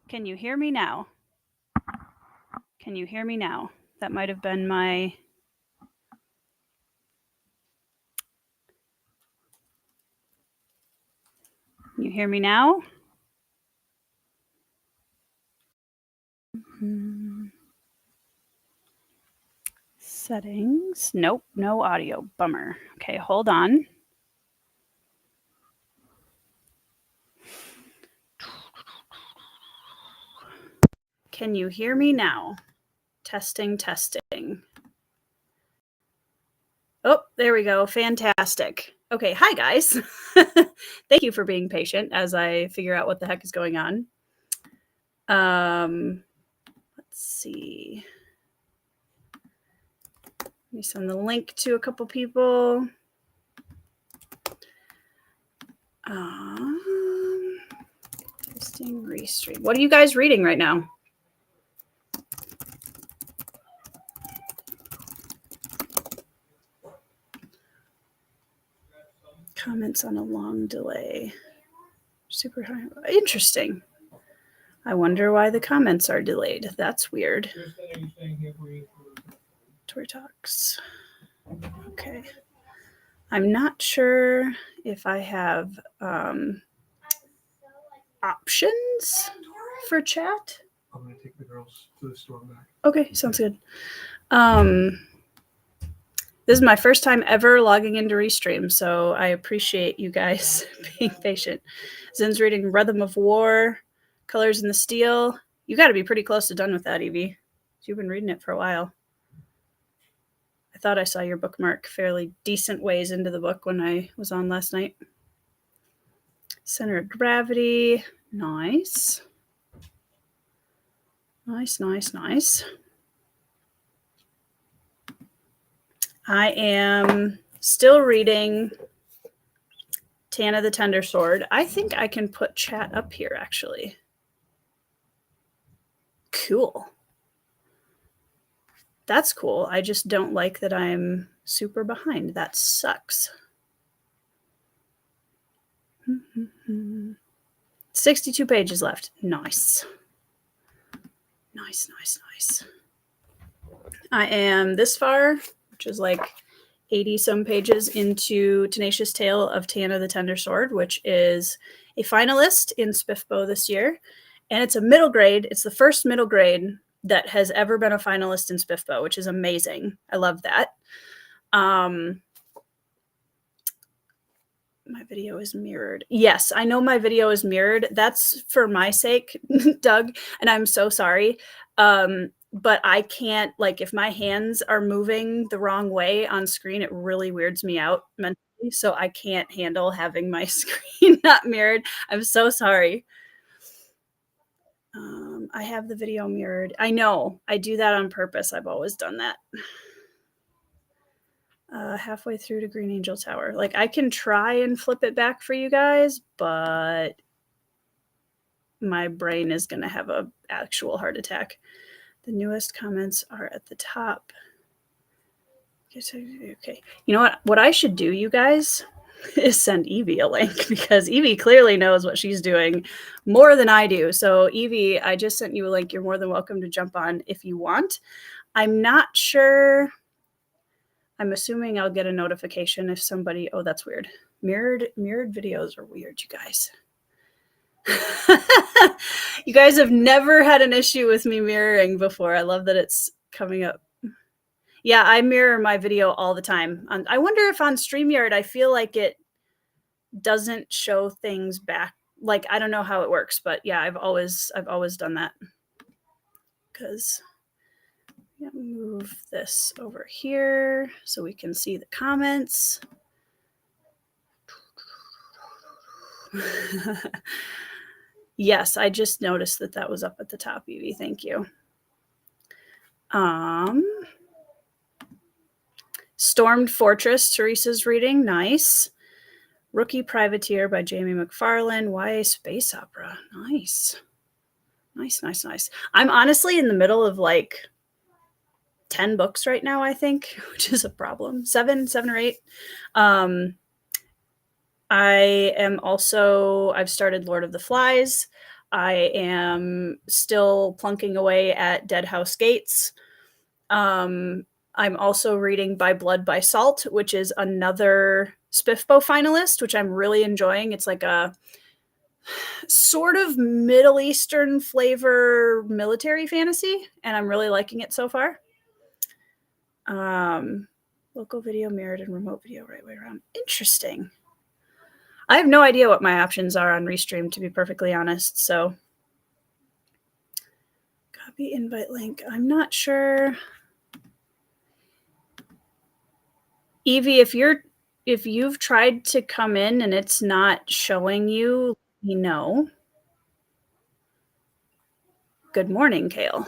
Can you hear me now? Can you hear me now? That might have been my... Can you hear me now? Settings. Nope, no audio. Bummer. Okay, hold on. Can you hear me now? Testing, testing. Oh, there we go. Fantastic. Okay, hi guys. Thank you for being patient as I figure out what the heck is going on. Let's see. Let me send the link to a couple people. Testing Restream. What are you guys reading right now? Comments on a long delay. Super high. Interesting. I wonder why the comments are delayed. That's weird. Toy Talks. Okay. I'm not sure if I have options for chat. I'm going to take the girls to the store back. Okay, sounds good. This is my first time ever logging into Restream, so I appreciate you guys being patient. Zin's reading Rhythm of War, Colors in the Steel. You got to be pretty close to done with that, Evie. You've been reading it for a while. I thought I saw your bookmark fairly decent ways into the book when I was on last night. Center of Gravity. Nice. Nice, nice, nice. I am still reading Tana the Tender Sword. I think I can put chat up here, actually. Cool. That's cool. I just don't like that I'm super behind. That sucks. 62 pages left. Nice. Nice, nice, nice. I am this far, which is like 80 some pages into Tenacious Tale of Tana the Tender Sword, which is a finalist in SPIFBO this year. And it's a middle grade. It's the first middle grade that has ever been a finalist in SPIFBO, which is amazing. I love that. My video is mirrored. Yes, I know my video is mirrored. That's for my sake, Doug, and I'm so sorry. But I can't, like, if my hands are moving the wrong way on screen, it really weirds me out mentally. So I can't handle having my screen not mirrored. I'm so sorry. I have the video mirrored. I know. I do that on purpose. I've always done that. Halfway through to Green Angel Tower. Like, I can try and flip it back for you guys, but my brain is going to have an actual heart attack. The newest comments are at the top. Okay. You know what? What I should do, you guys, is send Evie a link, because Evie clearly knows what she's doing more than I do. So Evie, I just sent you a link. You're more than welcome to jump on if you want. I'm not sure. I'm assuming I'll get a notification if somebody, oh, that's weird. Mirrored videos are weird, you guys. You guys have never had an issue with me mirroring before. I love that it's coming up. Yeah, I mirror my video all the time. I wonder if on StreamYard, I feel like it doesn't show things back. Like, I don't know how it works, but yeah, I've always done that. Because move this over here so we can see the comments. Yes, I just noticed that that was up at the top, Evie. Thank you. Stormed Fortress, Teresa's reading. Nice. Rookie Privateer by Jamie McFarlane. YA Space Opera. Nice. Nice, nice, nice. I'm honestly in the middle of like 10 books right now, I think, which is a problem. Seven or eight. I am also, I've started Lord of the Flies. I am still plunking away at Dead House Gates. I'm also reading By Blood, by Salt, which is another Spiffbo finalist, which I'm really enjoying. It's like a sort of Middle Eastern flavor military fantasy, and I'm really liking it so far. Local video mirrored and remote video right way around. Interesting. I have no idea what my options are on Restream, to be perfectly honest. So, copy invite link. I'm not sure. Evie, if you've tried to come in and it's not showing you, let me know. Good morning, Kale.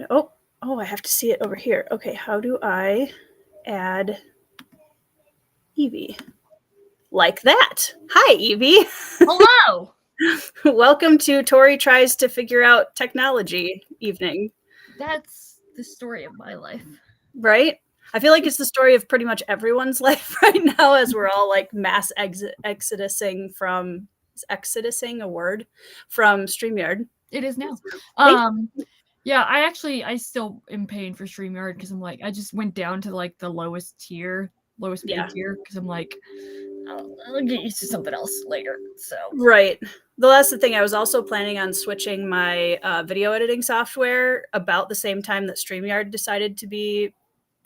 Oh, I have to see it over here. Okay, how do I add Evie? Like that. Hi, Evie. Hello. Welcome to Tori Tries to Figure Out Technology evening. That's the story of my life. Right? I feel like it's the story of pretty much everyone's life right now, as we're all like mass exodusing from, is exodusing a word? From StreamYard. It is now. Yeah, I still am paying for StreamYard because I'm like, I just went down to like the lowest paid tier because I'm like, I'll get used to something else later. So right. Well, that's the thing. I was also planning on switching my video editing software about the same time that StreamYard decided to be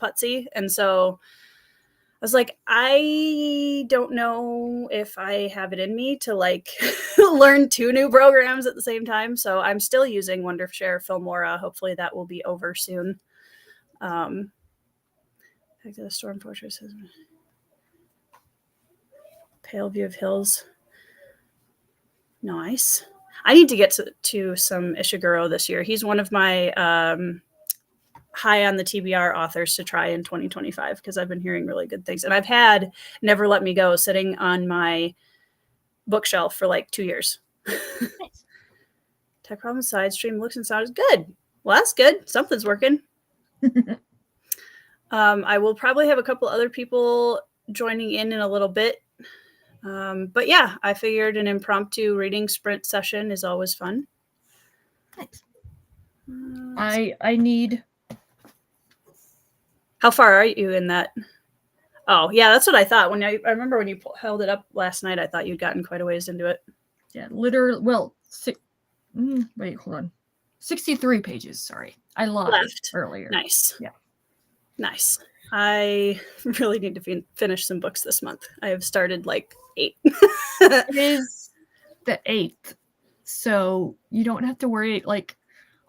putsy, and so I was like, I don't know if I have it in me to like learn 2 new programs at the same time. So I'm still using Wondershare Filmora. Hopefully that will be over soon. Back to the Storm Fortress. Pale View of Hills. Nice. I need to get to some Ishiguro this year. He's one of my high on the TBR authors to try in 2025 because I've been hearing really good things. And I've had Never Let Me Go sitting on my bookshelf for like 2 years. nice. Tech problem side stream looks and sound is good. Well, that's good. Something's working. I will probably have a couple other people joining in a little bit. But yeah, I figured an impromptu reading sprint session is always fun. Nice. I need. How far are you in that? Oh, yeah, that's what I thought. When I remember when you held it up last night, I thought you'd gotten quite a ways into it. Yeah, literally. Well, wait, hold on. 63 pages. Sorry, I lied earlier. Nice. Yeah. Nice. I really need to finish some books this month. I have started like 8. It is the 8th, so you don't have to worry. Like,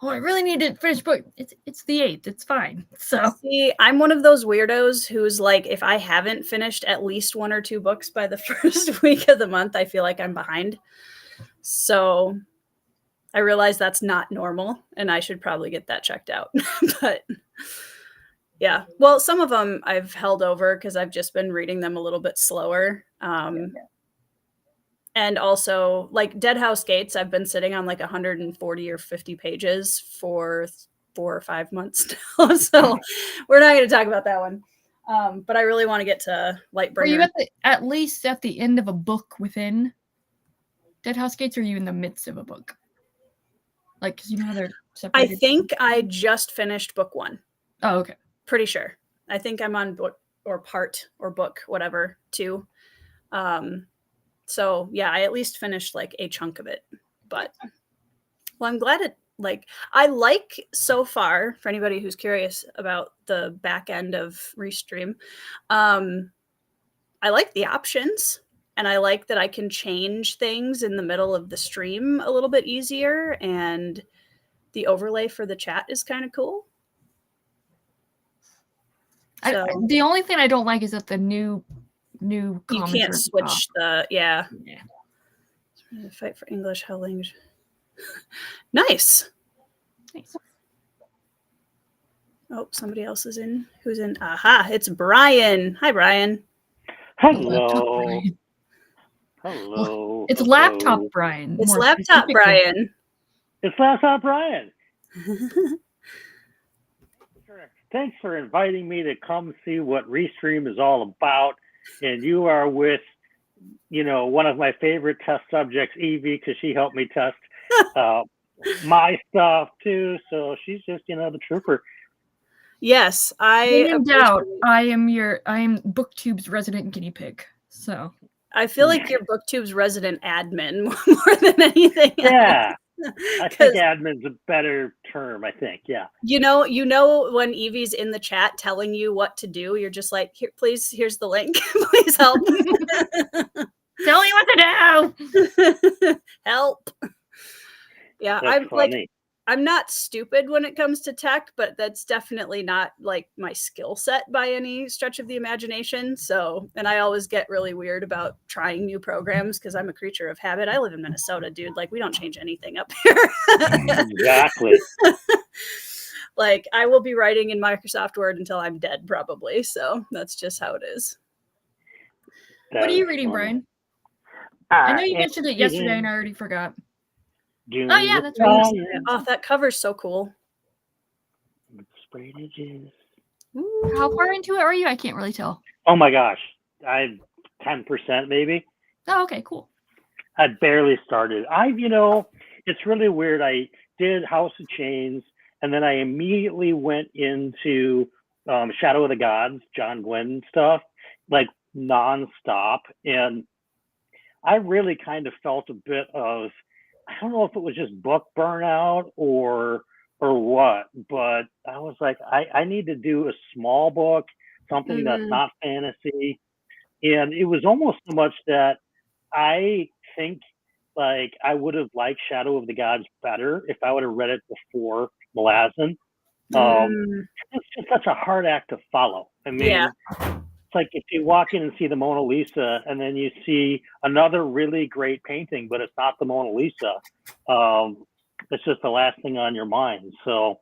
oh, I really need to finish book. It's the 8th. It's fine. So see, I'm one of those weirdos who's like, if I haven't finished at least 1 or 2 books by the first week of the month, I feel like I'm behind. So I realize that's not normal, and I should probably get that checked out. But yeah, well, some of them I've held over because I've just been reading them a little bit slower. And also, like Dead House Gates, I've been sitting on like 140 or 50 pages for 4 or 5 months now. So we're not going to talk about that one. But I really want to get to Lightbringer. Are you at least at the end of a book within Dead House Gates, or are you in the midst of a book? Like, because you know how they're separated? I think I just finished book 1. Oh, okay. Pretty sure. I think I'm on book or part or book, whatever, 2. So yeah, I at least finished like a chunk of it. But well, I'm glad it I like so far, for anybody who's curious about the back end of Restream, I like the options, and I like that I can change things in the middle of the stream a little bit easier, and the overlay for the chat is kind of cool. So the only thing I don't like is that the new you can't switch the Fight for English, how language. Nice. Oh, somebody else is in. Who's in? Aha, it's Brian. Hi, Brian. Hello. Hello. It's Laptop Brian. It's Laptop Brian. It's Laptop Brian. Thanks for inviting me to come see what Restream is all about. And you are with one of my favorite test subjects, Evie, because she helped me test my stuff too. So she's just, the trooper. Yes, When in doubt, I am BookTube's resident guinea pig. So I feel like you're BookTube's resident admin more than anything else. Yeah. I think admin's a better term, I think. Yeah. You know when Evie's in the chat telling you what to do, you're just like, here, please, here's the link. Please help. Tell me what to do. Help. Yeah, That's funny. I'm not stupid when it comes to tech, but that's definitely not like my skill set by any stretch of the imagination. So, and I always get really weird about trying new programs because I'm a creature of habit. I live in Minnesota, dude. Like, we don't change anything up here. Exactly. Like, I will be writing in Microsoft Word until I'm dead, probably. So that's just how it is. What are you reading, Brian? I know you mentioned it yesterday and I already forgot. Oh yeah, that's right. Oh, that cover's so cool. How far into it are you? I can't really tell. Oh my gosh, I'm 10% maybe. Oh, okay, cool. I barely started. It's really weird. I did House of Chains, and then I immediately went into Shadow of the Gods, John Gwynn stuff, like nonstop, and I really kind of felt a bit of, I don't know if it was just book burnout or what, but I was like, I need to do a small book, something that's not fantasy. And it was almost so much that I think like I would have liked Shadow of the Gods better if I would have read it before Malazan. It's just such a hard act to follow. I mean, it's like if you walk in and see the Mona Lisa and then you see another really great painting, but it's not the Mona Lisa. It's just the last thing on your mind. So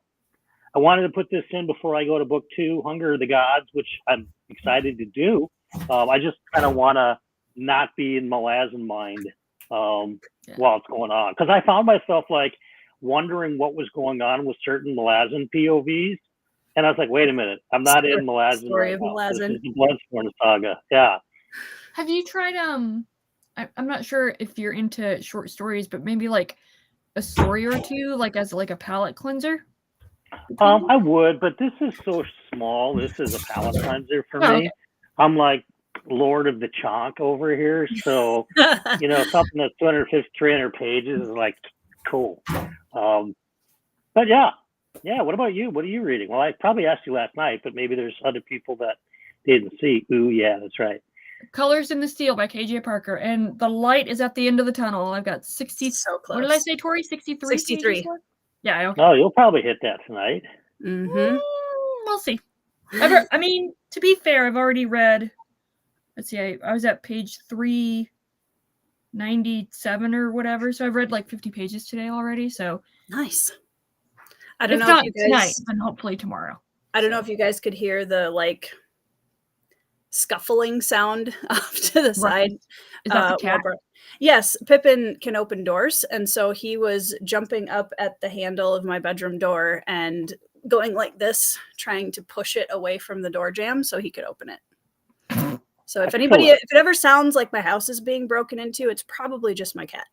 I wanted to put this in before I go to book 2, Hunger of the Gods, which I'm excited to do. I just kind of want to not be in Malazan mind while it's going on. Because I found myself like wondering what was going on with certain Malazan POVs. And I was like, wait a minute, I'm not in Malazan right now. This is the Bloodsport saga. Yeah. Have you tried, I'm not sure if you're into short stories, but maybe like a story or two, like as like a palate cleanser? I would, but this is so small. This is a palate cleanser for me. Okay. I'm like Lord of the Chonk over here. So, something that's 250, 300 pages is like, cool. But yeah. What about you? What are you reading? Well, I probably asked you last night, but maybe there's other people that didn't see. Ooh, yeah, that's right. Colors in the Steel by KJ Parker. And the light is at the end of the tunnel. I've got 60. So close. What did I say, Tori? 63? 63. Yeah. Okay. Oh, you'll probably hit that tonight. We'll see. I mean, to be fair, I've already read, let's see, I was at page 397 or whatever. So I've read like 50 pages today already. So nice. I don't know if you guys, tonight, and hopefully tomorrow. I don't know if you guys could hear the like scuffling sound off to the side. Is that the cat? Yes, Pippin can open doors, and so he was jumping up at the handle of my bedroom door and going like this, trying to push it away from the door jamb so he could open it. So if it ever sounds like my house is being broken into, it's probably just my cat.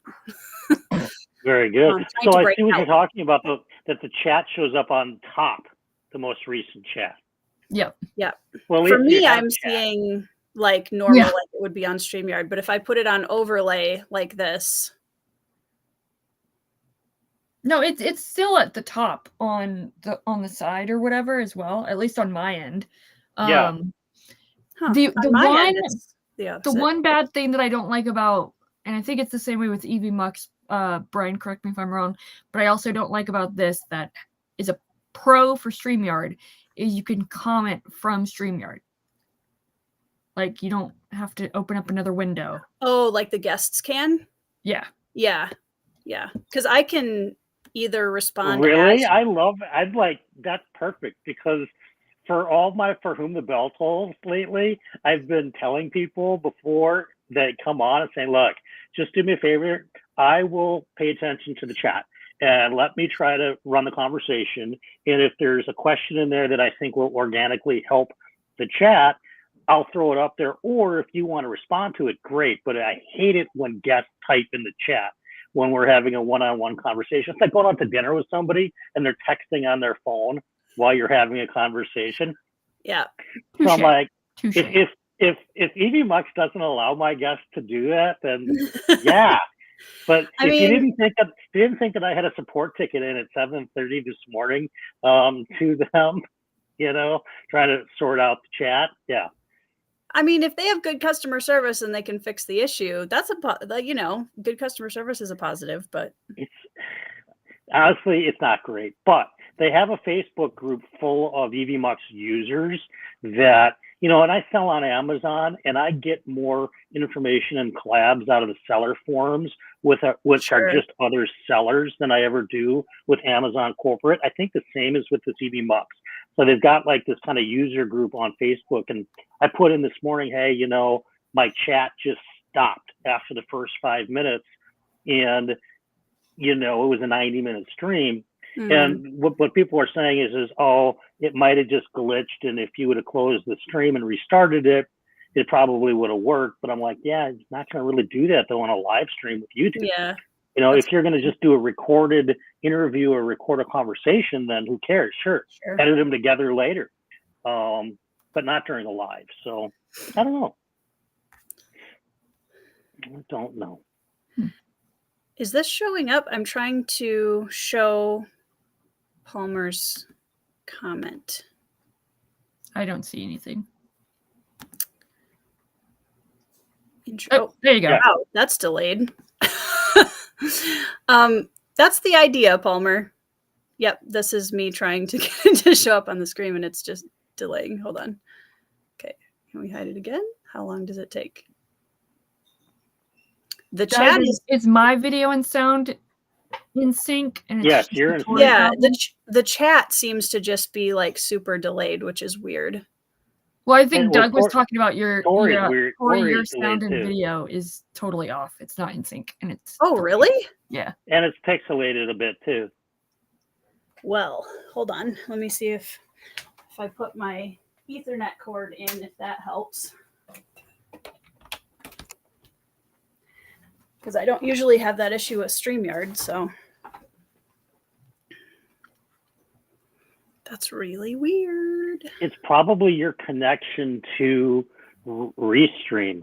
Very good. So I see what you're talking about, that the chat shows up on top, the most recent chat. Yep. Yeah. Well, for me, I'm seeing like normal, like it would be on StreamYard. But if I put it on overlay like this. No, it's still at the top on the side or whatever as well, at least on my end. The one bad thing that I don't like about, and I think it's the same way with Evie Muck's, Brian, correct me if I'm wrong, but I also don't like about this that is a pro for StreamYard is you can comment from StreamYard. Like you don't have to open up another window. Oh, like the guests can? Yeah. Yeah. Yeah. Because I can either respond. Really? I'm like, that's perfect because for whom the bell tolls lately, I've been telling people before that come on and saying, look, just do me a favor. I will pay attention to the chat and let me try to run the conversation. And if there's a question in there that I think will organically help the chat, I'll throw it up there. Or if you want to respond to it, great. But I hate it when guests type in the chat when we're having a one-on-one conversation. It's like going out to dinner with somebody and they're texting on their phone while you're having a conversation. Yeah. So I'm like, Touche. if Evie Mux doesn't allow my guests to do that, then yeah. But if you didn't think that I had a support ticket in at 7:30 this morning to them, you know, trying to sort out the chat, yeah. I mean, if they have good customer service and they can fix the issue, that's good customer service is a positive, but It's honestly, it's not great. But they have a Facebook group full of Evie Mux users that, you know, and I sell on Amazon and I get more information and collabs out of the seller forums which are just other sellers than I ever do with Amazon corporate. I think the same is with this Evie Mux. So they've got like this kind of user group on Facebook, and I put in this morning, hey, you know, my chat just stopped after the first 5 minutes, and you know, it was a 90-minute stream. And what people are saying is, oh, it might have just glitched, and if you would have closed the stream and restarted it, it probably would have worked. But I'm like, yeah, it's not going to really do that though on a live stream with YouTube. yeah. You know, if you're going to just do a recorded interview or record a conversation, then who cares? Sure. Edit them together later, but not during a live. So I don't know. I don't know. Is this showing up? I'm trying to show Palmer's comment. I don't see anything. Oh, there you go. Wow, that's delayed. That's the idea, Palmer. Yep, this is me trying to get it to show up on the screen and it's just delaying. Hold on. Okay, can we hide it again? How long does it take? The chat is my video and sound in sync? And yes, you're in sync. Yeah, the chat seems to just be like super delayed, which is weird. Well, I think Doug was talking about your sound and too. video is totally off. It's not in sync, and it's really? Yeah, and it's pixelated a bit too. Well, hold on. Let me see if I put my Ethernet cord in, if that helps. Because I don't usually have that issue with StreamYard, so that's really weird. It's probably your connection to Restream.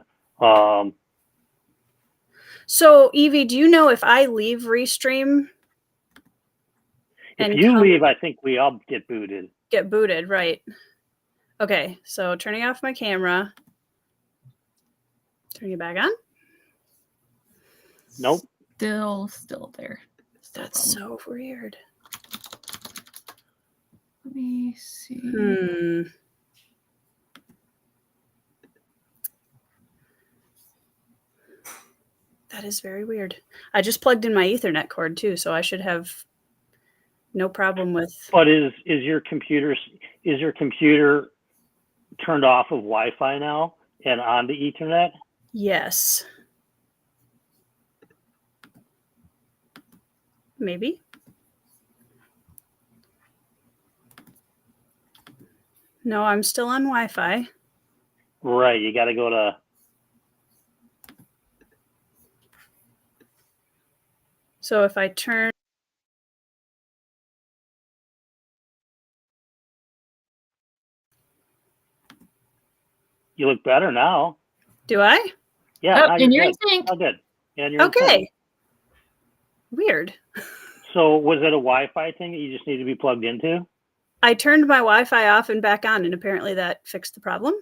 So, Evie, do you know if I leave Restream? If you leave, I think we all get booted. Get booted, right. Okay, so turning off my camera. Turning it back on? Nope. Still there. That's so weird. Let me see. That is very weird. I just plugged in my Ethernet cord too, so I should have no problem with. But is your computer turned off of Wi-Fi now and on the Ethernet? Yes. Maybe. No, I'm still on Wi-Fi. Right, you got to go to. So if I turn. You look better now. Do I? Yeah. And you're in sync. Oh, good. And you're okay. Weird. So was it a Wi-Fi thing that you just need to be plugged into? I turned my Wi-Fi off and back on, and apparently that fixed the problem.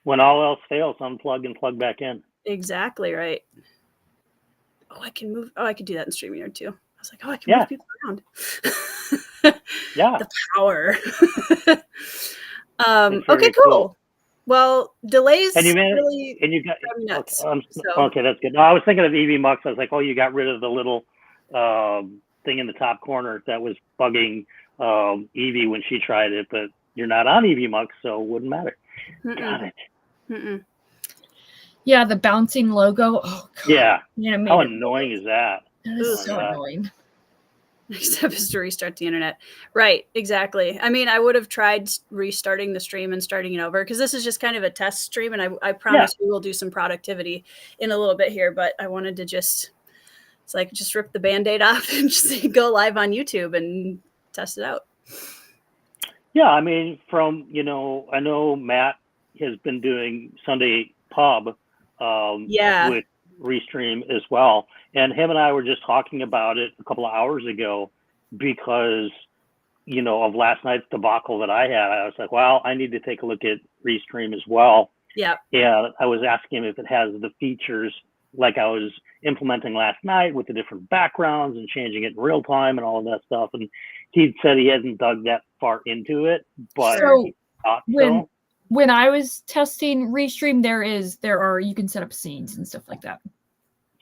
When all else fails, unplug and plug back in. Exactly right. Oh, I can move. Oh, I could do that in StreamYard too. I was like, oh, I can move people around. Yeah. The power. Okay, cool. Well, delays and you really and you got nuts. okay, that's good. No, I was thinking of Evie Mux. I was like, oh, you got rid of the little thing in the top corner that was bugging Evie when she tried it, but you're not on Evie Mux, so it wouldn't matter. Got it. Yeah, the bouncing logo. Oh, God. Yeah. You know, how annoying is that? That is so annoying. Next step is to restart the internet. Right, exactly. I mean, I would have tried restarting the stream and starting it over because this is just kind of a test stream, and I promise we will do some productivity in a little bit here, but I wanted to just rip the Band-Aid off and just go live on YouTube and test it out. Yeah, I mean, I know Matt has been doing Sunday Pub with Restream as well. And him and I were just talking about it a couple of hours ago because, of last night's debacle that I had. I was like, well, I need to take a look at Restream as well. Yeah. And I was asking him if it has the features like I was implementing last night with the different backgrounds and changing it in real time and all of that stuff. And he said he hasn't dug that far into it, but so he thought when I was testing Restream, you can set up scenes and stuff like that.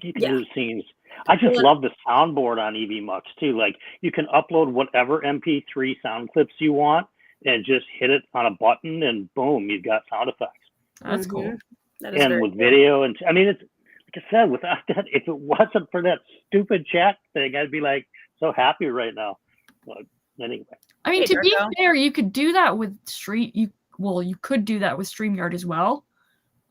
You can do scenes. I just love the soundboard on EVMux too. Like you can upload whatever MP3 sound clips you want and just hit it on a button and boom, you've got sound effects. That's cool. That is and with video and I mean, it's like I said, without that, if it wasn't for that stupid chat thing, I'd be like so happy right now. But anyway. I mean, to be fair, you could do that with you could do that with StreamYard as well.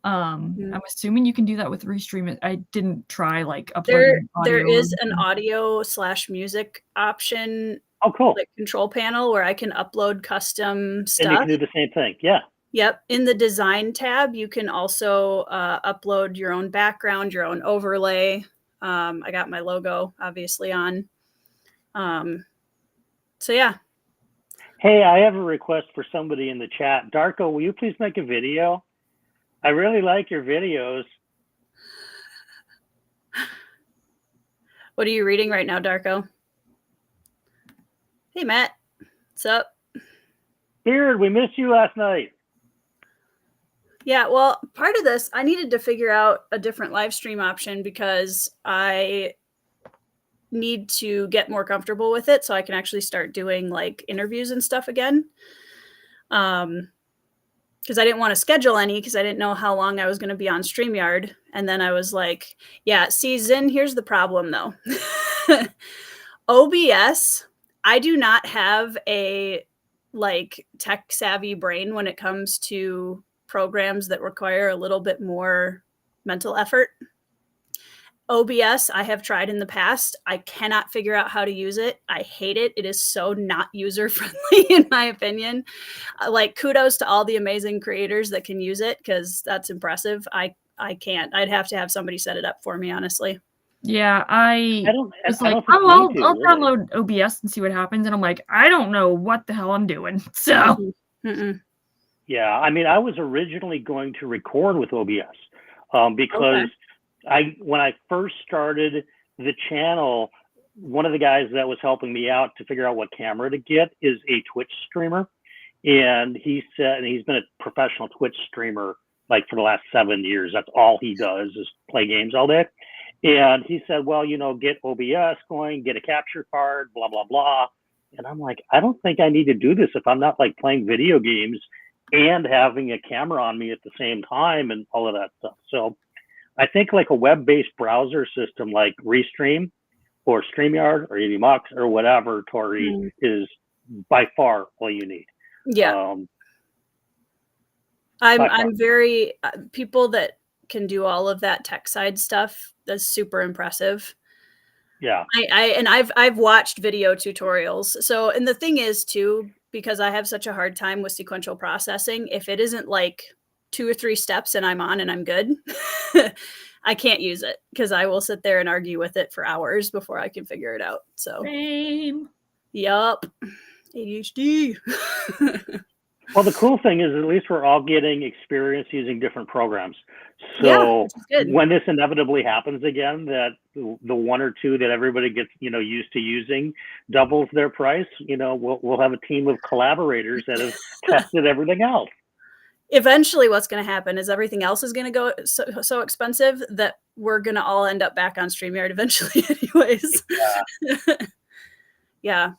I'm assuming you can do that with Restream. I didn't try uploading audio. There is an audio/music option. Oh, cool! Like control panel where I can upload custom stuff. And you can do the same thing. Yeah. Yep. In the design tab, you can also upload your own background, your own overlay. I got my logo obviously on. So yeah. Hey, I have a request for somebody in the chat. Darko, will you please make a video? I really like your videos. What are you reading right now, Darko? Hey, Matt. What's up? Beard, we missed you last night. Yeah, well, part of this, I needed to figure out a different live stream option because I need to get more comfortable with it so I can actually start doing interviews and stuff again. Because I didn't want to schedule any because I didn't know how long I was going to be on StreamYard. And then I was like, yeah, see, Zin, here's the problem though. OBS, I do not have a tech savvy brain when it comes to programs that require a little bit more mental effort. OBS, I have tried in the past. I cannot figure out how to use it. I hate it. It is so not user-friendly, in my opinion. Kudos to all the amazing creators that can use it because that's impressive. I can't. I'd have to have somebody set it up for me, honestly. Yeah, I'll download OBS and see what happens. And I'm like, I don't know what the hell I'm doing. So. Yeah, I mean, I was originally going to record with OBS because when I first started the channel, one of the guys that was helping me out to figure out what camera to get is a Twitch streamer. And he said, and he's been a professional Twitch streamer for the last 7 years. That's all he does is play games all day. And he said, well, get OBS going, get a capture card, blah, blah, blah. And I'm like, I don't think I need to do this if I'm not playing video games and having a camera on me at the same time and all of that stuff. So I think a web-based browser system like Restream or StreamYard or EVMux or whatever, Tori, is by far all you need. Yeah. I'm very people that can do all of that tech side stuff. That's super impressive. Yeah. I've watched video tutorials. So, and the thing is too, because I have such a hard time with sequential processing, if it isn't 2 or 3 steps and I'm on and I'm good, I can't use it because I will sit there and argue with it for hours before I can figure it out. So, same. Yup. ADHD. Well, the cool thing is at least we're all getting experience using different programs. So when this inevitably happens again, that the 1 or 2 that everybody gets, used to using doubles their price, we'll have a team of collaborators that have tested everything else. Eventually what's going to happen is everything else is going to go so expensive that we're going to all end up back on StreamYard eventually anyways. Yeah.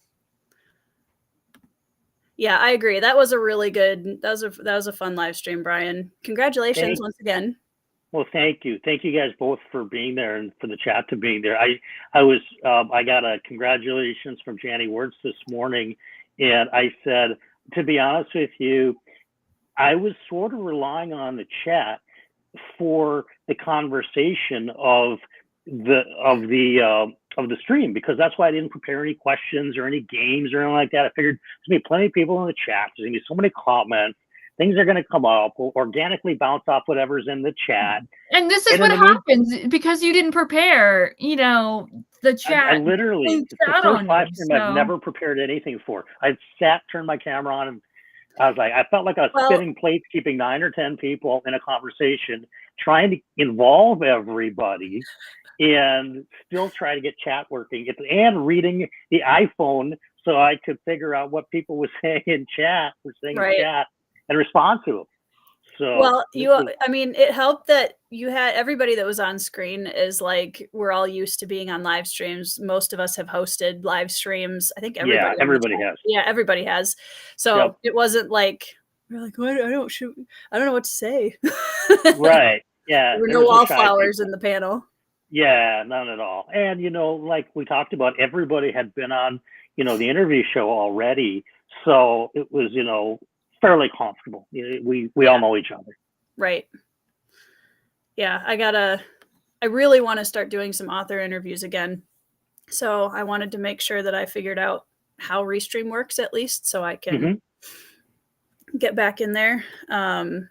Yeah, I agree. That was a really good, that was a fun live stream, Brian. Congratulations once again. Well, thank you. Thank you guys both for being there and for the chat to being there. I got a congratulations from Janny Wertz this morning, and I said, to be honest with you, I was sort of relying on the chat for the conversation of the stream, because that's why I didn't prepare any questions or any games or anything like that. I figured there's gonna be plenty of people in the chat. There's gonna be so many comments. Things are going to come up. We'll organically bounce off whatever's in the chat. And this is what happens because you didn't prepare, the chat. I literally, it's the first live stream I've never prepared anything for. I turned my camera on, and I was like, I felt like I was spinning plates, keeping 9 or 10 people in a conversation, trying to involve everybody and still try to get chat working, and reading the iPhone so I could figure out what people were saying in chat, in chat. And respond to them. So, well, it helped that you had everybody that was on screen is like, we're all used to being on live streams. Most of us have hosted live streams. I think everybody has. Yeah, everybody has. So it wasn't like, we're like, I don't know what to say. Right. Yeah. There were no wallflowers in the panel. Yeah, none at all. And, like we talked about, everybody had been on, the interview show already. So it was, fairly comfortable. We all know each other. Right. Yeah, I really want to start doing some author interviews again. So I wanted to make sure that I figured out how Restream works, at least, so I can get back in there. I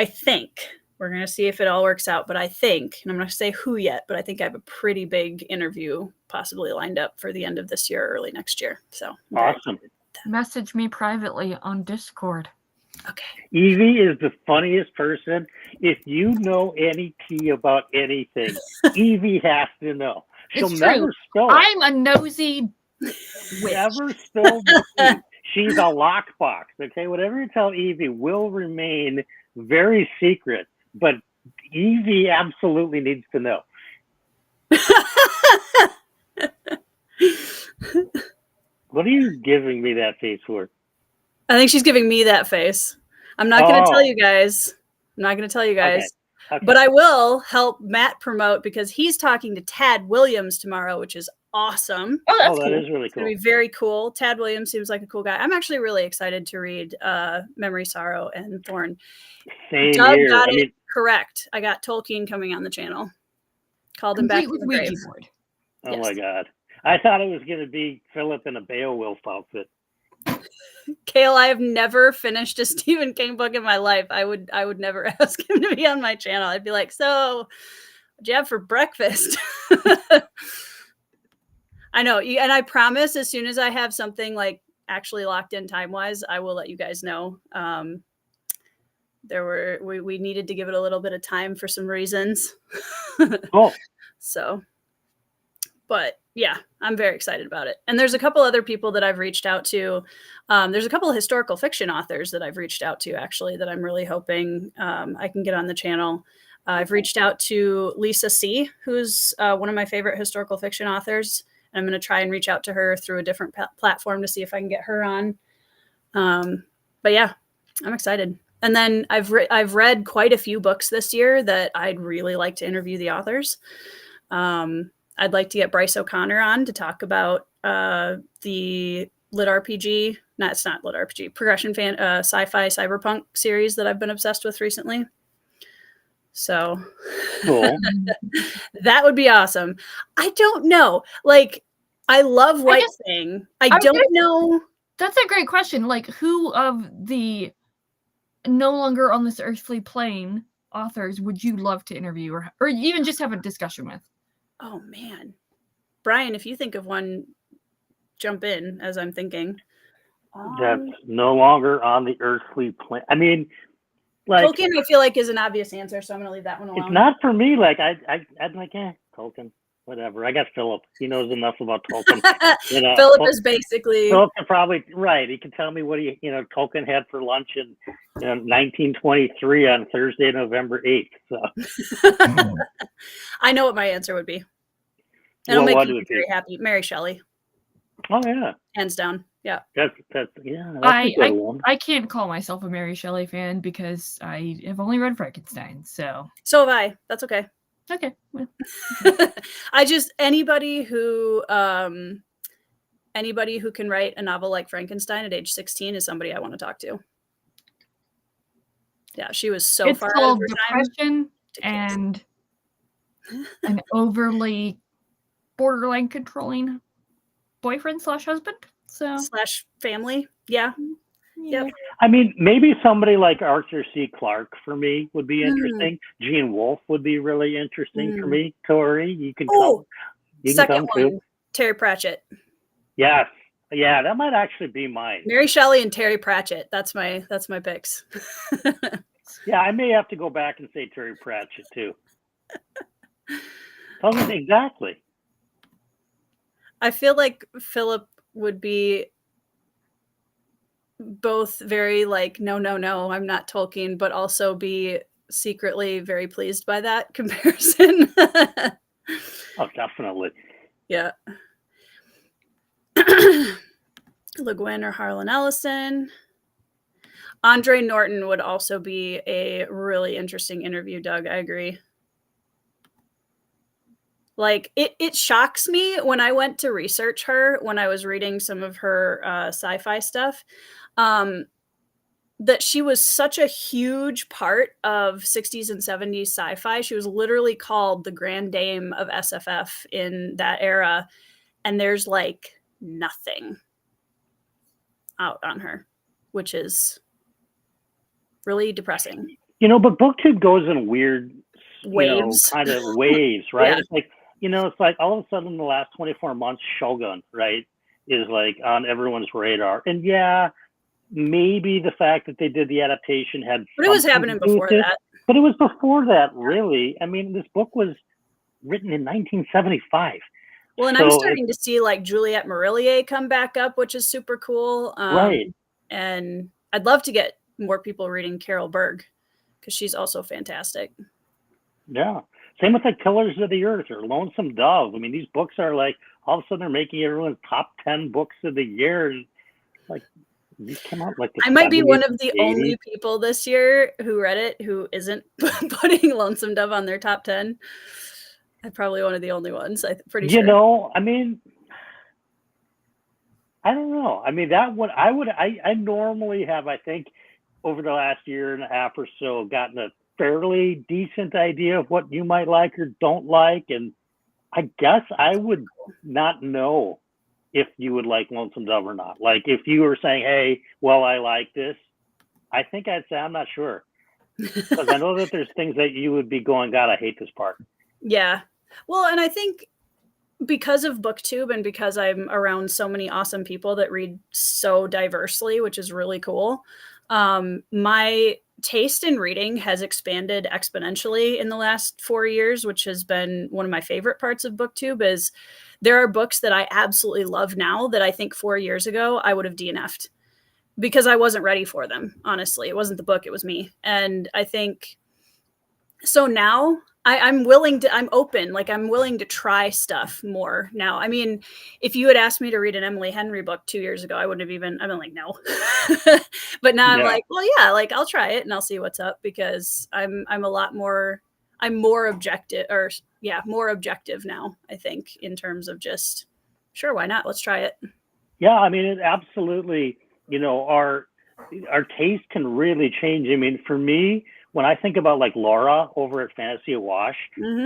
think, we're going to see if it all works out, but I think, and I'm not going to say who yet, but I think I have a pretty big interview possibly lined up for the end of this year or early next year. So awesome. Message me privately on Discord. Okay. Evie is the funniest person. If you know any tea about anything, Evie has to know. She'll never spill it. I'm a nosy witch. Never spill the tea. She's a lockbox. Okay, whatever you tell Evie will remain very secret, but Evie absolutely needs to know. What are you giving me that face for? I think she's giving me that face. I'm not going to tell you guys. Okay. But I will help Matt promote, because he's talking to Tad Williams tomorrow, which is awesome. Oh, that's cool. That is really cool. It's going to be very cool. Tad Williams seems like a cool guy. I'm actually really excited to read Memory, Sorrow, and Thorn. Same Doug here. got it correct. I got Tolkien coming on the channel. Called him back from the grave. Oh my God. I thought it was going to be Philip in a Beowulf outfit. Kale, I have never finished a Stephen King book in my life. I would never ask him to be on my channel. I'd be like, so what'd you have for breakfast? I know. And I promise, as soon as I have something like actually locked in time-wise, I will let you guys know. We needed to give it a little bit of time for some reasons. So, but yeah, I'm very excited about it. And there's a couple other people that I've reached out to. There's a couple of historical fiction authors that I've reached out to, actually, that I'm really hoping I can get on the channel. I've reached out to Lisa C., who's one of my favorite historical fiction authors. And I'm going to try and reach out to her through a different platform to see if I can get her on. But yeah, I'm excited. And then I've read quite a few books this year that I'd really like to interview the authors. I'd like to get Bryce O'Connor on to talk about the lit RPG. It's not lit RPG, progression sci-fi cyberpunk series that I've been obsessed with recently. So cool. That would be awesome. I don't know. Like, I love White Thing. I don't know. That's a great question. Like, who of the no longer on this earthly plane authors would you love to interview or even just have a discussion with? Oh, man. Brian, if you think of one, jump in as I'm thinking. That's no longer on the earthly plane. I mean, like, Tolkien, I feel like, is an obvious answer, so I'm going to leave that one alone. It's not for me. Like, I'd like, Tolkien, whatever. I got Philip. He knows enough about Tolkien. Philip is basically... Philip can probably, right. He can tell me what Tolkien had for lunch in 1923 on Thursday, November 8th. So. I know what my answer would be. It'll make you very happy. Mary Shelley. Oh, yeah. Hands down. Yeah. That's a good one. I can't call myself a Mary Shelley fan because I have only read Frankenstein. So have I. That's okay. Okay. Well, I just anybody who can write a novel like Frankenstein at age 16 is somebody I want to talk to. Yeah, she was so it's far out of called her depression and an overly borderline controlling boyfriend / husband. So / family. Yeah. Yep. I mean, maybe somebody like Arthur C. Clarke for me would be interesting. Gene Wolfe would be really interesting for me. Tori, you can come. You can Second come one, too. Terry Pratchett. Yes. Yeah, that might actually be mine. Mary Shelley and Terry Pratchett. That's my picks. Yeah, I may have to go back and say Terry Pratchett too. Exactly. I feel like Philip would be both very like, no, I'm not Tolkien, but also be secretly very pleased by that comparison. Oh, definitely. Yeah. Le Guin or Harlan Ellison. Andre Norton would also be a really interesting interview, Doug. I agree. Like it shocks me when I went to research her when I was reading some of her sci-fi stuff, that she was such a huge part of 60s and 70s sci-fi. She was literally called the Grand Dame of SFF in that era, and there's like nothing out on her, which is really depressing. But BookTube goes in weird waves, kind of waves, right? Yeah. It's like, it's like all of a sudden in the last 24 months, Shogun, right, is like on everyone's radar. And yeah, maybe the fact that they did the adaptation had. But it was happening before that. But it was before that, really. I mean, this book was written in 1975. Well, and I'm starting to see like Juliette Marillier come back up, which is super cool. Right. And I'd love to get more people reading Carol Berg because she's also fantastic. Yeah. Same with like Pillars of the Earth or Lonesome Dove. I mean, these books are like all of a sudden they're making everyone's top 10 books of the year. And like these come out like I might be one of the only people this year who read it who isn't putting Lonesome Dove on their top 10. I'm probably one of the only ones. I'm pretty sure. I mean, I don't know. I mean, that one I normally have, I think, over the last year and a half or so, gotten a fairly decent idea of what you might like or don't like. And I guess I would not know if you would like Lonesome Dove or not. Like if you were saying, hey, well, I like this, I think I'd say I'm not sure. Because I know that there's things that you would be going, God, I hate this part. Yeah. Well, and I think because of BookTube and because I'm around so many awesome people that read so diversely, which is really cool, my taste in reading has expanded exponentially in the last 4 years, which has been one of my favorite parts of BookTube. Is there are books that I absolutely love now that I think 4 years ago I would have DNF'd because I wasn't ready for them. Honestly, it wasn't the book, it was me. And I think so now I'm open. Like I'm willing to try stuff more now. I mean, if you had asked me to read an Emily Henry book 2 years ago, I wouldn't have even, I've been like, no. But now I'm like, well, yeah, like I'll try it and I'll see what's up because I'm more objective now, I think, in terms of just, sure, why not? Let's try it. Yeah, I mean, it absolutely, our taste can really change. I mean, for me, when I think about like Laura over at Fantasy Awash,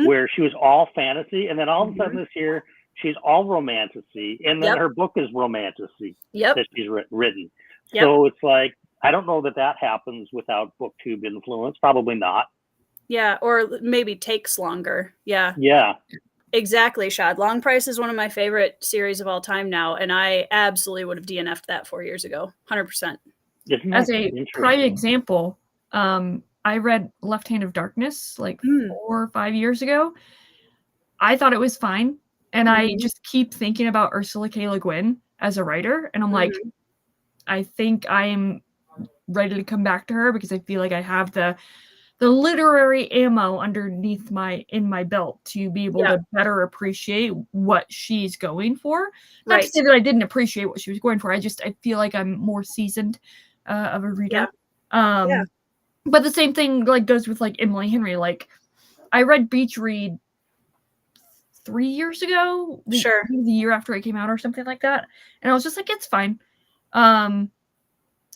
where she was all fantasy, and then all of a sudden this year she's all romantasy, and then her book is romantasy that she's written. So it's like, I don't know that happens without BookTube influence. Probably not. Yeah, or maybe takes longer. Yeah. Yeah. Exactly, Shad. Long Price is one of my favorite series of all time now, and I absolutely would have DNF'd that 4 years ago, 100%. As a prime example, I read Left Hand of Darkness like 4 or 5 years ago. I thought it was fine, and I just keep thinking about Ursula K. Le Guin as a writer, and I'm like, I think I'm ready to come back to her because I feel like I have the literary ammo underneath in my belt to be able to better appreciate what she's going for. Not to say that I didn't appreciate what she was going for. I feel like I'm more seasoned of a reader. But the same thing like goes with like Emily Henry. Like I read Beach Read 3 years ago, the year after it came out or something like that, and I was just like, it's fine. And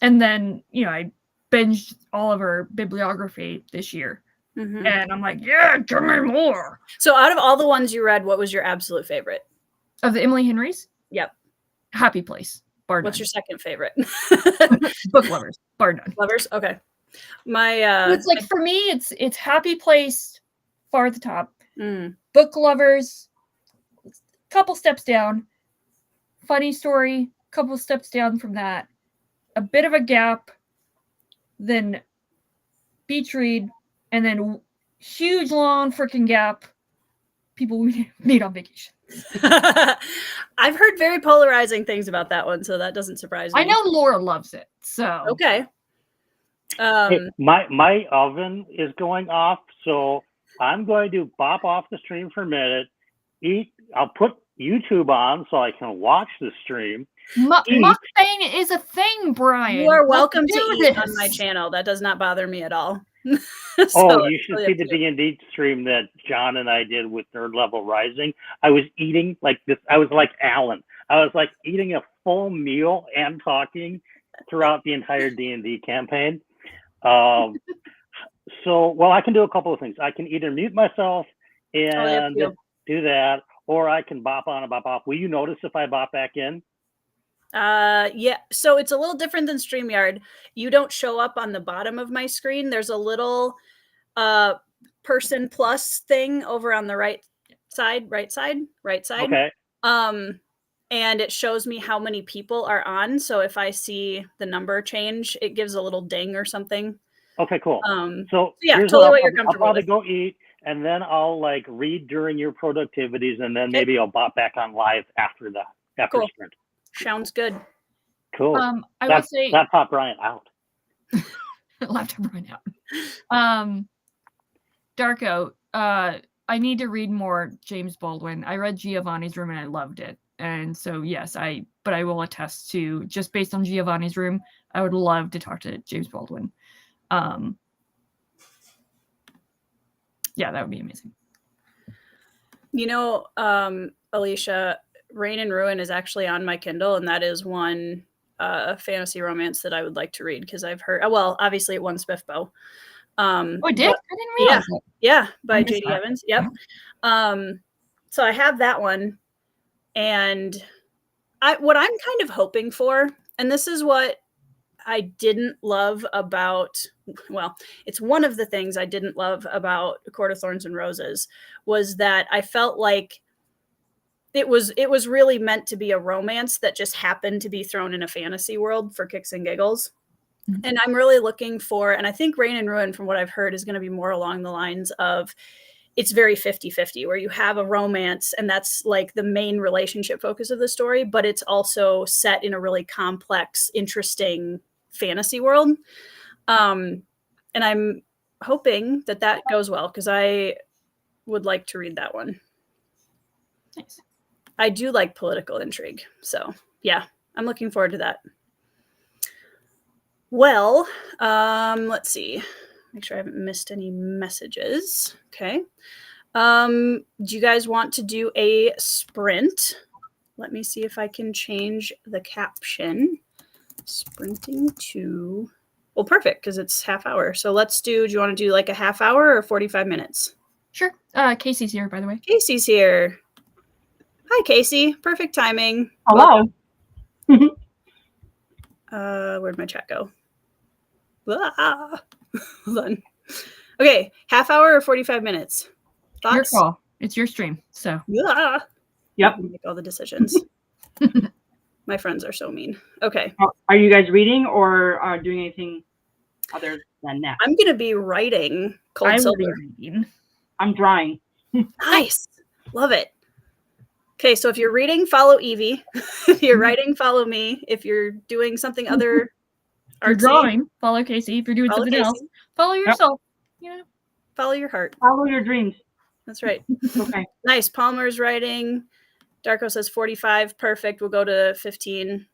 then I binged all of her bibliography this year. And I'm like, yeah, give me more. So out of all the ones you read, what was your absolute favorite? Of the Emily Henrys? Yep. Happy Place. Bar none. What's your second favorite? Book Lovers. Bar none. Lovers? Okay. It's like for me, it's Happy Place far at the top. Book Lovers, couple steps down. Funny Story, couple steps down from that. A bit of a gap. Then Beach Read, and then huge long freaking gap. People we meet on vacation. I've heard very polarizing things about that one, so that doesn't surprise me. I know Laura loves it, so okay. Hey, my oven is going off, so I'm going to bop off the stream for a minute. I'll put YouTube on so I can watch the stream. Mukbang is a thing, Brian. You are welcome to eat on my channel. That does not bother me at all. You should see the D&D stream that John and I did with Nerd Level Rising. I was eating like this. I was like Alan. I was like eating a full meal and talking throughout the entire D&D campaign. I can do a couple of things. I can either mute myself and do that, or I can bop on and bop off. Will you notice if I bop back in? Yeah, so it's a little different than StreamYard. You don't show up on the bottom of my screen. There's a little person plus thing over on the right side. Okay. And it shows me how many people are on. So if I see the number change, it gives a little ding or something. Okay, cool. So yeah, totally what you're comfortable I'll probably with. go eat, and then I'll like read during your productivities, and then maybe I'll bop back on live after that. After sprint. Sounds good. Cool. I would say that popped Brian out. Left Brian out. Darko, I need to read more James Baldwin. I read Giovanni's Room and I loved it. And so yes, but I will attest to, just based on Giovanni's Room, I would love to talk to James Baldwin. Yeah, that would be amazing. Alicia, Rain and Ruin is actually on my Kindle, and that is one fantasy romance that I would like to read because I've heard. Well, obviously it won Spiffbo. It did? I didn't realize that. Yeah, by J.D. Evans. Yep. So I have that one, and what I'm kind of hoping for, and this is what I didn't love about. Well, it's one of the things I didn't love about A Court of Thorns and Roses was that I felt like it was really meant to be a romance that just happened to be thrown in a fantasy world for kicks and giggles. Mm-hmm. And I'm really looking for, and I think Rain and Ruin, from what I've heard, is going to be more along the lines of it's very 50-50, where you have a romance and that's like the main relationship focus of the story, but it's also set in a really complex, interesting fantasy world. And I'm hoping that goes well because I would like to read that one. Nice. I do like political intrigue. So yeah, I'm looking forward to that. Well, let's see. Make sure I haven't missed any messages. Okay. Do you guys want to do a sprint? Let me see if I can change the caption. Sprinting to, well, perfect, because it's half hour. So do you want to do like a half hour or 45 minutes? Sure. Casey's here, by the way. Casey's here. Hi, Casey. Perfect timing. Hello. Where'd my chat go? Hold on. Okay, half hour or 45 minutes? Thoughts? Your call. It's your stream, so. Yep. Make all the decisions. My friends are so mean. Okay. Are you guys reading or doing anything other than that? I'm going to be writing Cold Silver. I'm drawing. Nice. Love it. Okay, so if you're reading, follow Evie. If you're writing, follow me. If you're doing something other artsy, drawing, follow Casey. If you're doing something else, follow yourself. you know. Follow your heart. Follow your dreams. That's right. Okay. Nice. Palmer's writing. Darko says 45. Perfect. We'll go to 15.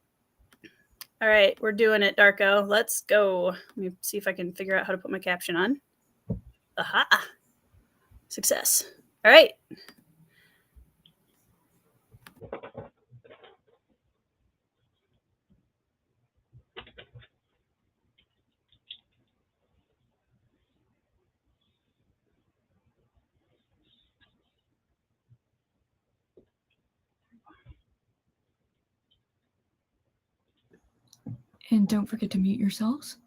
All right, we're doing it, Darko. Let's go. Let me see if I can figure out how to put my caption on. Aha. Success. All right. And don't forget to mute yourselves.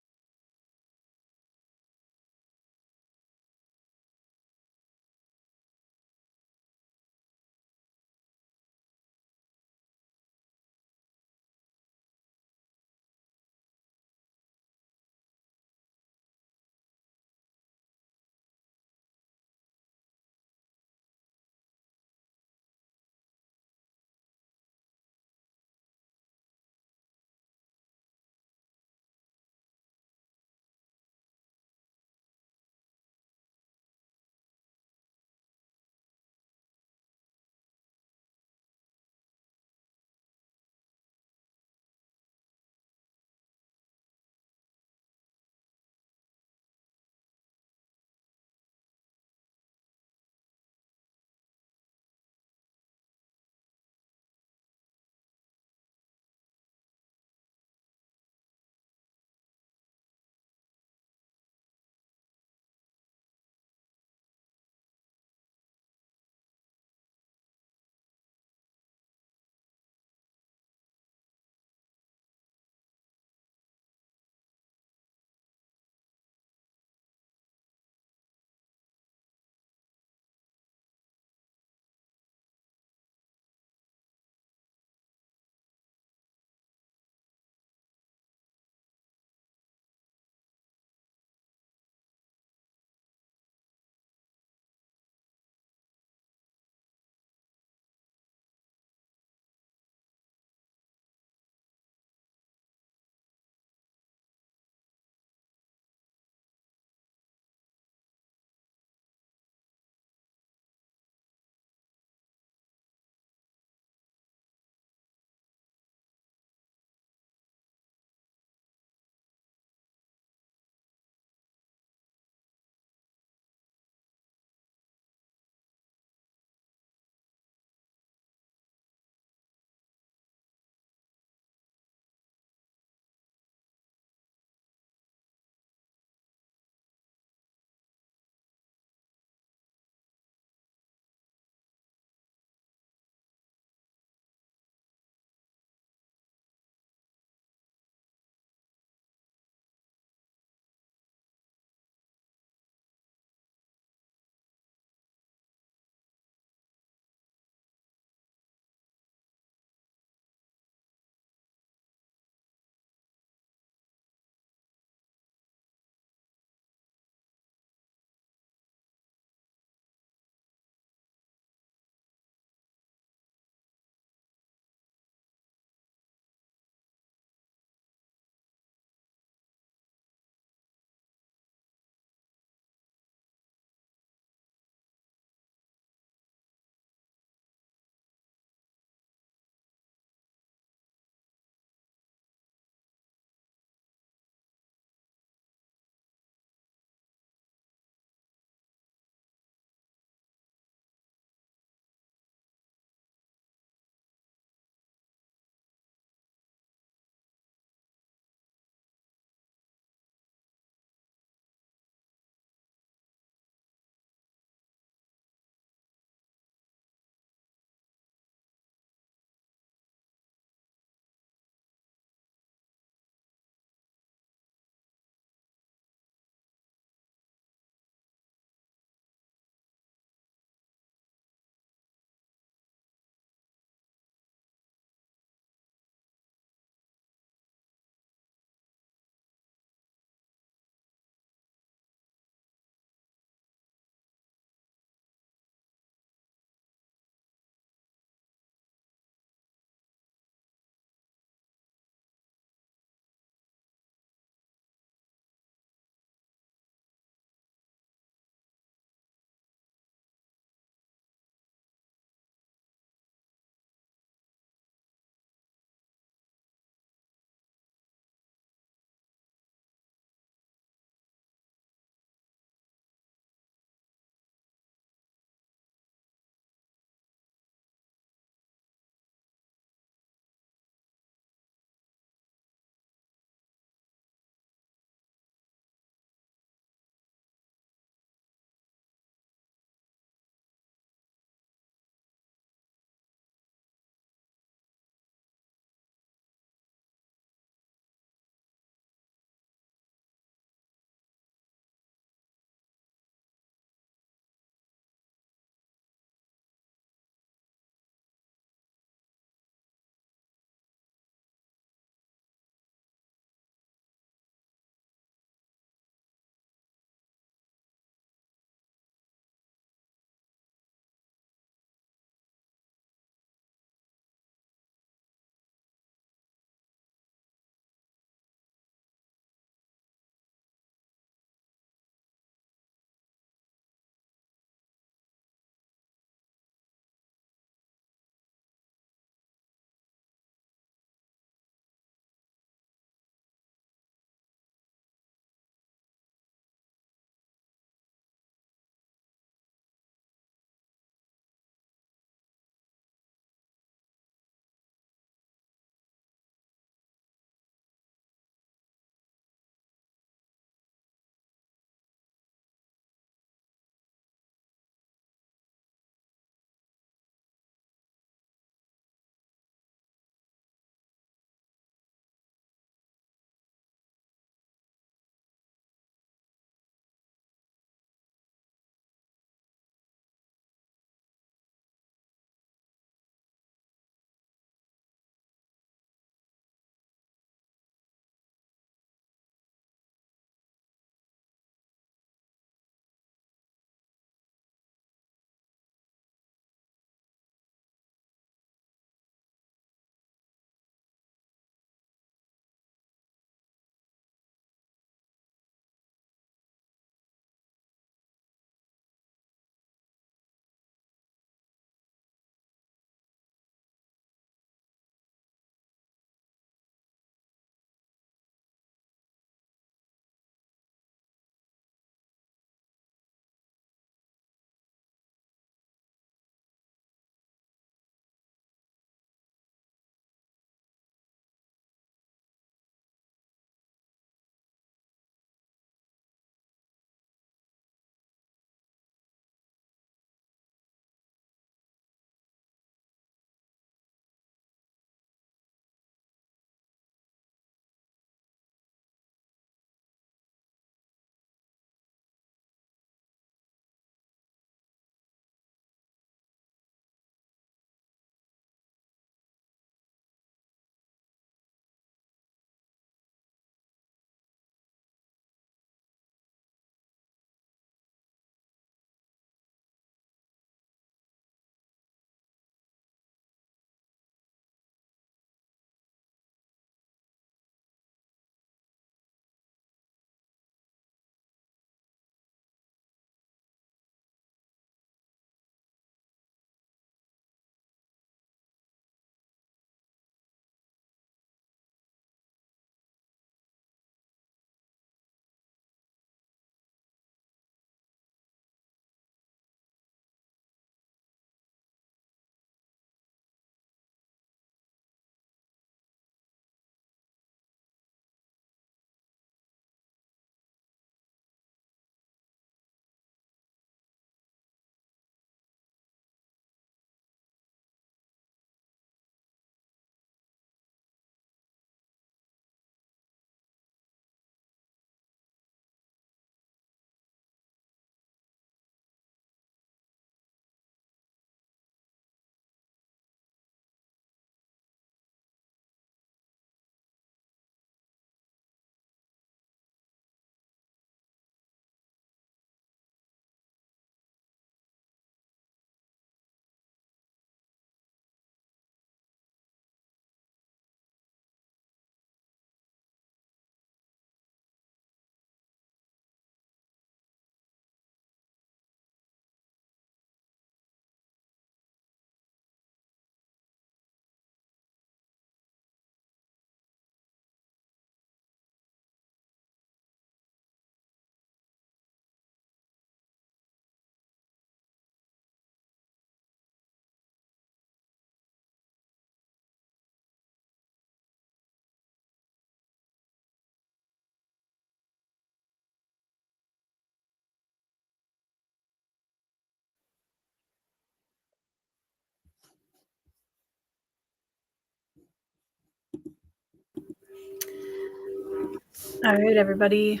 All right, everybody.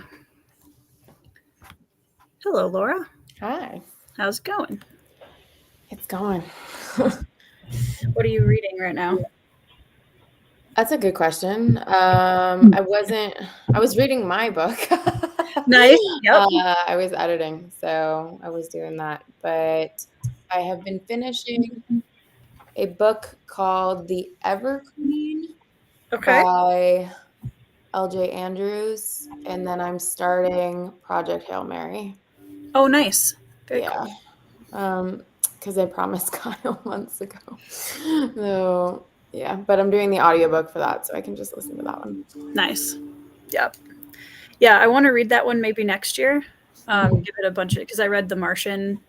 Hello, Laura. Hi. How's it going? It's going. What are you reading right now? That's a good question. I was reading my book. Nice. Yep. I was editing, so I was doing that. But I have been finishing a book called The Everqueen Okay. by LJ Andrews, and then I'm starting Project Hail Mary. Oh, nice. Very Yeah. cool. Because I promised Kyle months ago. So yeah, but I'm doing the audiobook for that, so I can just listen to that one. Nice. Yep. Yeah, I want to read that one maybe next year. Give it a bunch of, because I read The Martian.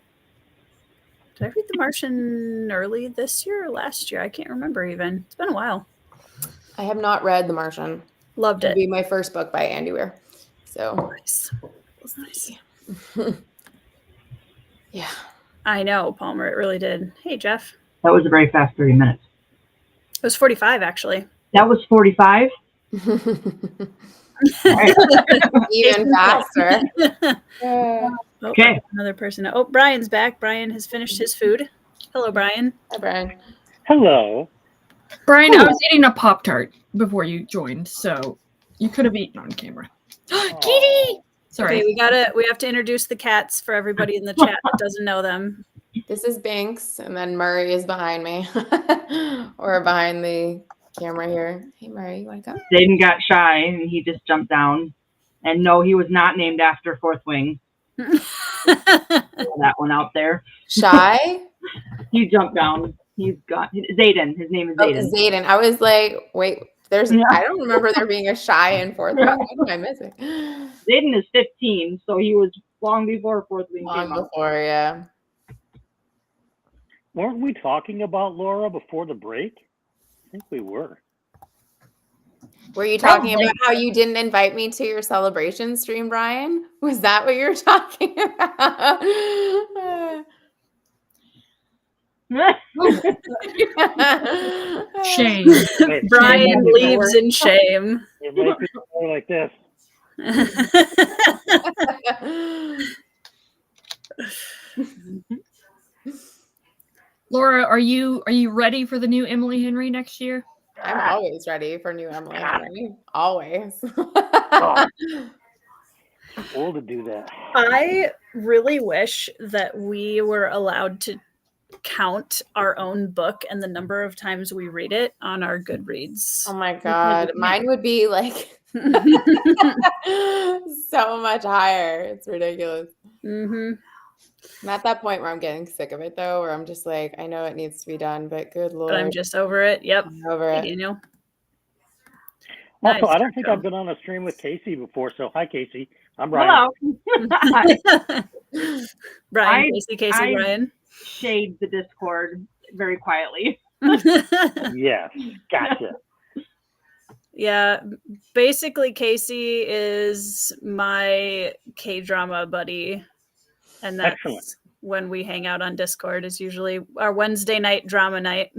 Did I read The Martian early this year or last year? I can't remember even. It's been a while. I have not read The Martian. Loved It'll it. be my first book by Andy Weir. So Nice. That's nice. Yeah. I know, Palmer. It really did. Hey, Jeff. That was a very fast 30 minutes. It was 45, actually. That was 45. Even faster. Okay. Another person. Oh, Brian's back. Brian has finished his food. Hello, Brian. Hi, Brian. Hello. Brian, I was eating a Pop-Tart before you joined, so you could have eaten on camera. Kitty! Sorry. Okay, we have to introduce the cats for everybody in the chat that doesn't know them. This is Binks, and then Murray is behind me, or behind the camera here. Hey, Murray, you want to go? Zayden got shy and he just jumped down. And no, he was not named after Fourth Wing. That one out there. Shy? He jumped down. He's got Zayden. His name is Oh, Zayden. Zayden. I was like, wait, Yeah. I don't remember there being a Shy in Fourth Wing. What am I missing? Zayden is 15, so he was long before Fourth Wing came Long out. before, yeah. Weren't we talking about Laura before the break? I think we were. Were you talking about how you didn't invite me to your celebration stream, Brian? Was that what you were talking about? Shame. Brian leaves in shame. It might be more like this. Laura, are you ready for the new Emily Henry next year? I'm always ready for new Emily Henry. Always. Too old to do that. I really wish that we were allowed to count our own book and the number of times we read it on our Goodreads. Oh my God. Mine would be like so much higher. It's ridiculous. Mm-hmm. I'm at that point where I'm getting sick of it, though, where I'm just like, I know it needs to be done, but good Lord. But I'm just over it. Yep. I'm over Hey, it. Daniel. Also, Nice, I don't think Marco. I've been on a stream with Casey before, so hi, Casey. I'm Brian. Hello. Brian, Casey, I- Brian. Shade the Discord very quietly. Yes, gotcha. Yeah, basically Casey is my K-drama buddy, and that's Excellent. when we hang out on Discord is usually our Wednesday night drama night,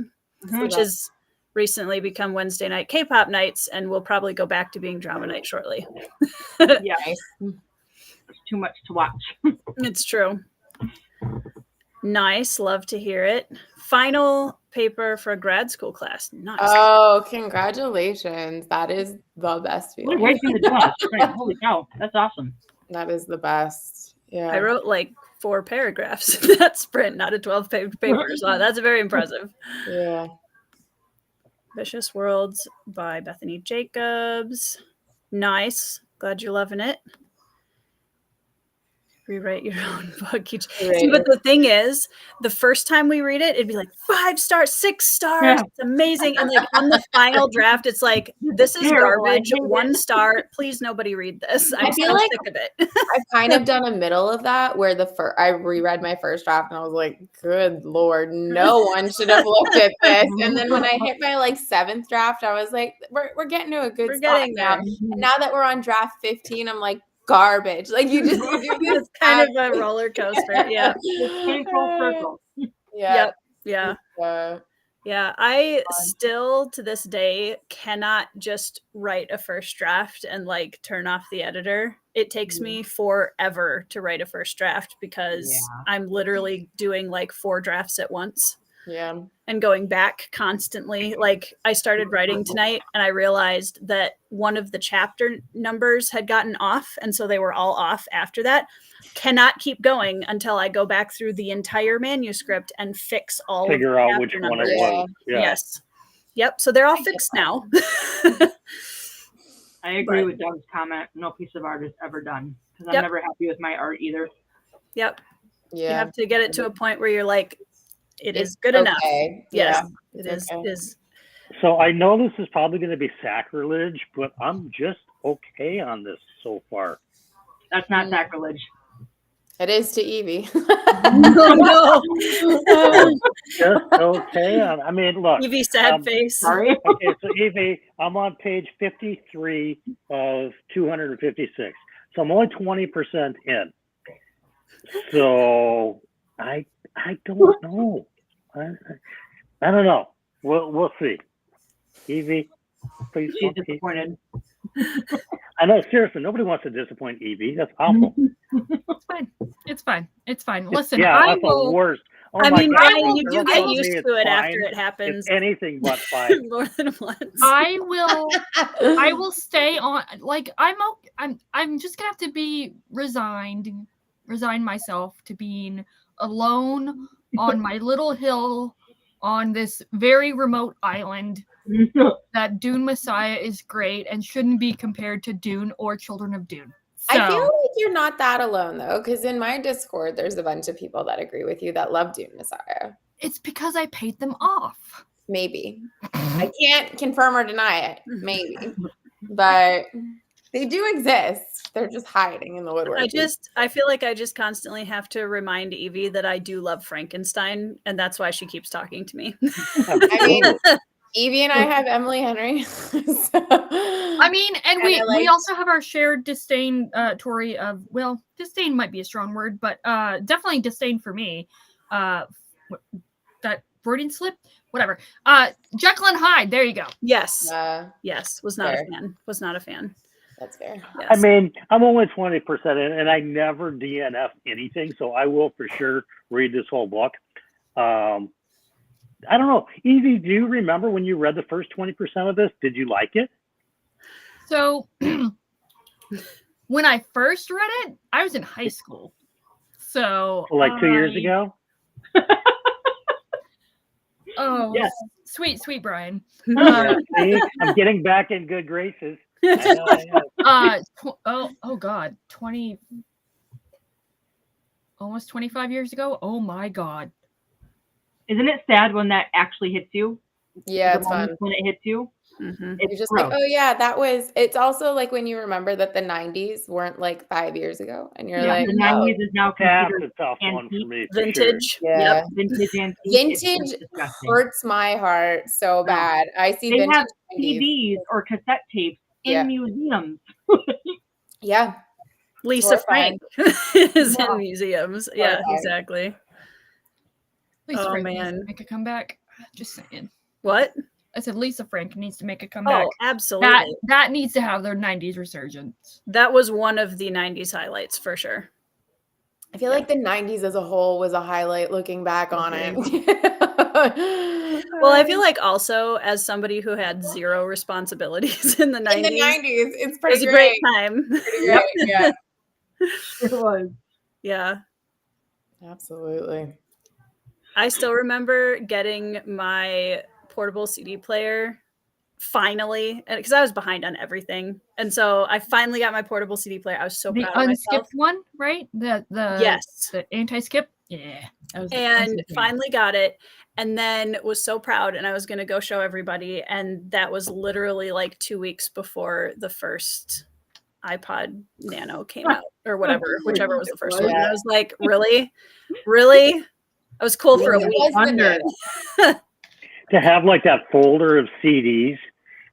which has recently become Wednesday night K-pop nights, and will probably go back to being drama night shortly. Yeah, Nice. it's too much to watch. It's true. Nice, love to hear it. Final paper for a grad school class. Nice. Oh, congratulations. That is the best What a feeling. great thing to do. Right. Holy cow, that's awesome. That is the best. Yeah. I wrote like 4 paragraphs in that sprint, not a 12-page paper. So that's very impressive. Yeah. Vicious Worlds by Bethany Jacobs. Nice. Glad you're loving it. Rewrite your own book. See, but the thing is, the first time we read it, it'd be like 5 stars, 6 stars. Yeah. It's amazing. And like on the final draft, it's like, this is Terrible. I garbage. hate it. 1 star. Please, nobody read this. I'm feel so like- sick of it. I've kind of done a middle of that where I reread my first draft and I was like, good Lord, no one should have looked at this. And then when I hit my like 7th draft, I was like, we're getting to a good We're spot getting now. there. And now that we're on draft 15, I'm like, garbage. Like you just It's kind of a roller coaster. Yeah. Came full circle. Yeah. Yep. Yeah. Yeah, I still to this day cannot just write a first draft and like turn off the editor. It takes me forever to write a first draft because I'm literally doing like 4 drafts at once. Yeah. And going back constantly. Like I started writing tonight and I realized that one of the chapter numbers had gotten off. And so they were all off after that. Cannot keep going until I go back through the entire manuscript and fix all Figure of the out which chapter one numbers. it was. Yeah. Yes. Yep. So they're all fixed now. I agree But- with Doug's comment. No piece of art is ever done because I'm Yep. never happy with my art either. Yep. You Yeah. have to get it to a point where you're like, it is It's good enough. okay. Yes. Yeah. It is. Okay. Is So I know this is probably going to be sacrilege, but I'm just okay on this so far. That's not sacrilege. It is to Evie. no. Just okay on. I mean, look. Evie sad face. Sorry. Okay, so Evie, I'm on page 53 of 256. So I'm only 20% in. So I don't know. I don't know. We'll see. Evie, please. She's disappointed. I know, seriously, nobody wants to disappoint Evie. That's awful. It's fine. It's fine. It's fine. Listen, Yeah, I that's the will. worst. Oh I my mean, God, Ryan, you do girls get tell me used it's to it fine. after it happens It's anything but fine. more than once. I will stay on. Like I'm just gonna have to be resign myself to being alone on my little hill on this very remote island. That Dune Messiah is great and shouldn't be compared to Dune or Children of Dune. So, I feel like you're not that alone though, because in my Discord, there's a bunch of people that agree with you that love Dune Messiah. it's because I paid them off. Maybe. I can't confirm or deny it. Maybe. But they do exist. They're just hiding in the woodwork. I feel like I just constantly have to remind Evie that I do love Frankenstein, and that's why she keeps talking to me. I mean, Evie and I have Emily Henry. So, I mean, and we Kinda like- also have our shared disdain, Tori, of, well, disdain might be a strong word, but definitely disdain for me. That Freudian slip, whatever. Jekyll and Hyde, there you go. Yes. yes, Was not fair. a fan. Was not a fan. That's fair. Yes. I mean, I'm only 20% in, and I never DNF anything, so I will for sure read this whole book. I don't know. Evie, do you remember when you read the first 20% of this? Did you like it? So when I first read it, I was in high school. So Like 2 years ago? Oh, Yes. sweet Brian. Yeah, see, I'm getting back in good graces. I know. Oh God, 20, almost 25 years ago. Oh my God. Isn't it sad when that actually hits you? Yeah, The it's fun. moment when it hits you. Mhm. You're It's just gross. like, oh yeah, that was. It's also like when you remember that the '90s weren't like 5 years ago, and you're Yeah, like, the oh, 90s is now That's considered a tough one for antique. me. For sure. Vintage. yeah. Yep. vintage antique. It's just Vintage disgusting. hurts my heart so bad. I see They vintage have 90s. CDs or cassette tapes in Yeah. museums. Yeah, Lisa Horrifying. Frank is Yeah. in museums. Yeah, Horrifying. exactly. Lisa Oh, Frank needs man. to make a comeback. Just saying. What? I said Lisa Frank needs to make a comeback. Oh, absolutely. That needs to have their 90s resurgence. That was one of the 90s highlights for sure. I feel like the '90s as a whole was a highlight. Looking back on it. Well, I feel like also as somebody who had zero responsibilities in the 90s, in the '90s, it's it pretty was a great great. time. Pretty great. Yeah, It was. Yeah. absolutely. I still remember getting my portable CD player finally, because I was behind on everything. And so I finally got my portable CD player. I was so The proud of myself. unskipped one, right? The Yes. the anti-skip. Yeah. That was the And unskipped one. finally got it, and then was so proud, and I was going to go show everybody. And that was literally like 2 weeks before the first iPod Nano came out, or whatever, whichever was the first one. And I was like, really? I was cool for a It week. was the Wonder. day. To have like that folder of CDs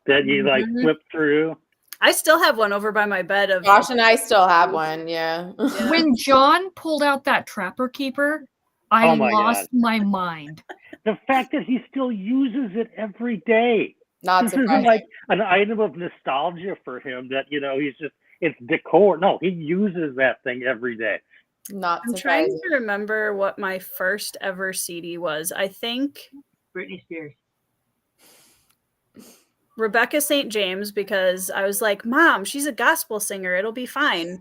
that you like Mhm. flip through. I still have one over by my bed of Josh and I still have one. Yeah. Yeah. When John pulled out that Trapper Keeper, I Oh my lost God. my mind. the fact that he still uses it every day. Not This isn't surprising. like an item of nostalgia for him that, he's just, it's decor. No, he uses that thing every day. Not I'm trying surprising. to remember what my first ever CD was. I think Britney Spears. Rebecca St. James, because I was like, Mom, she's a gospel singer. It'll be fine.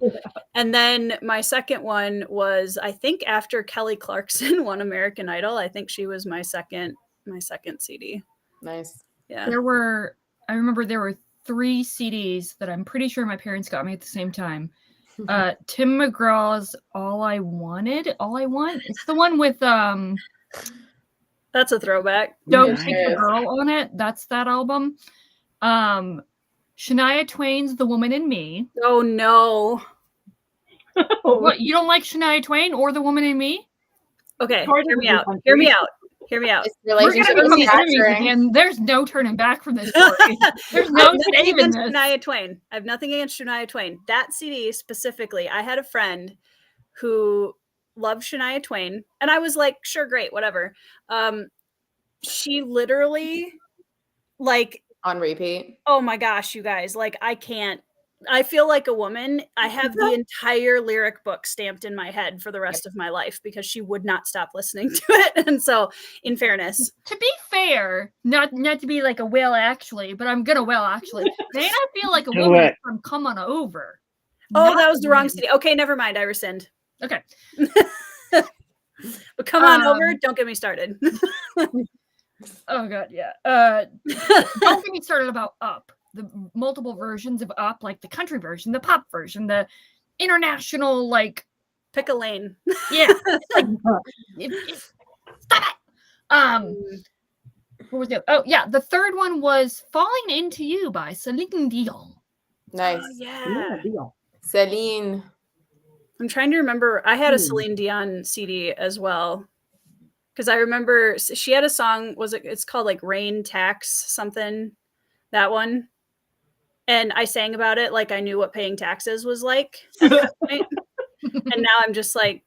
And then my second one was, I think after Kelly Clarkson won American Idol, I think she was my second CD. Nice. Yeah. I remember there were 3 CDs that I'm pretty sure my parents got me at the same time. Tim McGraw's All I Want. It's the one with That's a throwback. Don't It Take the is. Girl on it. That's that album. Shania Twain's The Woman in Me. Oh no. What, you don't like Shania Twain or The Woman in Me? Okay, Part of hear me the out. country. Hear me out. Hear me out. This We're relationship gonna is become enemies fracturing. again. There's no turning back from this story. There's I no have nothing saving against this. Shania Twain. I have nothing against Shania Twain. That CD specifically, I had a friend who loved Shania Twain, and I was like, sure, great, whatever. She literally, like, On repeat. oh my gosh, you guys, like, I feel like a woman. I have the entire lyric book stamped in my head for the rest of my life because she would not stop listening to it. And so, in fairness, To be fair, not to be like a well actually, but I'm gonna well actually. Then I feel like a Do woman it. from Come On Over. oh, Not that was the wrong woman. CD. Okay, never mind. I rescind. Okay. But come on over. Don't get me started. Oh god, yeah. Don't get me started about Up. The multiple versions of Up, like the country version, the pop version, the international, like, Pick a lane. yeah. Like, stop it. What was the? Oh yeah, the third one was "Falling Into You" by Celine Dion. Nice. Oh, yeah. Celine. I'm trying to remember. I had a Celine Dion CD as well. Because I remember she had a song, it's called like Rain Tax something, that one. And I sang about it like I knew what paying taxes was like at that point. And now I'm just like,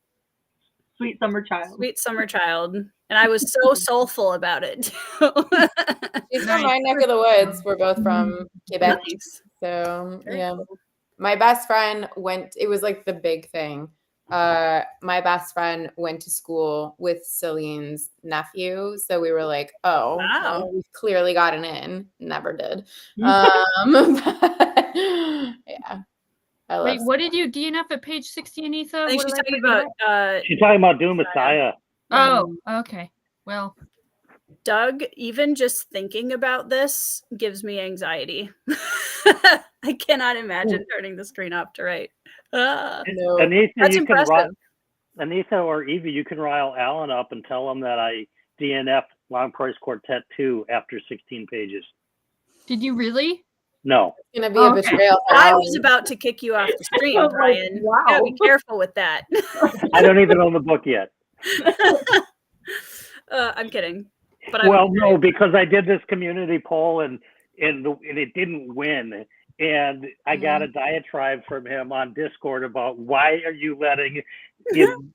Sweet Summer Child. sweet summer child. And I was so soulful about it. She's from my neck of the woods. We're both from Quebec. Nice. So, Very yeah. cool. My best friend it was like the big thing. My best friend went to school with Celine's nephew. So we were like, oh, Wow. well, we clearly got an in. Never did. Mhm. But, yeah. I love Wait, what did you DNF at page 60, Anitha? I think What she's did talking put about there? She's talking about Doom Messiah. Oh, okay. Well, Doug. Even just thinking about this gives me anxiety. I cannot imagine turning the screen off to write. Ah. No. Anitha, That's you can impressive. Anitha or Evie, you can rile Alan up and tell him that I DNF Long Price Quartet 2 after 16 pages. did you really? No. It's going to be a Okay. betrayal. For I Alan. was about to kick you off the stream, I was like, Brian. wow. Yeah, be careful with that. I don't even own the book yet. I'm kidding. But Well, no, because I did this community poll and it didn't win. And I got a diatribe from him on Discord about why are you letting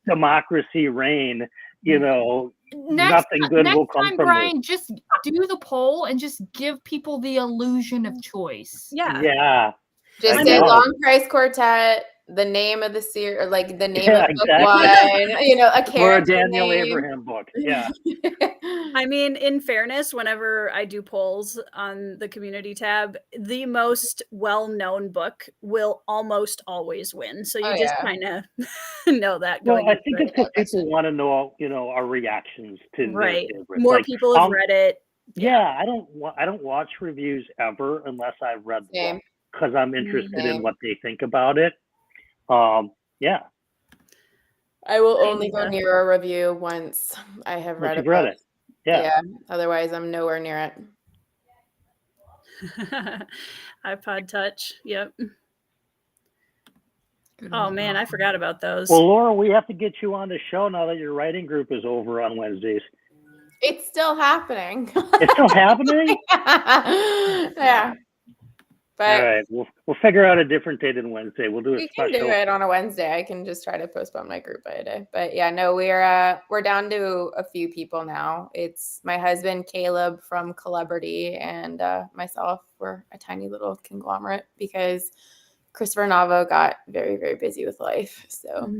democracy reign? Nothing good will come time, from Brian, just do the poll and just give people the illusion of choice. yeah. this. Yeah. Just I say know. Long Price Quartet, the name of the series, or like the name Yeah, of the exactly. one, a Or a character Daniel name. Abraham book. Yeah. I mean, in fairness, whenever I do polls on the community tab, the most well-known book will almost always win. So you Oh, just yeah. kind of know that Well, going I think into it's because people want to know, our reactions to their right. favorites. More Like, people have read it. Yeah, I don't watch reviews ever unless I've read the Same. book because I'm interested Same. in what they think about it. Yeah. I will Same, only go yeah. near a review once I have read Once a you've read book. it. Yeah. Otherwise, I'm nowhere near it. iPod Touch. Yep. Good Oh one. man, I forgot about those. Well, Laura, we have to get you on the show now that your writing group is over on Wednesdays. It's still happening. It's still happening? Yeah. But All right, we'll figure out a different day than Wednesday. We'll do a we can do special. it on a Wednesday. I can just try to postpone my group by a day. But yeah, no, we're down to a few people now. It's my husband Caleb from Celebrity and myself. We're a tiny little conglomerate because Christopher Navo got very, very busy with life. So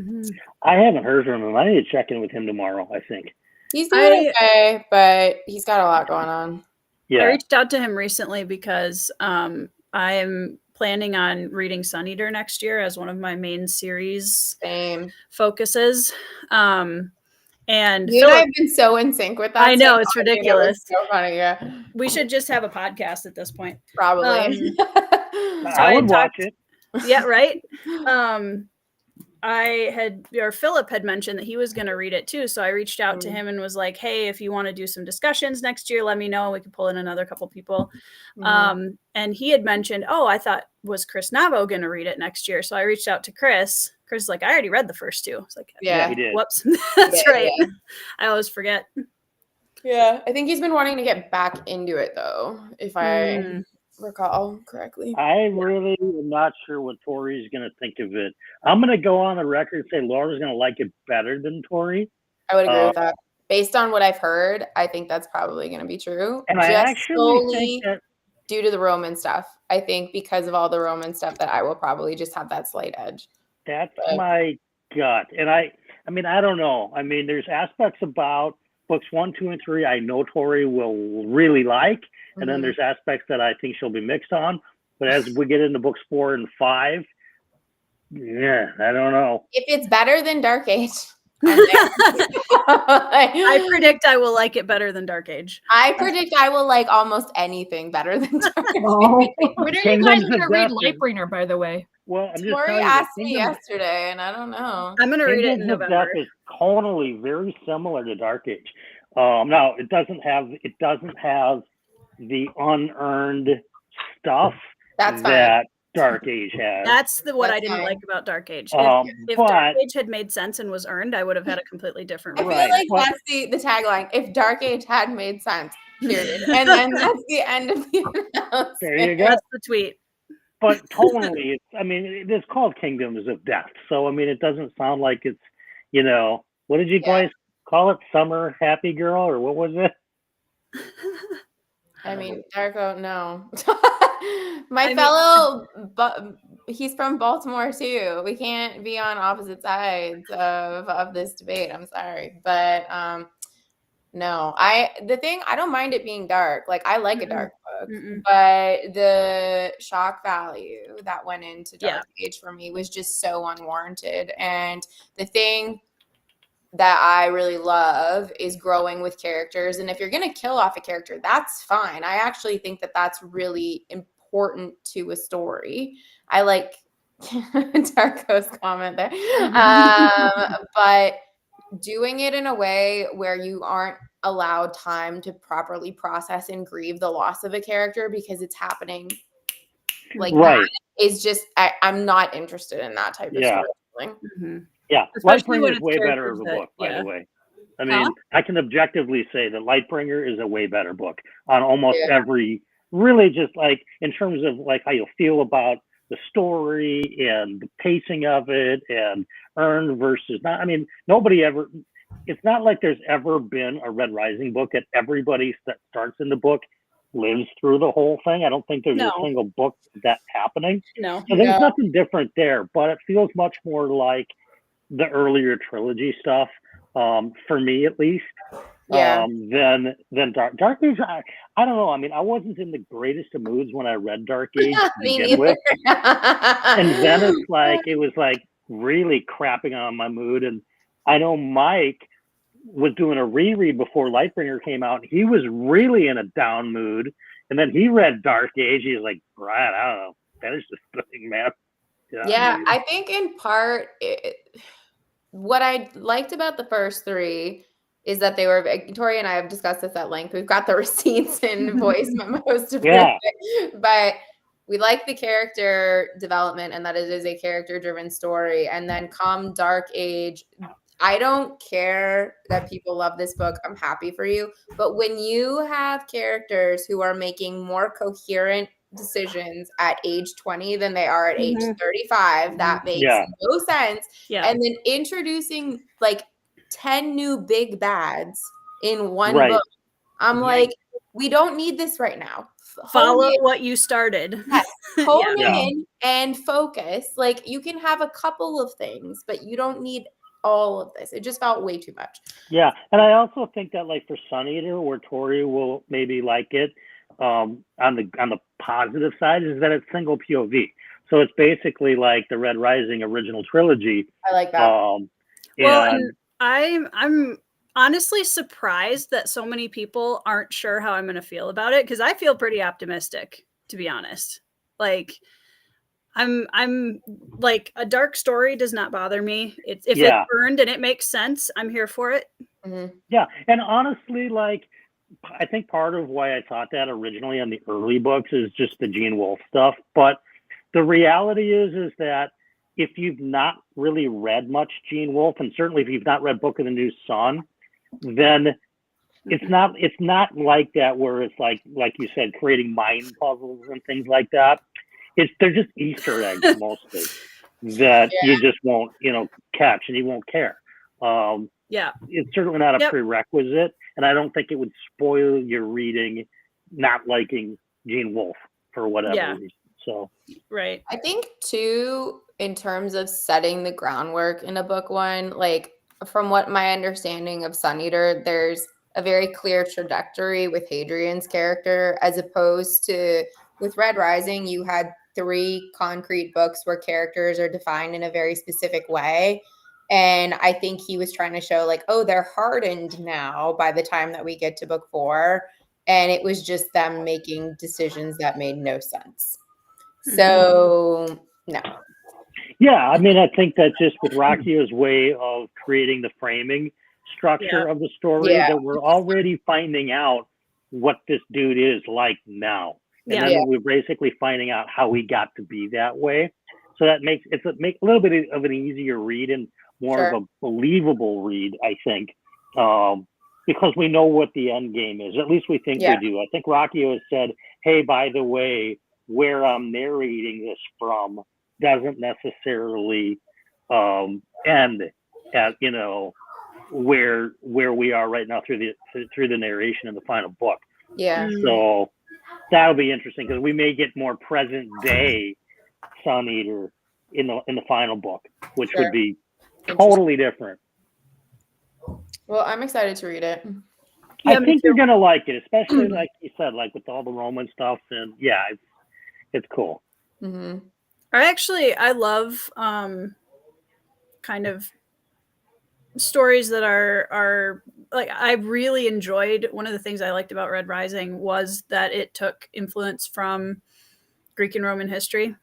I haven't heard from him. I need to check in with him tomorrow, I think. he's doing okay, but he's got a lot going on. I Yeah. reached out to him recently because I am planning on reading Sun Eater next year as one of my main series Same. focuses. And You and I Philip, have been so in sync with that. I know, so it's funny. That was ridiculous. so funny, yeah. We should just have a podcast at this point. Probably. I would watch it. Yeah, right. Philip had mentioned that he was going to read it too. So I reached out to him and was like, hey, if you want to do some discussions next year, let me know. We could pull in another couple people. And he had mentioned, was Chris Navo going to read it next year? So I reached out to Chris. Chris is like, I already read the first two. I was like, Yeah, he did. Whoops. That's Yeah, right. yeah. I always forget. Yeah, I think he's been wanting to get back into it though, if I recall correctly. I really am not sure what Tori's going to think of it. I'm going to go on the record and say Laura's going to like it better than Tori. I would agree with that. Based on what I've heard, I think that's probably going to be true. And just I actually think that due to the Roman stuff. I think because of all the Roman stuff that I will probably just have that slight edge. that's my gut. And I mean, I don't know. I mean, there's aspects about books 1, 2, and 3 I know Tori will really like. And then there's aspects that I think she'll be mixed on. But as we get into books 4 and 5, yeah, I don't know. If it's better than Dark Age, I predict I will like it better than Dark Age. I predict I will like almost anything better than Dark Age. When are you guys going to read Lightbringer, by the way? Well, I'm just Tori telling you, asked me yesterday, and I don't know. I'm going to read it in Kingdoms of November. Death is tonally very similar to Dark Age. Now it doesn't have the unearned stuff That's fine. that Dark Age has. That's what I That's didn't fine. like about Dark Age. If but Dark Age had made sense and was earned, I would have had a completely different I feel Right, like but- that's the tagline. If Dark Age had made sense, period. And then that's the end of the announcement. There you go. That's the tweet. But tonally, it's called Kingdoms of Death. So, I mean, it doesn't sound like it's, what did you guys call it? Summer Happy Girl, or what was it? I mean, Darko, no. He's from Baltimore too. We can't be on opposite sides of this debate. I'm sorry. But no, I don't mind it being dark. Like, I like a dark book, but the shock value that went into Dark Age for me was just so unwarranted. And the thing that I really love is growing with characters. And if you're going to kill off a character, that's fine. I actually think that that's really important to a story. I like Darko's comment there. But doing it in a way where you aren't allowed time to properly process and grieve the loss of a character because it's happening like that is just, I'm not interested in that type of storytelling. Yeah, Especially Lightbringer when is it's way better characters of a book, by that- the way. I mean, I can objectively say that Lightbringer is a way better book on almost every, really just like in terms of like how you feel about the story and the pacing of it and earned versus not. I mean, it's not like there's ever been a Red Rising book that everybody that starts in the book lives through the whole thing. I don't think there's a single book that's happening. No. So there's nothing different there, but it feels much more like the earlier trilogy stuff, for me at least, than Dark Age. I don't know. I mean, I wasn't in the greatest of moods when I read Dark Age to begin with. And then it was like really crapping on my mood. And I know Mike was doing a reread before Lightbringer came out. And he was really in a down mood. And then he read Dark Age. He was like, Brian, I don't know. Finish this thing, man. Yeah, I think in part, what I liked about the first three is that they were, Tori and I have discussed this at length. We've got the receipts and voice memos to prove it. But we like the character development and that it is a character-driven story. And then come Dark Age, I don't care that people love this book. I'm happy for you. But when you have characters who are making more coherent decisions at age 20 than they are at age Mhm. 35. That makes Yeah. no sense. Yeah. And then introducing like 10 new big bads in one Right. book. I'm Yeah. like, we don't need this right now. Follow what you started. Yes. Hone Yeah. in and focus. Like you can have a couple of things, but you don't need all of this. It just felt way too much. Yeah, and I also think that like for Sun Eater, where Tori will maybe like it, on the positive side is that it's single POV. So it's basically like the Red Rising original trilogy. I like that. Well, and I'm honestly surprised that so many people aren't sure how I'm going to feel about it, because I feel pretty optimistic, to be honest. Like I'm like, a dark story does not bother me. If it's earned and it makes sense, I'm here for it. Mm-hmm. Yeah, and honestly, like I think part of why I thought that originally on the early books is just the Gene Wolfe stuff. But the reality is that if you've not really read much Gene Wolfe, and certainly if you've not read Book of the New Sun, then it's not like that where it's like you said, creating mind puzzles and things like that. They're just Easter eggs mostly that you just won't catch and you won't care. Yeah. It's certainly not a prerequisite, and I don't think it would spoil your reading not liking Gene Wolfe for whatever reason. So right. I think too, in terms of setting the groundwork in a book one, like from what my understanding of Sun Eater, there's a very clear trajectory with Hadrian's character, as opposed to with Red Rising, you had 3 concrete books where characters are defined in a very specific way. And I think he was trying to show like, oh, they're hardened now by the time that we get to book 4. And it was just them making decisions that made no sense. So, no. Yeah, I mean, I think that just with Rakio's way of creating the framing structure of the story, that we're already finding out what this dude is like now. And then we're basically finding out how he got to be that way. So that makes a little bit of an easier read and more of a believable read, I think, because we know what the end game is. At least we think we do. I think Rakio has said, hey, by the way, where I'm narrating this from doesn't necessarily end at where we are right now through the narration in the final book. Yeah. So that'll be interesting, because we may get more present day Sun Eater in the final book, which would be totally different. Well, I'm excited to read it. I think you're gonna like it, especially like you said, like with all the Roman stuff, and it's cool. Mm-hmm. I love kind of stories that are like, I really enjoyed, one of the things I liked about Red Rising was that it took influence from Greek and Roman history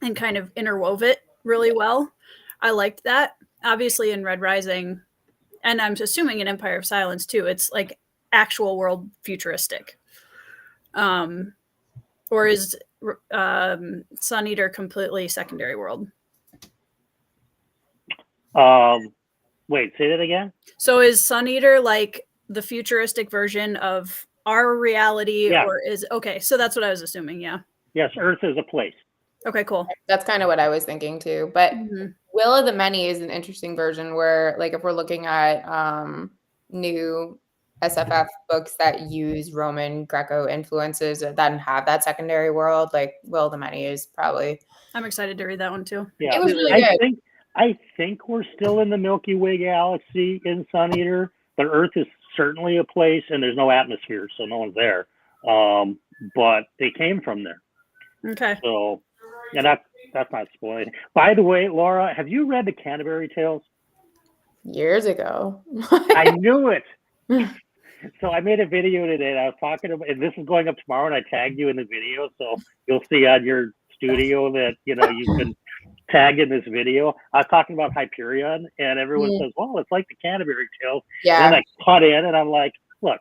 and kind of interwove it really well. I liked that. Obviously in Red Rising, and I'm assuming in Empire of Silence too, it's like actual world futuristic. Or is Sun Eater completely secondary world? Wait, say that again? So is Sun Eater like the futuristic version of our reality, or is so that's what I was assuming, Yes, Earth is a place. Okay, cool. That's kind of what I was thinking too. But Will of the Many is an interesting version where, like, if we're looking at new SFF books that use Roman Greco influences that have that secondary world, like Will of the Many is probably. I'm excited to read that one too. Yeah, it was really good. I think we're still in the Milky Way galaxy in Sun Eater. The Earth is certainly a place, and there's no atmosphere, so no one's there. But they came from there. Okay. So, and that's not spoiling. By the way, Laura, have you read the Canterbury Tales? Years ago. I knew it. So I made a video today, and I was talking about, and this is going up tomorrow, and I tagged you in the video, so you'll see on your studio that you can tag in this video. I was talking about Hyperion, and everyone says, "Well, it's like the Canterbury Tales." Yeah. And then I cut in, and I'm like, "Look,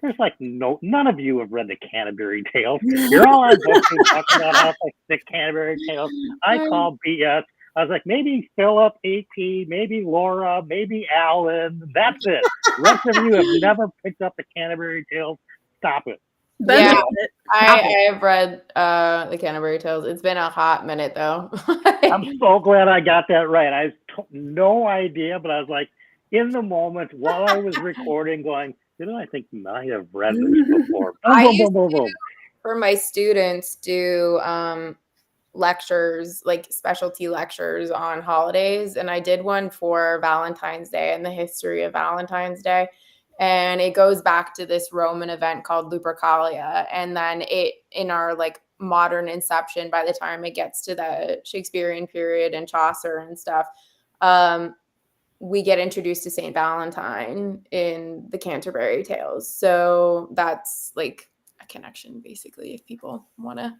there's like none of you have read the Canterbury Tales. You're all on BookTube talking about how it's like the Canterbury Tales. I call BS." I was like, maybe Philip, AP, maybe Laura, maybe Alan. That's it. The rest of you have never picked up the Canterbury Tales. Stop it. Ben's Yeah. read it. I have read the Canterbury Tales. It's been a hot minute though. I'm so glad I got that right. I have no idea, but I was like, in the moment while I was recording, going, I think I might have read this before. I Boom, used boom, boom, to, boom. for my students, do lectures, like specialty lectures on holidays, and I did one for Valentine's Day and the history of Valentine's Day, and it goes back to this Roman event called Lupercalia, and then it in our like modern inception, by the time it gets to the Shakespearean period and Chaucer and stuff, we get introduced to Saint Valentine in the Canterbury Tales. So that's like a connection, basically, if people want to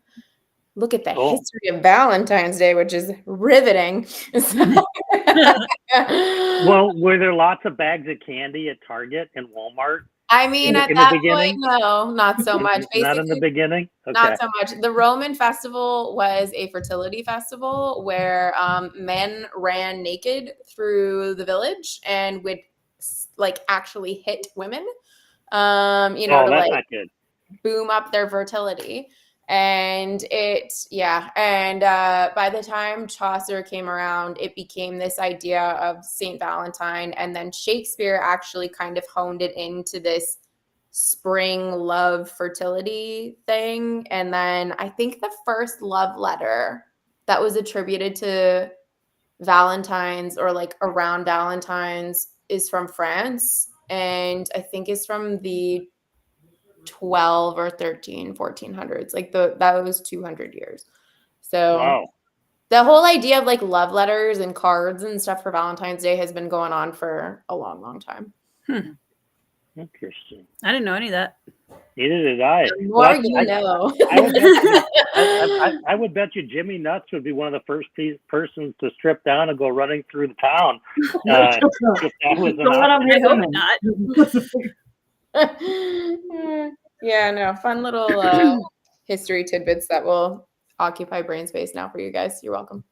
look at the history of Valentine's Day, which is riveting. Well, were there lots of bags of candy at Target and Walmart? I mean, at that point, no, not so much. Basically, not in the beginning? Okay. Not so much. The Roman festival was a fertility festival where men ran naked through the village and would like actually hit women, to that's like not good. boom up their fertility. And by the time Chaucer came around, it became this idea of Saint Valentine, and then Shakespeare actually kind of honed it into this spring love fertility thing. And then I think the first love letter that was attributed to Valentine's or like around Valentine's is from France, and I think it's from the 12 or 13 1400s, like that was 200 years. So wow. The whole idea of like love letters and cards and stuff for Valentine's Day has been going on for a long time. Interesting. I didn't know any of that. Neither did I. The more you know. I would bet you Jimmy Nuts would be one of the first persons to strip down and go running through the town. If that was an option. I hope not. Yeah, no, fun little history tidbits that will occupy brain space now for you guys. You're welcome.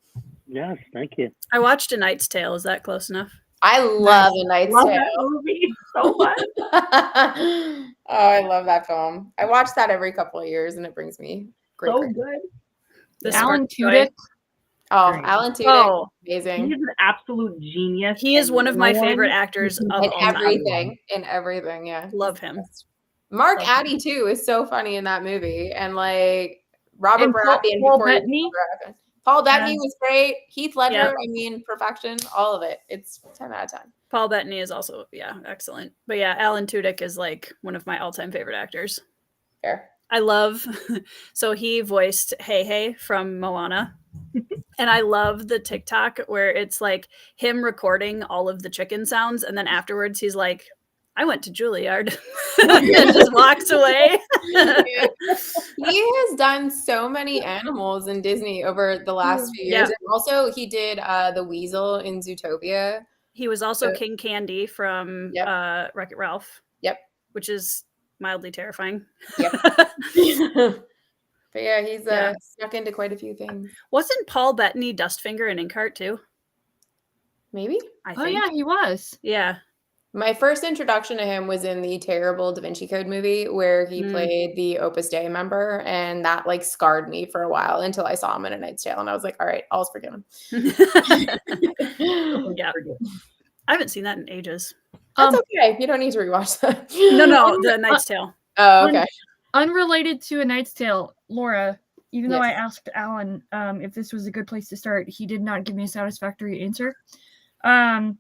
Yes, thank you. I watched A Knight's Tale. Is that close enough? I love A Knight's Tale. That movie so much. Oh, I love that film. I watch that every couple of years, and it brings me great. Good. Alan Tudyk. Oh, Great. Alan Tudyk, Oh, amazing. He's an absolute genius. he is and one of my no one favorite actors of can all In time. everything, yeah. Love him. Mark Love Addy too is so funny in that movie, and like Robert And Baratheon Paul before he was Bettany. Paul Bettany Yeah. was great. Heath Ledger, Yeah. I mean, perfection, all of it. It's 10 out of 10. Paul Bettany is also, excellent. But yeah, Alan Tudyk is like one of my all-time favorite actors. Fair. I love, so he voiced Hey Hey from Moana. And I love the TikTok where it's like him recording all of the chicken sounds. And then afterwards he's like, I went to Juilliard and just walks away. He has done so many animals in Disney over the last few years. Yeah. And also he did the weasel in Zootopia. He was also King Candy from Wreck-It Ralph. Yep. Which is mildly terrifying. Yep. But yeah, he's snuck into quite a few things. Wasn't Paul Bettany Dustfinger in Inkheart too? Maybe. I think. Oh yeah, he was. Yeah. My first introduction to him was in the terrible Da Vinci Code movie where he played the Opus Dei member, and that like scarred me for a while until I saw him in A Knight's Tale, and I was like, all right, all's forgiven. Yeah. I haven't seen that in ages. That's okay. You don't need to rewatch that. No, The Knight's Tale. Oh, okay. Unrelated to A Knight's Tale, Laura, even though I asked Alan if this was a good place to start, he did not give me a satisfactory answer. The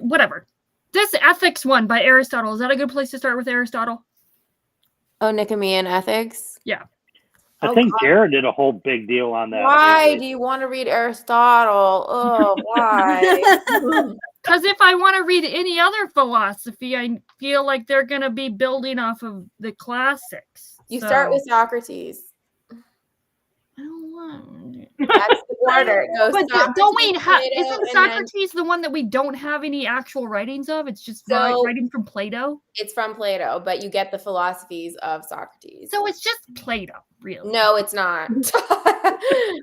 whatever. This ethics one by Aristotle. Is that a good place to start with Aristotle? Oh, Nicomachean Ethics? Yeah. I think Jared did a whole big deal on that. Why do you want to read Aristotle? Oh, why? Because if I want to read any other philosophy, I feel like they're going to be building off of the classics. You start with Socrates. I don't want. That's the order. It goes But Socrates, don't we have? Plato, Isn't and Socrates the one that we don't have any actual writings of? It's just writing from Plato. It's from Plato, but you get the philosophies of Socrates. So it's just Plato, really. No, it's not.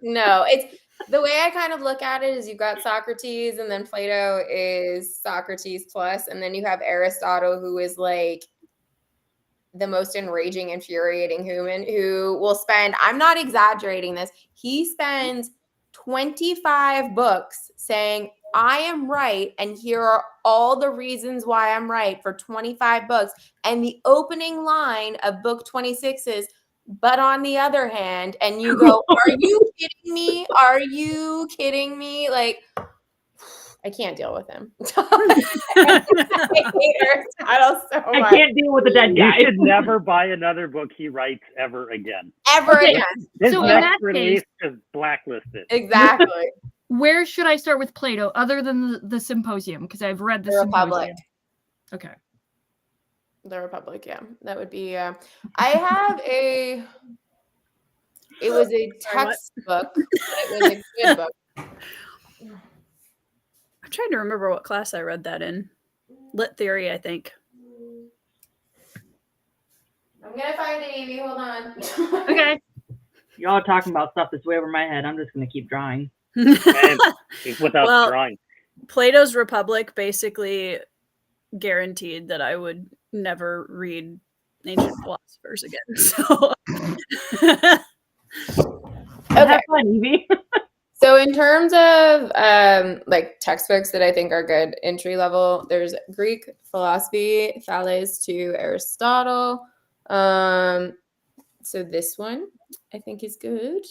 No, it's the way I kind of look at it is you've got Socrates, and then Plato is Socrates plus, and then you have Aristotle, who is like the most enraging, infuriating human, who will spend, I'm not exaggerating this, he spends 25 books saying, I am right, and here are all the reasons why I'm right for 25 books. And the opening line of book 26 is, but on the other hand, and you go, are you kidding me? Are you kidding me? Like, I can't deal with him. I hate Aristotle so much. I can't deal with the dead You guy. should never buy another book he writes ever again. Ever Okay. again. His So in next that release case- is blacklisted. Exactly. Where should I start with Plato other than the Symposium? Because I've read the The Republic. Symposium. Okay. The Republic, yeah. That would be I have it was a Sorry, what? textbook, but it was a good book. I'm trying to remember what class I read that in. Lit theory, I think. I'm gonna find it, Evie. Hold on. Okay. Y'all are talking about stuff that's way over my head. I'm just gonna keep drawing. And without Well, drawing. Plato's Republic basically guaranteed that I would never read ancient philosophers again. So Okay. Have fun, Evie. So in terms of like textbooks that I think are good entry level, there's Greek philosophy, Thales to Aristotle. So this one I think is good.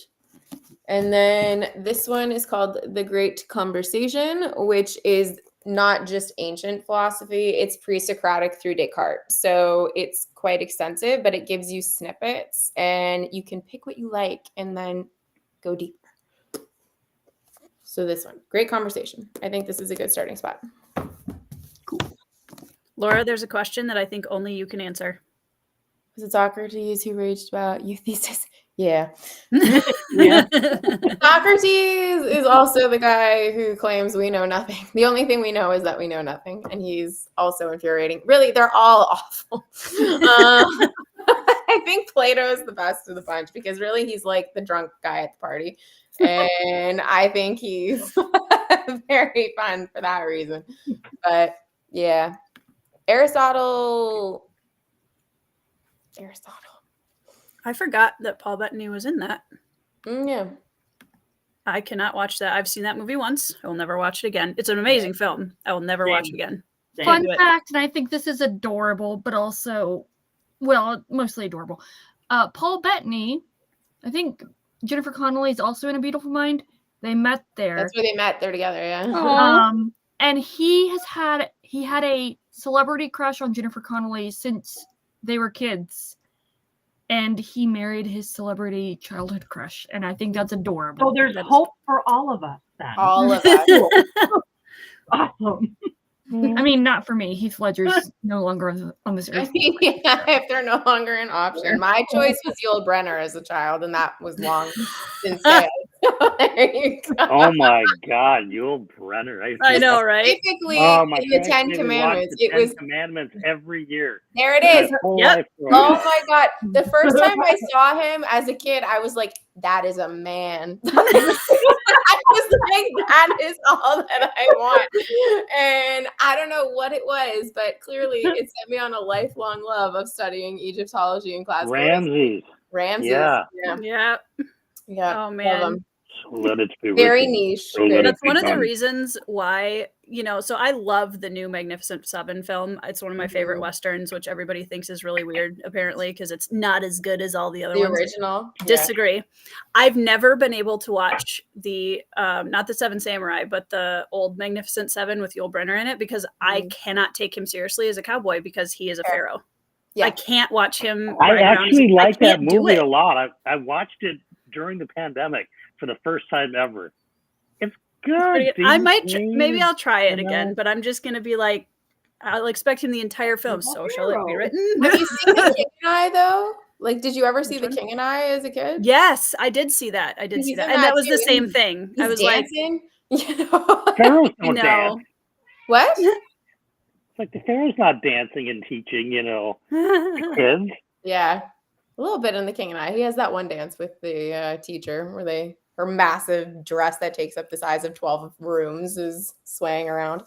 And then this one is called The Great Conversation, which is not just ancient philosophy, it's pre-Socratic through Descartes. So it's quite extensive, but it gives you snippets and you can pick what you like and then go deeper. So this one, Great Conversation. I think this is a good starting spot. Laura, there's a question that I think only you can answer. Was it Socrates who raged about euthesis? Yeah. Yeah. Socrates is also the guy who claims we know nothing. The only thing we know is that we know nothing. And he's also infuriating. Really, they're all awful. I think Plato is the best of the bunch because really he's like the drunk guy at the party. And I think he's very fun for that reason. But yeah, Aristotle. I forgot that Paul Bettany was in that. Yeah. I cannot watch that. I've seen that movie once. I will never watch it again. It's an amazing film. I will never watch it again. Damn. Fun do it. fact, and I think this is adorable, but also, well, mostly adorable. Paul Bettany, I think Jennifer Connelly is also in A Beautiful Mind. They met there. That's where they met. They're together, yeah. And he had a celebrity crush on Jennifer Connelly since they were kids. And he married his celebrity childhood crush. And I think that's adorable. So there's hope for all of us then. All of us. Awesome. I mean, not for me. Heath Ledger's no longer on this I earth. mean, yeah, if they're no longer an option. My choice was Yul Brenner as a child, and that was long since dead. There you go. Oh my God, Yul Brenner. I know, right? Basically, Oh my in the God, Ten I Commandments, watch the it was 10 Commandments every year. there. It is. My whole Yep. life growing Oh up. my God! The first time I saw him as a kid, I was like, "That is a man." I was like, "That is all that I want," and I don't know what it was, but clearly it set me on a lifelong love of studying Egyptology and classical history. Ramses. Ramses. Yeah. Yeah. Yeah. Oh Love man. him. Let it be Very written. niche. So let Very it That's be one of the done. reasons why, so I love the new Magnificent Seven film. It's one of my favorite Westerns, which everybody thinks is really weird, apparently, because it's not as good as all the other the ones. original. Yeah. Disagree. I've never been able to watch the, not the Seven Samurai, but the old Magnificent Seven with Yul Brenner in it because I cannot take him seriously as a cowboy because he is a Fair. pharaoh. Yeah. I can't watch him. I ride around as actually a- I like that can't do movie it. a lot. I watched it during the pandemic for the first time ever. It's good. I dude. might, maybe I'll try it you again, know? but I'm just going to be like, I'll expect him the entire film. He's a So shall it be hero. written? Have you seen The King and I though? Like, did you ever see Which The one? King and I as a kid? Yes, I did see that. I did He's see that. in And that that was the too. same thing. I He's was dancing. You know? Pharaohs like, don't dance. no. What? It's like the Pharaoh's not dancing and teaching, kids. Yeah, a little bit in The King and I. He has that one dance with the teacher where they her massive dress that takes up the size of 12 rooms is swaying around.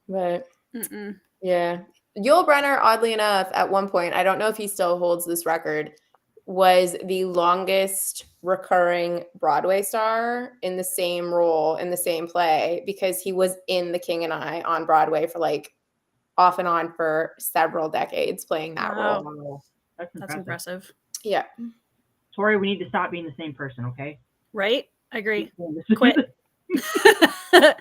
But yeah, Yul Brynner, oddly enough, at one point, I don't know if he still holds this record, was the longest recurring Broadway star in the same role in the same play, because he was in The King and I on Broadway for like off and on for several decades playing that role. Oh, That's impressive. Yeah. Tori, we need to stop being the same person, okay? Right? I agree. Quit. Quit.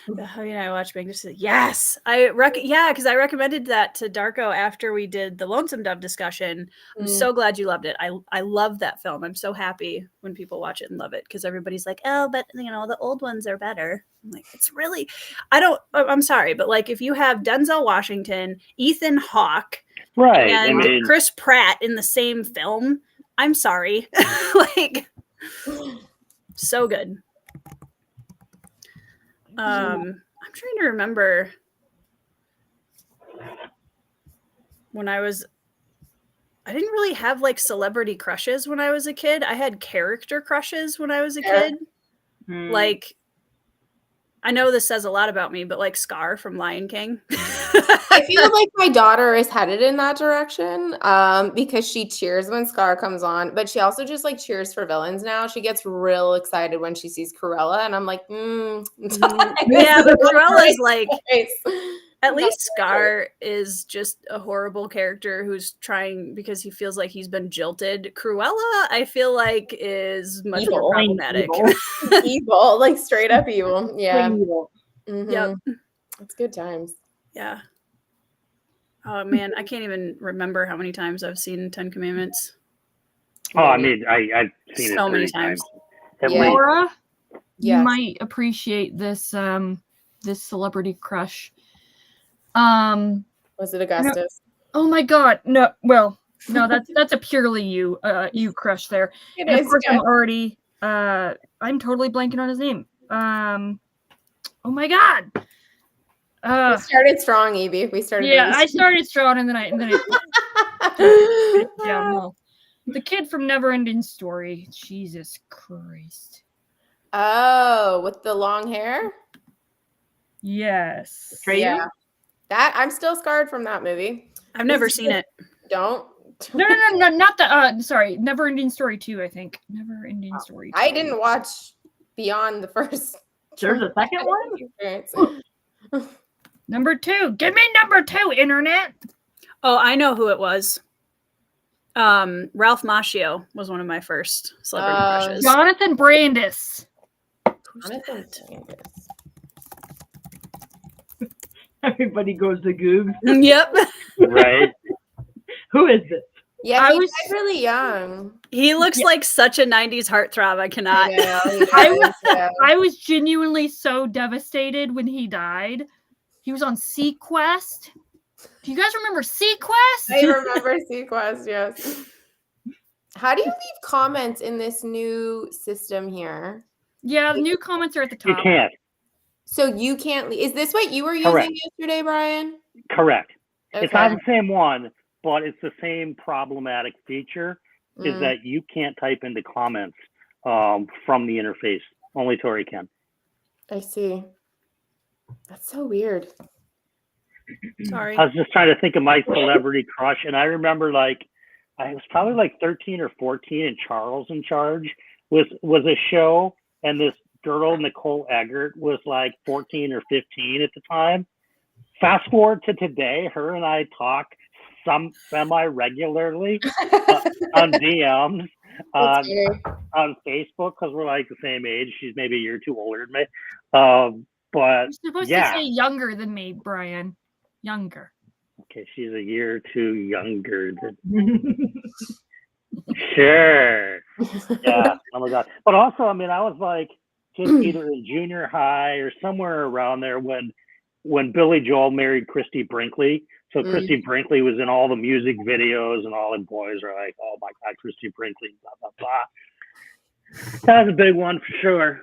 I watched Big Decision. Yes, because I recommended that to Darko after we did the Lonesome Dove discussion. I'm so glad you loved it. I love that film. I'm so happy when people watch it and love it, because everybody's like, oh, but the old ones are better. I'm like, it's really, I'm sorry, but like if you have Denzel Washington, Ethan Hawke, Right, and Chris Pratt in the same film, I'm sorry, like, so good. I'm trying to remember when I didn't really have like celebrity crushes when I was a kid. I had character crushes when I was a kid. Like, I know this says a lot about me, but like Scar from Lion King. I feel like my daughter is headed in that direction because she cheers when Scar comes on, but she also just like cheers for villains now. She gets real excited when she sees Cruella, and I'm like, yeah, but Cruella's like, at least Scar is just a horrible character who's trying because he feels like he's been jilted. Cruella, I feel like, is much more problematic. Evil, like straight up evil. Yeah. Yep. It's good times. Yeah. Oh man, I can't even remember how many times I've seen 10 Commandments. Oh, I mean, I've seen so it many times. Laura, yes. You might appreciate this this celebrity crush. Was it Augustus? Oh my God, no. Well, no, that's a purely you crush there. It and is, of course, yeah. I'm already I'm totally blanking on his name. Oh my God. We started strong, Evie. We started. Yeah, I started strong, and then it downhill. The kid from Neverending Story. Jesus Christ. Oh, with the long hair? Yes. Yeah. That I'm still scarred from that movie. I've never seen it. Don't. No, not the sorry, Neverending Story 2, I think. Neverending Story 2. I didn't watch beyond the first. There's a second one? Number 2. Give me number 2, internet. Oh, I know who it was. Ralph Macchio was one of my first celebrity crushes. Jonathan Brandis. Jonathan Brandis. Everybody goes to Goog. Yep. Right. Who is this? Yeah, he was really young. He looks like such a 90s heartthrob. I cannot. I was genuinely so devastated when he died. He was on Sequest. Do you guys remember Sequest? I remember Sequest, yes. How do you leave comments in this new system here? Yeah, the new comments are at the top. You can't. So you can't leave. Is this what you were using yesterday, Brian? Correct. Okay. It's not the same one, but it's the same problematic feature, is that you can't type into comments from the interface. Only Tori can. I see. That's so weird. Sorry. I was just trying to think of my celebrity crush, and I remember like I was probably like 13 or 14, and Charles in Charge was a show, and this girl Nicole Eggert was like 14 or 15 at the time. Fast forward to today, her and I talk semi-regularly on DMs on Facebook, because we're like the same age. She's maybe a year or two older than me. But you're supposed to say younger than me, Brian. Younger. Okay, she's a year or two younger than Sure. Yeah. Oh my God. But also, I mean, I was like just either in junior high or somewhere around there when Billy Joel married Christy Brinkley. So Christy Brinkley was in all the music videos, and all the boys are like, oh my God, Christy Brinkley, blah, blah, blah. That was a big one for sure.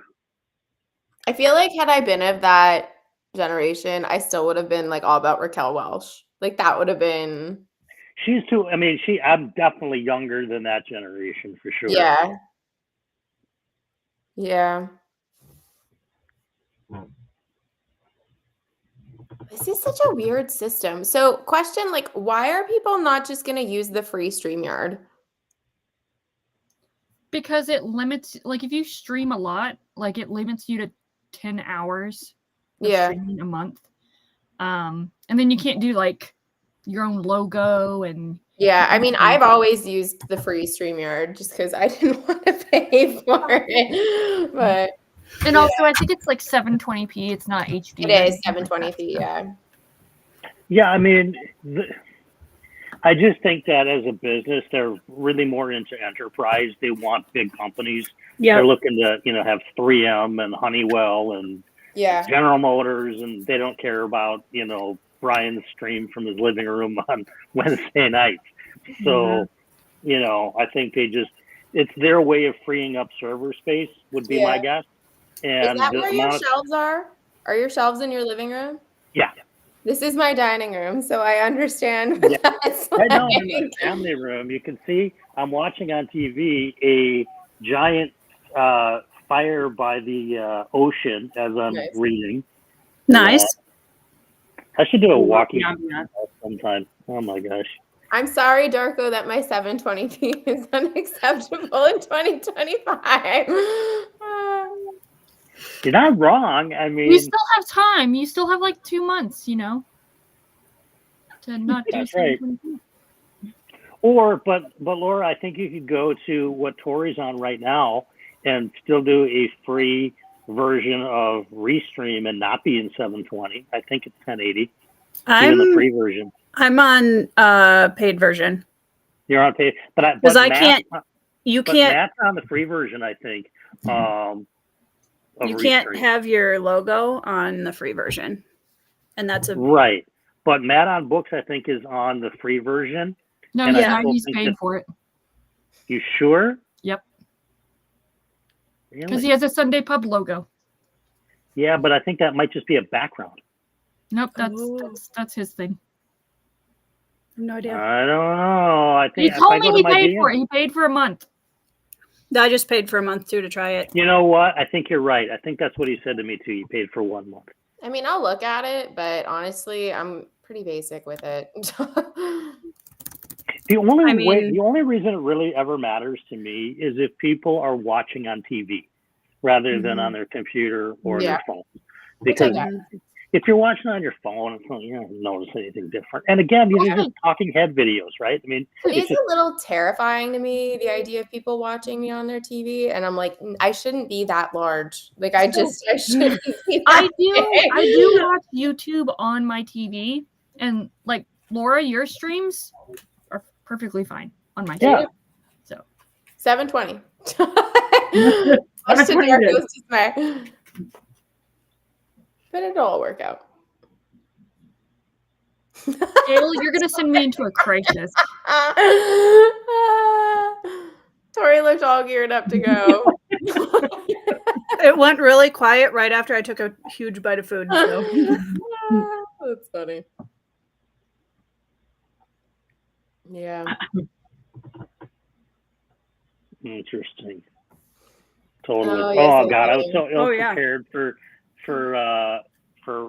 I feel like had I been of that generation, I still would have been like all about Raquel Welch. Like that would have been. I'm definitely younger than that generation for sure. Yeah. Yeah. This is such a weird system. So, question, like, why are people not just going to use the free StreamYard? Because it limits, like, if you stream a lot, like, it limits you to 10 hours of Yeah. streaming a month. And then you can't do, like, your own logo and... Yeah, I mean, I've always used the free StreamYard just because I didn't want to pay for it. But And also, I think it's like 720p. It's not HD. it is 720p, yeah. Yeah, I mean, I just think that as a business, they're really more into enterprise. They want big companies. Yeah. They're looking to, have 3M and Honeywell and Yeah. General Motors, and they don't care about, Brian's stream from his living room on Wednesday nights. So, I think it's their way of freeing up server space would be my guess. And is that where your shelves are? Are your shelves in your living room? Yeah. This is my dining room, so I understand. Yeah. Right now I'm in the family room. You can see I'm watching on TV a giant fire by the ocean as I'm reading. Nice. I should do a walking sometime. Oh my gosh. I'm sorry, Darko, that my 720p is unacceptable in 2025. You're not wrong. I mean, you still have time. You still have like 2 months, to not do that's right. But Laura, I think you could go to what Tori's on right now and still do a free version of Restream and not be in 720. I think it's 1080. Even the free version. I'm on paid version. You're on paid, because I can't. You can't. Matt's on the free version, I think. You can't have your logo on the free version, and that's right. But Matt on Books, I think, is on the free version. No, he's paying for it. You sure? Yep. Really? Because he has a Sunday Pub logo. Yeah, but I think that might just be a background. Nope, that's his thing. No idea. I don't know. I think he told me he paid for it. He paid for a month. I just paid for a month too to try it. You know what? I think you're right. I think that's what he said to me too. He paid for 1 month. I mean, I'll look at it, but honestly, I'm pretty basic with it. The only reason it really ever matters to me is if people are watching on TV rather than on their computer or their phone. Because if you're watching on your phone, you don't notice anything different. And again, these are just talking head videos, right? I mean, it is a little terrifying to me, the idea of people watching me on their TV. And I'm like, I shouldn't be that large. Like, I shouldn't be I do watch YouTube on my TV. And like, Laura, your streams are perfectly fine on my TV. So 720. But it'll all work out. Gail, you're gonna send me into a crisis. Tori looked all geared up to go. It went really quiet right after I took a huge bite of food. So. That's funny. Yeah. Interesting. Totally. Oh, Oh God, I was so ill prepared for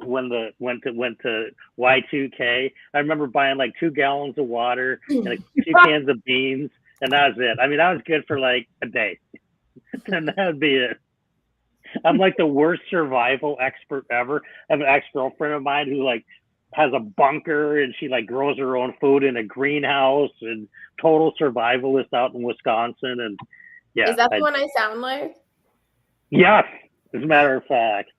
when went to Y2K. I remember buying like 2 gallons of water and like 2 cans of beans, and that was it. I mean, I was good for like a day, and that would be it. I'm like the worst survival expert ever. I have an ex-girlfriend of mine who like has a bunker and she like grows her own food in a greenhouse and total survivalist out in Wisconsin. And yeah, is that the one I sound like? Yes, as a matter of fact.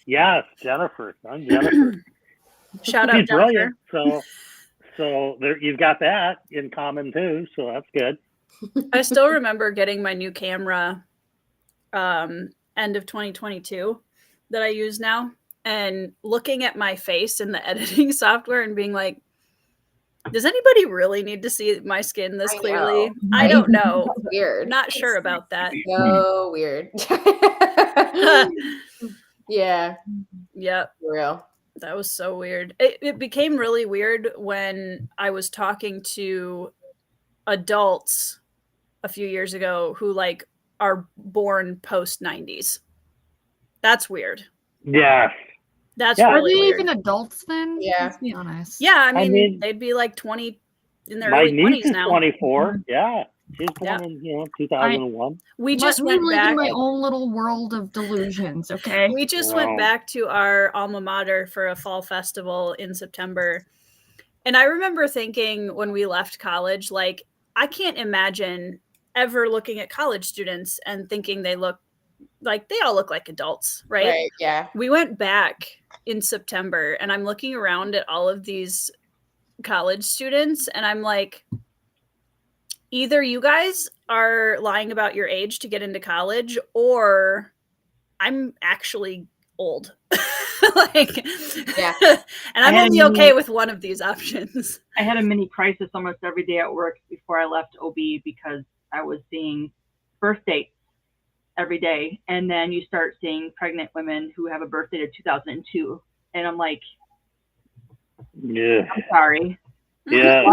Yes, Jennifer. I'm Jennifer. Shout out, Jennifer. So there, you've got that in common too. So that's good. I still remember getting my new camera end of 2022 that I use now, and looking at my face in the editing software and being like, does anybody really need to see my skin this clearly? I don't know. That's weird. Not sure about that. So weird. Yeah. Yep. For real. That was so weird. It became really weird when I was talking to adults a few years ago who like are born post 90s. That's weird. Yeah. That's Yeah. Are really they weird. even adults then? Yeah. Let's be honest. Yeah, I mean, mean, they'd be like 20 in their My early niece 20s is now. 24. Yeah. She's Yeah. born in 2001. We Let just me went live back. in my own little world of delusions, okay? We just Wow. went back to our alma mater for a fall festival in September. And I remember thinking when we left college, like, I can't imagine ever looking at college students and thinking they look like they all look like adults, right? Right. Yeah. We went back in September and I'm looking around at all of these college students and I'm like, either you guys are lying about your age to get into college or I'm actually old. Like, Yeah. and I'm only okay with one of these options. I had a mini crisis almost every day at work before I left OB because I was seeing birth dates every day. And then you start seeing pregnant women who have a birth date of 2002. And I'm like, Yeah. I'm sorry. Yeah.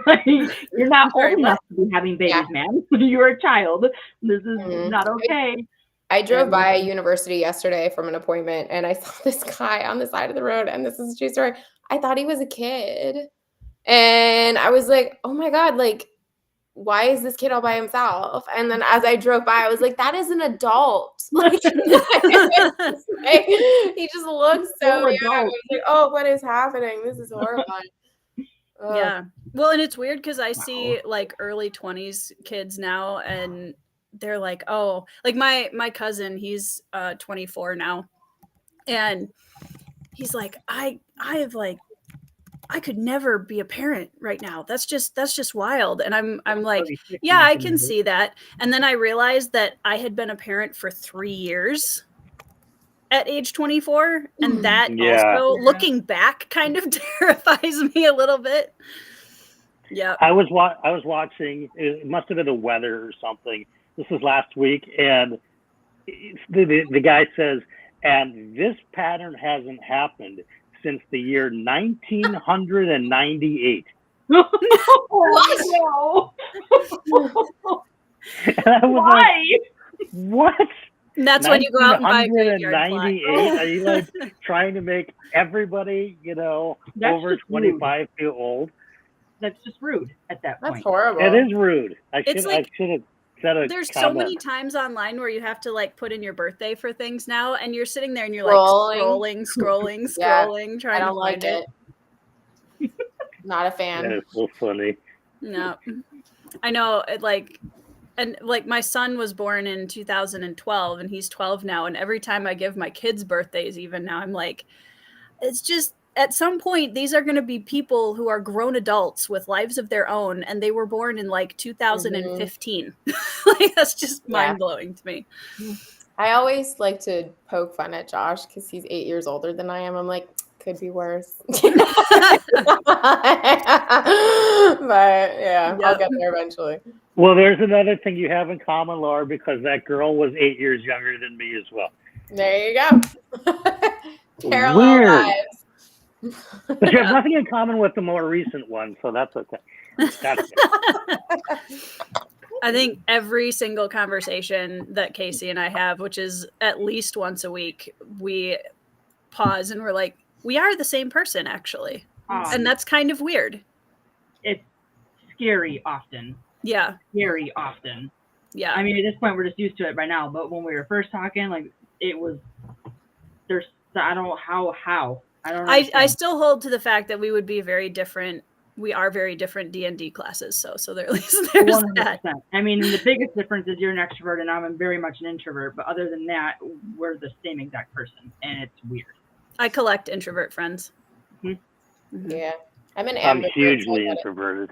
Like, you're not Sorry, old enough to be having babies, man. You're a child. This is not okay. I drove by a university yesterday from an appointment and I saw this guy on the side of the road, and this is a true story. I thought he was a kid. And I was like, oh my God, like, why is this kid all by himself? And then as I drove by, I was like, that is an adult. Like, he just looks so young. I was like, oh, what is happening? This is horrifying. Yeah. Well, and it's weird because I see like early 20s kids now and they're like, oh, like my cousin, he's 24 now. And he's like, I have like, I could never be a parent right now. That's just wild. And I'm like, yeah, I can see that. And then I realized that I had been a parent for 3 years at age 24. And that also, looking back, kind of terrifies me a little bit. Yeah. I was watching, it must have been the weather or something. This was last week. And the guy says, and this pattern hasn't happened since the year 1998. What? And I was like, what? And that's when you go out and buy a graveyard plot. 1998? Are you like trying to make everybody, That's over just 25 feel old? That's just rude at that point. That's horrible. It is rude. I It's should like- have said a There's so comment. many times online where you have to like put in your birthday for things now, and you're sitting there and you're Scrolling. like scrolling, Yeah. trying I to don't like find it. Not a fan. That is so funny. No, I know. And my son was born in 2012, and he's 12 now. And every time I give my kids birthdays, even now, I'm like, it's just at some point these are going to be people who are grown adults with lives of their own, and they were born in like 2015. Like that's just mind blowing to me. I always like to poke fun at Josh because he's 8 years older than I am. I'm like, could be worse. But yeah, I'll get there eventually. Well, there's another thing you have in common, Laura, because that girl was 8 years younger than me as well. There you go. Parallel Weird. lives. But you have nothing in common with the more recent one, so that's okay. That's I think every single conversation that Casey and I have, which is at least once a week, we pause and we're like, we are the same person, actually. And that's kind of weird. It's scary often. Yeah. Scary often. Yeah. I mean, at this point, we're just used to it by now. But when we were first talking, like, it was, I don't know how. I don't know. I still hold to the fact that we would be very different. We are very different D&D classes. So there, at least there's 100%. that. I mean, the biggest difference is you're an extrovert and I'm very much an introvert. But other than that, we're the same exact person. And it's weird. I collect introvert friends. Mm-hmm. Yeah. I'm hugely introverted.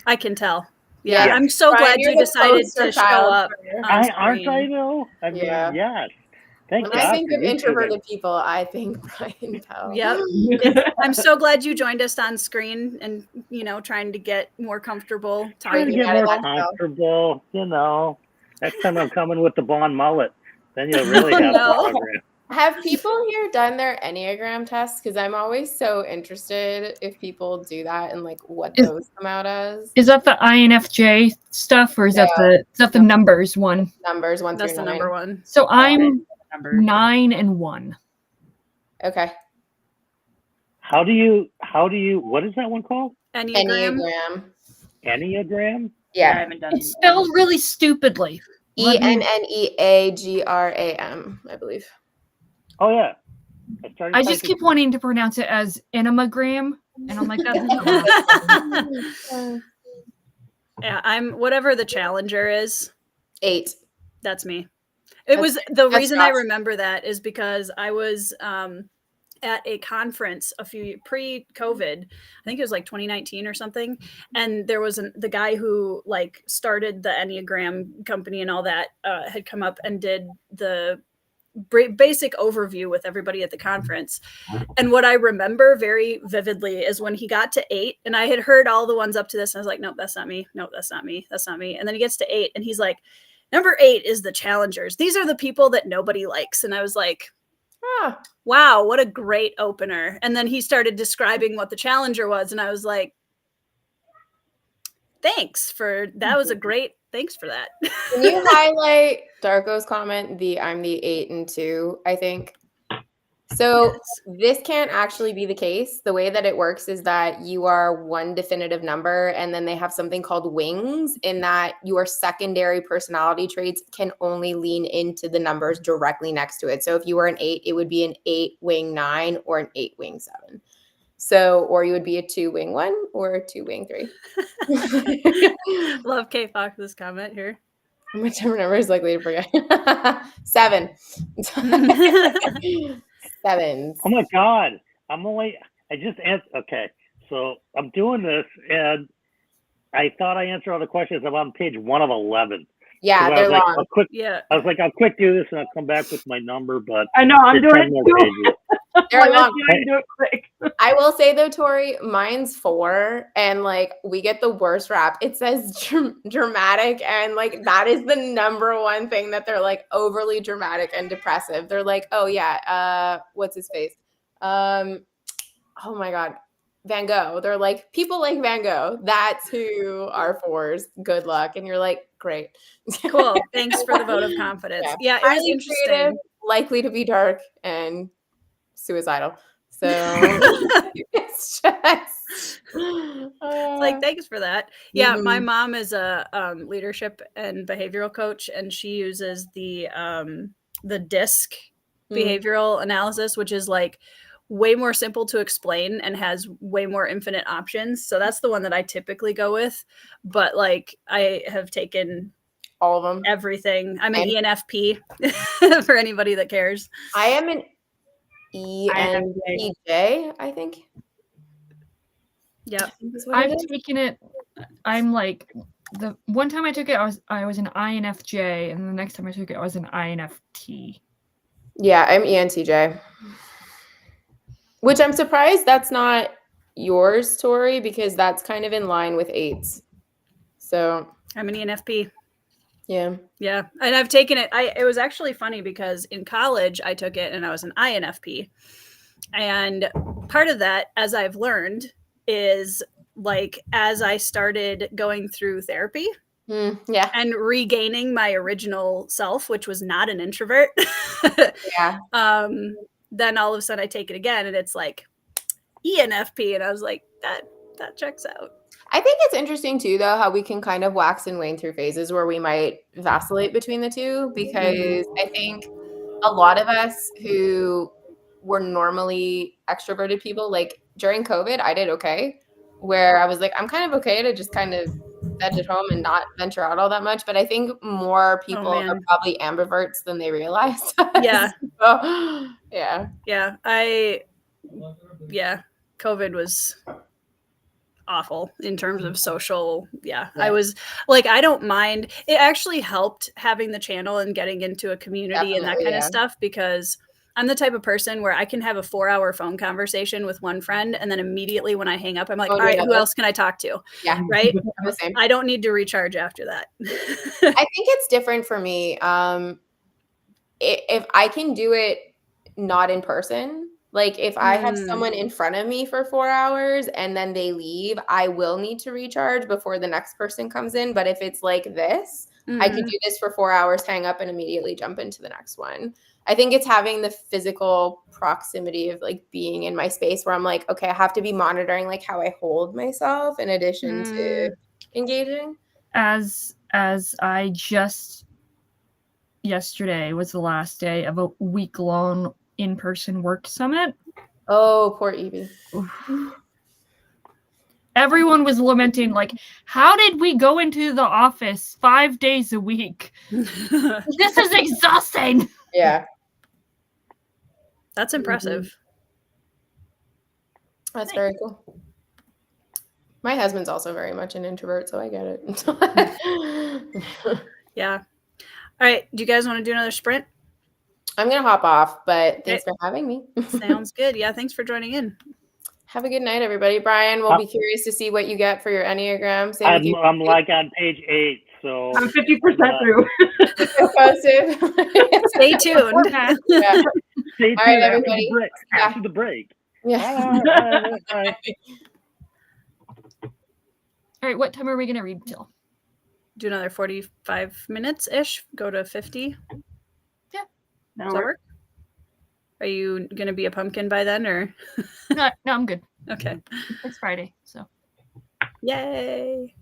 I can tell. Yeah. I'm so Brian, glad you're you the decided poster to show child up. for- Aren't I though? I mean, Yeah. yes. Thank When God I think for of you two introverted people, I think Brian Pell. Yep. I'm so glad you joined us on screen and, trying to get more comfortable Trying to talking. get about more it. comfortable, Next time I'm coming with the blonde mullet, then you'll really have No. a program. Have people here done their Enneagram tests? Because I'm always so interested if people do that and like what those come out as. Is that the INFJ stuff, or is that the numbers one? Numbers 1 That's through the 9. number one. So I'm Numbers. 9 and 1. Okay. How do you? What is that one called? Enneagram. Enneagram. I Yeah. haven't done It's spelled really stupidly. ENNEAGRAM, I believe. Oh yeah. I just keep wanting to pronounce it as enemagram, and I'm like, that's not right. Yeah, I'm whatever the challenger is. 8. That's me. It was the that's reason I Josh. remember that is because I was at a conference pre-COVID. I think it was like 2019 or something, and there was the guy who like started the Enneagram company and all that had come up and did the basic overview with everybody at the conference. And what I remember very vividly is when he got to 8, and I had heard all the ones up to this, and I was like, nope, that's not me. Nope, that's not me. That's not me. And then he gets to 8, and he's like, number 8 is the challengers. These are the people that nobody likes. And I was like, wow, what a great opener. And then he started describing what the challenger was, and I was like, thanks for that. Thanks for that. Can you highlight Darko's comment? I'm the 8 and 2, I think. So this can't actually be the case. The way that it works is that you are one definitive number, and then they have something called wings, in that your secondary personality traits can only lean into the numbers directly next to it. So if you were an 8, it would be an 8 wing 9 or an 8 wing 7. So, or you would be a 2 wing 1 or a 2 wing 3. Love K Fox's comment here. Whichever number is likely to forget. 7. 7s. Oh my God. I just answered. Okay. So I'm doing this, and I thought I answered all the questions. I'm on page 1 of 11. Yeah, they're long. I was like, I'll quick do this and I'll come back with my number, but I know, I'm doing it too. They're long. Do it quick. I will say though, Tori, mine's 4, and like we get the worst rap. It says dramatic, and like that is the number one thing that they're like overly dramatic and depressive. They're like, oh yeah, what's his face? Oh my God, Van Gogh. They're like, people like Van Gogh. That's who are 4s. Good luck. And you're like, great. Cool. Thanks for the vote of confidence. Yeah, it was interesting. Creative, likely to be dark, and suicidal. So it's just like, thanks for that. Yeah, my mom is a leadership and behavioral coach, and she uses the DISC behavioral analysis, which is like way more simple to explain and has way more infinite options. So that's the one that I typically go with. But like, I have taken all of them, everything. I'm an ENFP for anybody that cares. I am an ENTJ, I think. Yeah, I've taken it. I'm like, the one time I took it, I was an INFJ, and the next time I took it, I was an INFT. Yeah, I'm ENTJ. Which I'm surprised that's not yours, Tori, because that's kind of in line with 8s. So I'm an ENFP. Yeah. Yeah. And I've taken it. It was actually funny because in college I took it and I was an INFP. And part of that, as I've learned, is like as I started going through therapy and regaining my original self, which was not an introvert. Then all of a sudden I take it again and it's like ENFP. And I was like, that checks out. I think it's interesting too, though, how we can kind of wax and wane through phases where we might vacillate between the two, because I think a lot of us who were normally extroverted people, like during COVID, I did okay, where I was like, I'm kind of okay to just kind of veg at home and not venture out all that much. But I think more people are probably ambiverts than they realize. Yeah. So, yeah. Yeah. COVID was awful in terms of social. I was like, I don't mind. It actually helped having the channel and getting into a community and that kind of stuff, because I'm the type of person where I can have a 4-hour phone conversation with one friend, and then immediately when I hang up, I'm like, all right, who else can I talk to? Yeah. Right. I don't need to recharge after that. I think it's different for me. If I can do it not in person. Like if I have someone in front of me for 4 hours and then they leave, I will need to recharge before the next person comes in. But if it's like this, I can do this for 4 hours, hang up, and immediately jump into the next one. I think it's having the physical proximity of like being in my space where I'm like, okay, I have to be monitoring like how I hold myself in addition to engaging. As I just yesterday was the last day of a week-long in-person work summit. Oh, poor Evie. Everyone was lamenting, like, how did we go into the office 5 days a week? This is exhausting. Yeah. That's impressive. That's very cool. My husband's also very much an introvert, so I get it. Yeah. All right. Do you guys want to do another sprint? I'm going to hop off, but thanks for having me. Sounds good. Yeah. Thanks for joining in. Have a good night, everybody. Brian, we'll be curious to see what you get for your Enneagram. Same with you. I'm like on page 8, so I'm 50% through. Stay tuned. Yeah. Stay tuned All right, everybody. After the break. Yeah. Bye. All right, what time are we going to read till? Do another 45 minutes-ish. Go to 50. Yeah. Does that work? Are you going to be a pumpkin by then, or? No, I'm good. Okay. It's Friday, so. Yay.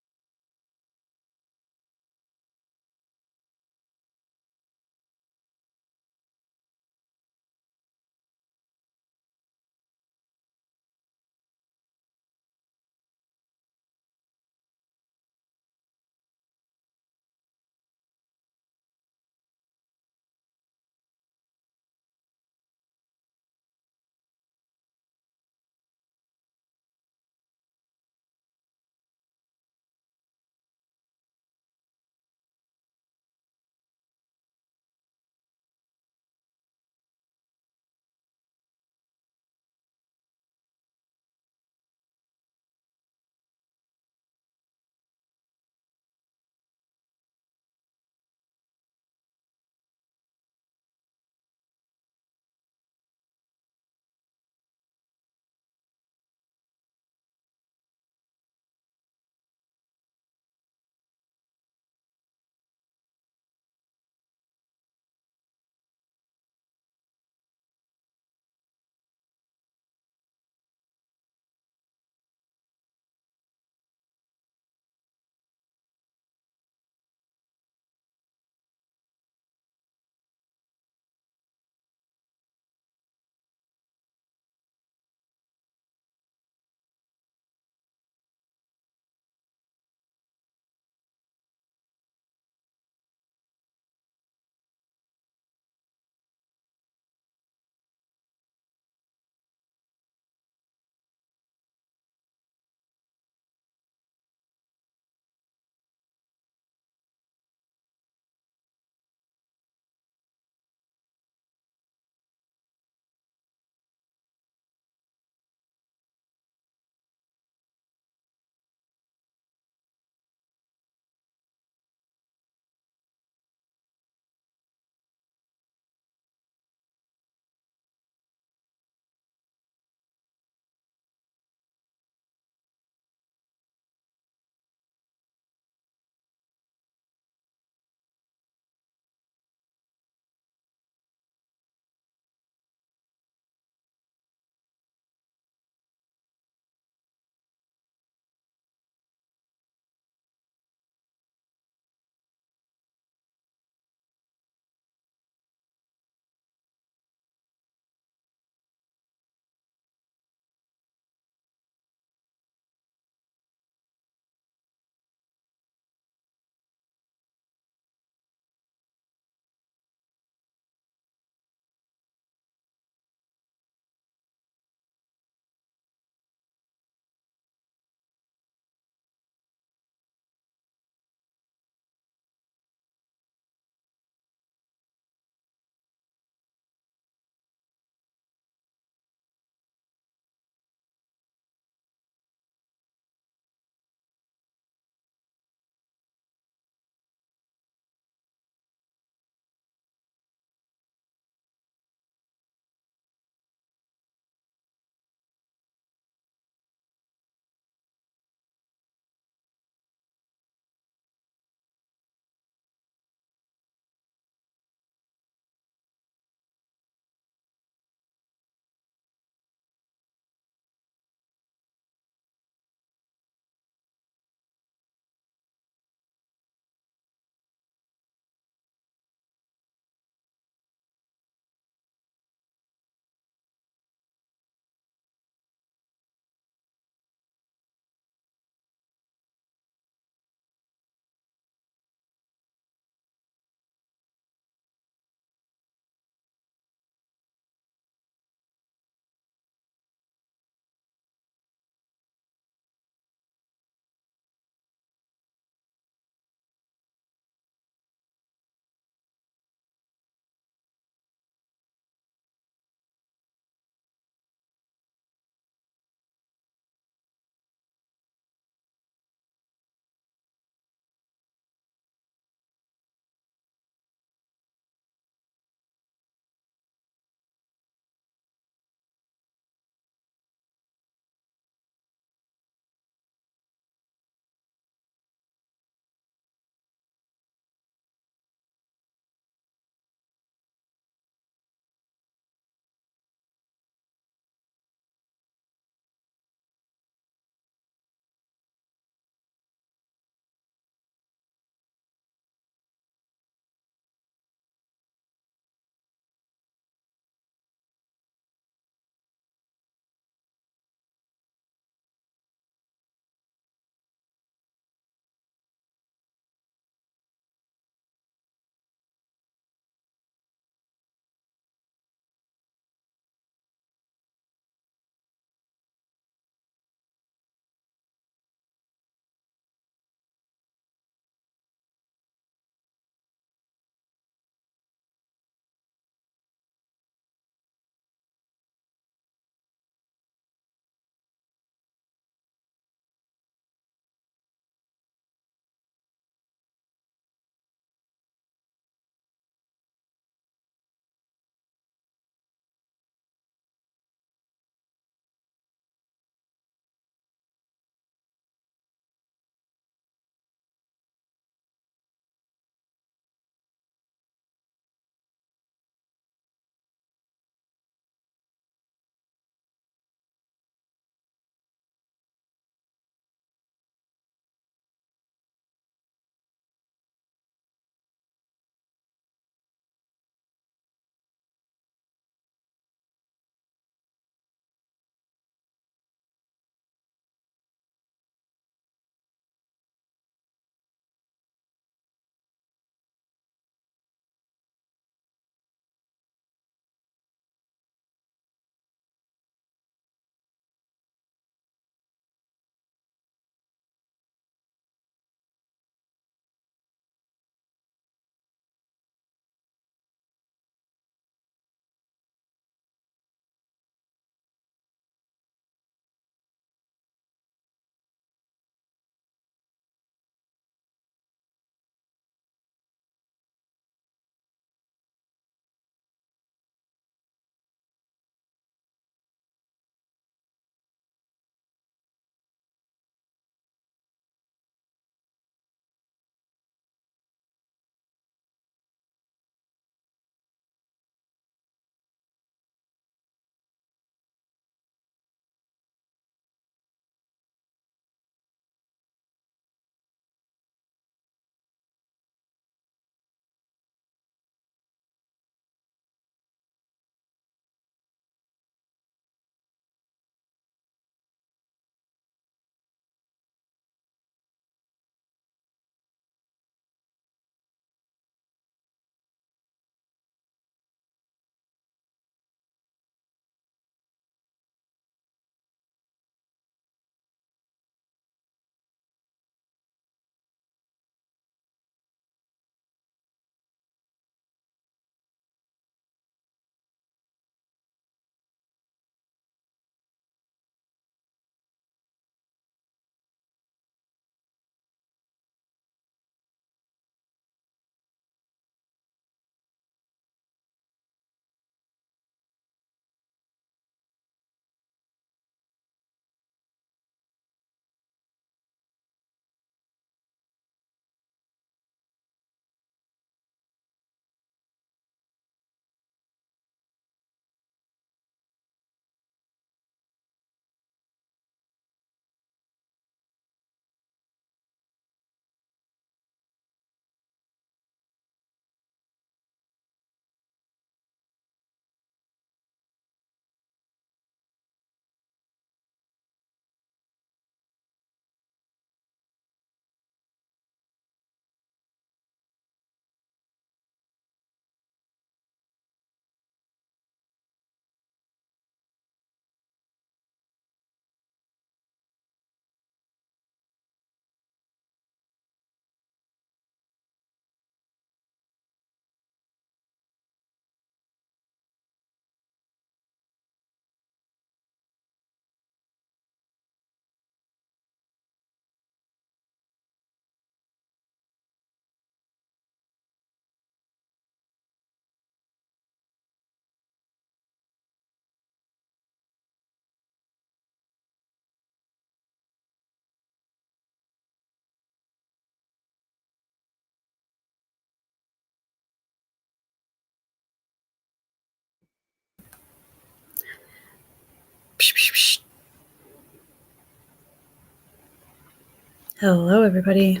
Hello, everybody.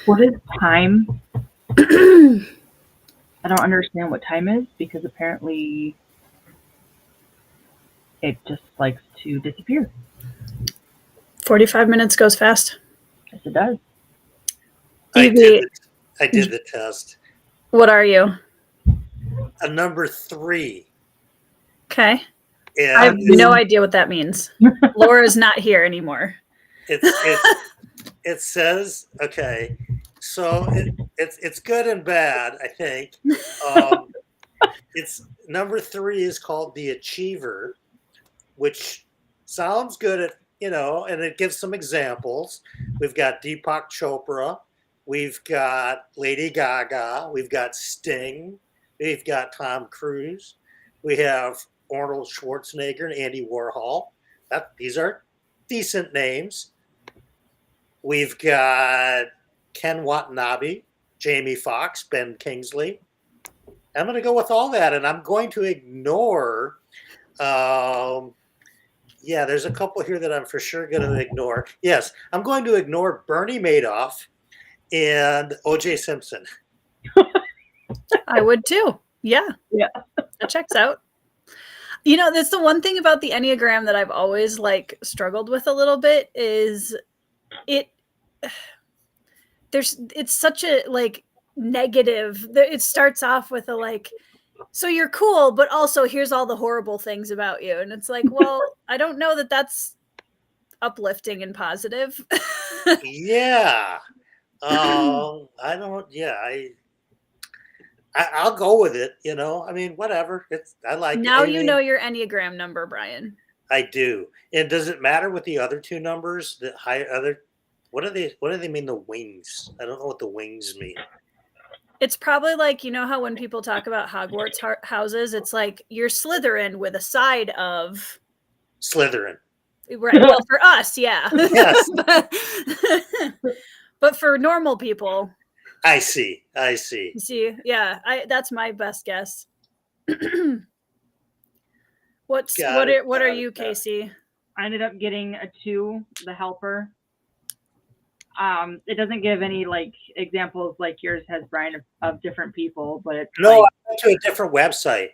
What is time? I don't understand what time is because apparently it just likes to disappear. 45 minutes goes fast. Yes, it does. I Evie, did the test. what are you? A number 3. Okay. And I have no idea what that means. Laura's not here anymore. it says, okay, so it's good and bad, I think. It's number 3 is called the Achiever, which sounds good at, and it gives some examples. We've got Deepak Chopra, we've got Lady Gaga, we've got Sting, we've got Tom Cruise, we have Arnold Schwarzenegger and Andy Warhol. These are decent names. We've got Ken Watanabe, Jamie Foxx, Ben Kingsley. I'm going to go with all that, and I'm going to ignore. There's a couple here that I'm for sure going to ignore. Yes, I'm going to ignore Bernie Madoff and O.J. Simpson. I would too. Yeah. That checks out. That's the one thing about the Enneagram that I've always struggled with a little bit is it's such a negative. It starts off with a so you're cool, but also here's all the horrible things about you. And it's well, I don't know that that's uplifting and positive. Yeah. I'll go with it, I mean, whatever. I like now it. You know your Enneagram number, Brian. I do. And does it matter with the other 2 numbers? What do they mean, the wings? I don't know what the wings mean. It's probably how when people talk about Hogwarts houses, it's you're Slytherin with a side of Slytherin. Right. Well, for us, yeah. Yes. But for normal people, I see. You see, yeah, that's my best guess. What are you, Casey? I ended up getting a 2, the helper. It doesn't give any examples like yours has, Brian, of different people, but it's I went to a different website.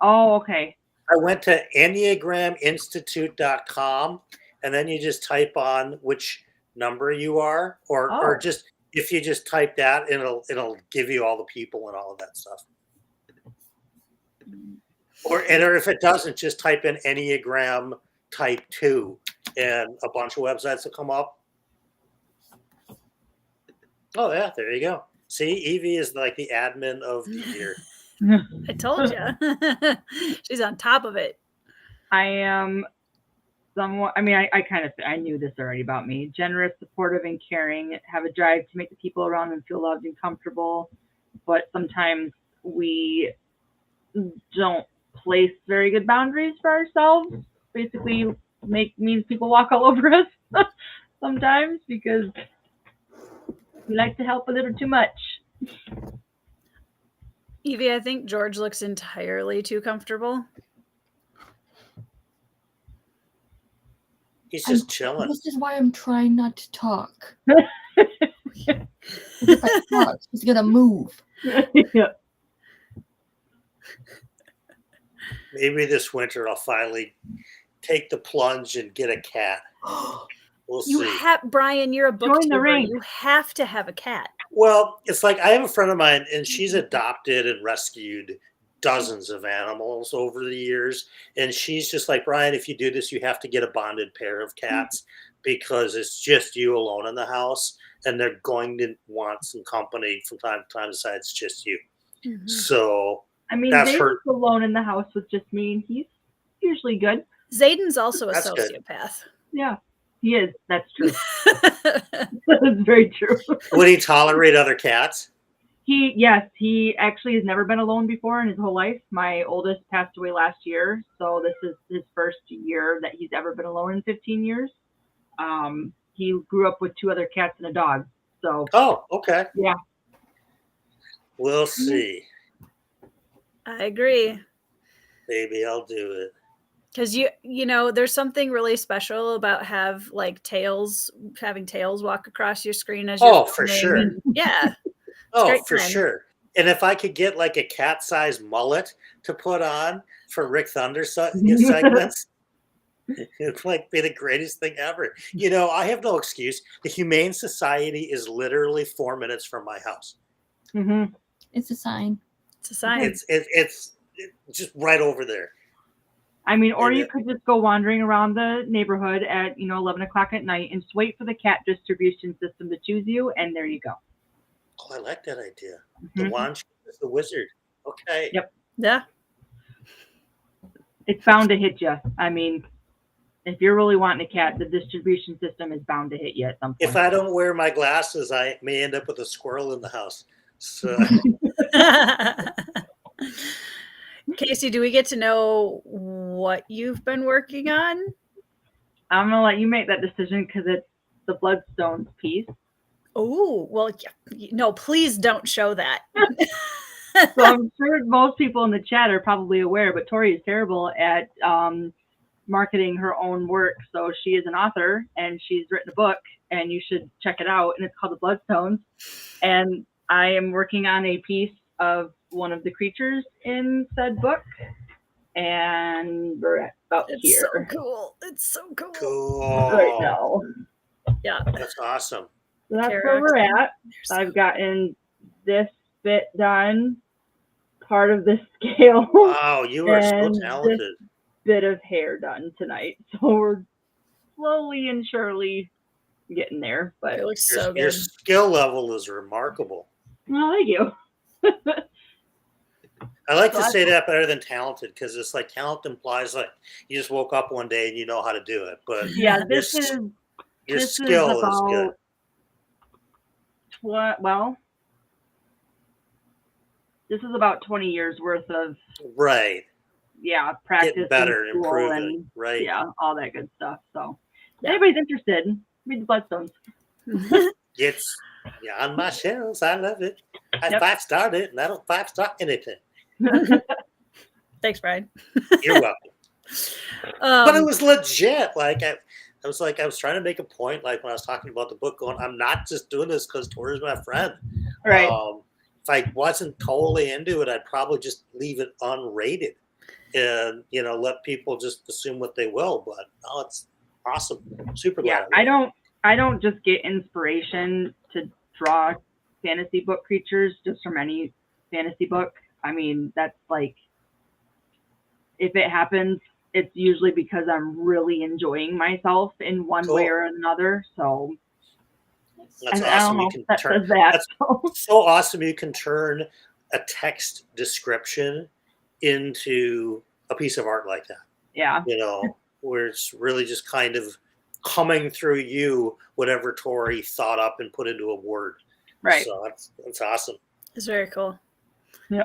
Oh, okay. I went to EnneagramInstitute.com, and then you just type on which number you are, or just if you just type that, it'll give you all the people and all of that stuff. Or if it doesn't, just type in Enneagram type 2, and a bunch of websites will come up. Oh yeah, there you go. See, Evie is like the admin of the year. I told you. She's on top of it. I am somewhat, I knew this already about me. Generous, supportive, and caring. Have a drive to make the people around them feel loved and comfortable. But sometimes we don't place very good boundaries for ourselves. Basically means people walk all over us sometimes because we like to help a little too much. Evie, I think George looks entirely too comfortable. He's just chilling. This is why I'm trying not to talk. If I talk, he's gonna move. Yeah. Maybe this winter I'll finally take the plunge and get a cat. We'll see. Brian, you're a Join the booktuber. ring. You have to have a cat. Well, it's I have a friend of mine, and she's adopted and rescued dozens of animals over the years. And she's just like, Brian, if you do this, you have to get a bonded pair of cats because it's just you alone in the house. And they're going to want some company from time to time besides just you. Mm-hmm. So that's Zayden's alone in the house with just me, and he's usually good. Zayden's also a sociopath. Good. Yeah. He is. That's true. That's very true. Would he tolerate other cats? He actually has never been alone before in his whole life. My oldest passed away last year, so this is his first year that he's ever been alone in 15 years. He grew up with 2 other cats and a dog. So. Oh, okay. Yeah. We'll see. I agree. Maybe I'll do it. Because you know, there's something really special about having tails walk across your screen as you're For filming, sure. and yeah, Oh, great for time. sure. And if I could get like a cat-sized mullet to put on for Rick Thunder segments, it'd like be the greatest thing ever. You know, I have no excuse. The Humane Society is literally 4 minutes from my house. Mm-hmm. It's a sign. It's a sign. It's just right over there. I mean, or And you could just go wandering around the neighborhood at 11 o'clock at night and just wait for the cat distribution system to choose you, and there you go. Oh, I like that idea. Mhm. The wand is the wizard. Okay. Yep. Yeah. It's bound to hit you. I mean, if you're really wanting a cat, the distribution system is bound to hit you at some point. If I don't wear my glasses, I may end up with a squirrel in the house. So Casey, do we get to know what you've been working on? I'm gonna let you make that decision because it's the Bloodstones piece. Oh, well, no, please don't show that. So I'm sure most people in the chat are probably aware, but Tori is terrible at marketing her own work. So she is an author and she's written a book, and you should check it out. And it's called The Bloodstones. And I am working on a piece of one of the creatures in said book. And we're about It's here. so cool. It's so cool. cool. Right now. Yeah. That's awesome. So that's where we're at. I've gotten this bit done, part of the scale. Wow, you are so And talented. bit of hair done tonight. So we're slowly and surely getting there. But It looks so Your good. skill level is remarkable. well, thank you. I like to say that better than talented, because it's like talent implies like you just woke up one day and you know how to do it. But Yeah, your, this is your this skill is is about good. This is about 20 years worth of Right. practice, Getting better, and school, improving. and Right. all that good stuff. So if Yeah. anybody's interested, read the Bloodstones. It's on my shelves. I love it. I Yep. 5-starred it, and I don't 5-star anything. Thanks, Brian. You're welcome. But it was legit. Like I was trying to make a point. Like when I was talking about the book, going, I'm not just doing this because Tori's my friend. Right. If I wasn't totally into it, I'd probably just leave it unrated, and let people just assume what they will. But no, it's awesome. Super glad. I don't just get inspiration to draw fantasy book creatures just from any fantasy book. I mean, that's like, if it happens, it's usually because I'm really enjoying myself in one way or another. So That's I awesome. don't know You if can that turn. says that. That's so awesome. You can turn a text description into a piece of art like that. Yeah. Where it's really just kind of coming through you, whatever Tori thought up and put into a word. Right. So that's awesome. It's very cool. Yeah.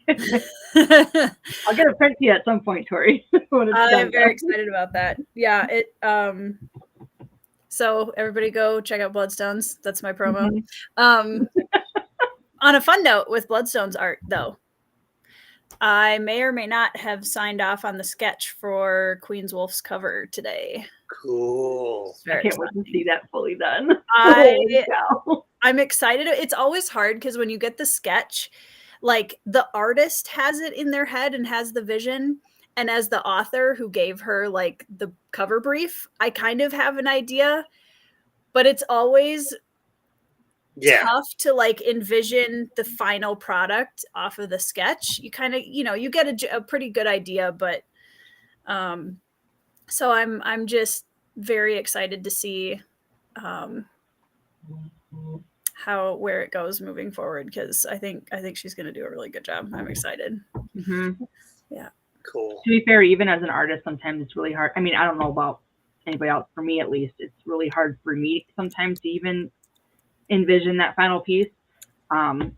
I'll get a print to you at some point, Tori. I'm very excited about that. Yeah, so everybody go check out Bloodstones. That's my promo. Mm-hmm. On a fun note with Bloodstones art, though, I may or may not have signed off on the sketch for Queen's Wolf's cover today. Cool. I can't wait to see that fully done. I'm excited. It's always hard because when you get the sketch, like the artist has it in their head and has the vision, and as the author who gave her like the cover brief, I kind of have an idea, but it's always tough to like envision the final product off of the sketch. You kind of, you get a pretty good idea, but so I'm just very excited to see where it goes moving forward, because I think she's going to do a really good job. I'm excited. Mm-hmm. Yeah. Cool. To be fair, even as an artist, sometimes it's really hard. I mean, I don't know about anybody else. For me, at least, it's really hard for me sometimes to even envision that final piece.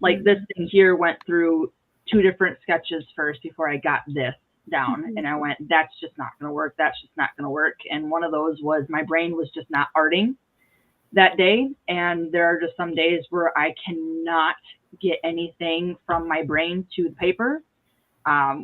Like this thing here went through 2 different sketches first before I got this down. And I went, that's just not going to work. That's just not going to work. And one of those was my brain was just not arting that day. And there are just some days where I cannot get anything from my brain to the paper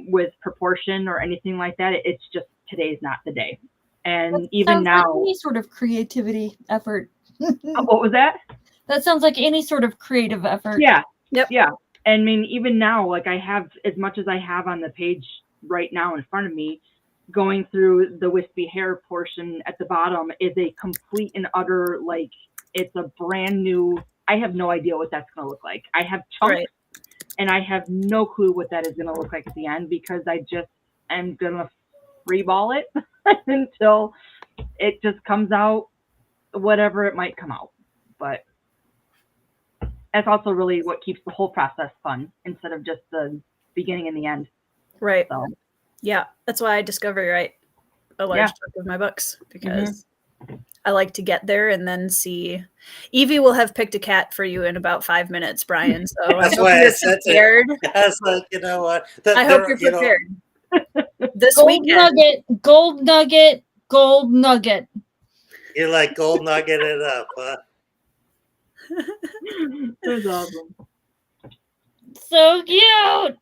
with proportion or anything like that. It's just today's not the day. And That even sounds now, like any sort of creativity effort. what was that? That sounds like any sort of creative effort. Yeah. Yep. Yeah. I mean, even now, like I have as much as I have on the page right now in front of me, going through the wispy hair portion at the bottom is a complete and utter, like, it's a brand new, I have no idea what that's going to look like. I have chunks Right. and I have no clue what that is going to look like at the end because I just am going to freeball it until it just comes out, whatever it might come out. But that's also really what keeps the whole process fun instead of just the beginning and the end. Right. So Yeah. That's why I discovery write a large chunk of my books because I like to get there and then see. Evie will have picked a cat for you in about 5 minutes, Brian. So That's I hope why I you're said prepared. I was like, you know what? I hope you're prepared. This Gold weekend. nugget, gold nugget, gold nugget. You're like gold nugget it up, huh? that's awesome. So cute.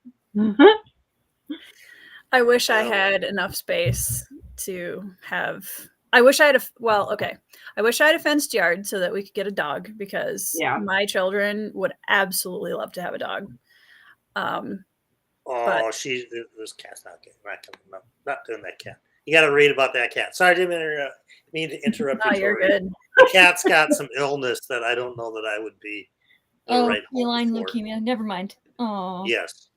I wish I had enough space to have. I wish I had I wish I had a fenced yard so that we could get a dog because my children would absolutely love to have a dog. This cat's not good. Not doing that cat. You got to read about that cat. Sorry, I didn't mean to interrupt you. No, you're Tori. good. The cat's got some illness that I don't know that I would be. Feline leukemia. Never mind. Oh. Yes.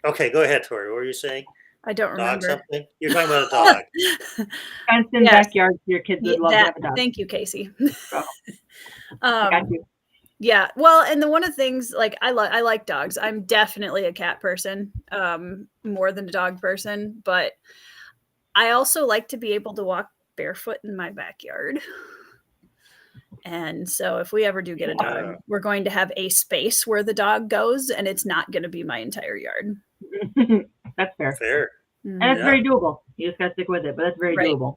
Okay, go ahead, Tori. What were you saying? I don't remember. Something? You're talking about a dog. Fenced in backyard, your kids would love to have a dog. Thank you, Casey. Got you. Yeah, well, and one of the things, like I like dogs. I'm definitely a cat person, more than a dog person. But I also like to be able to walk barefoot in my backyard. And so, if we ever do get a dog, we're going to have a space where the dog goes, and it's not going to be my entire yard. That's fair. Fair. And it's very doable. You just got to stick with it, but that's very doable.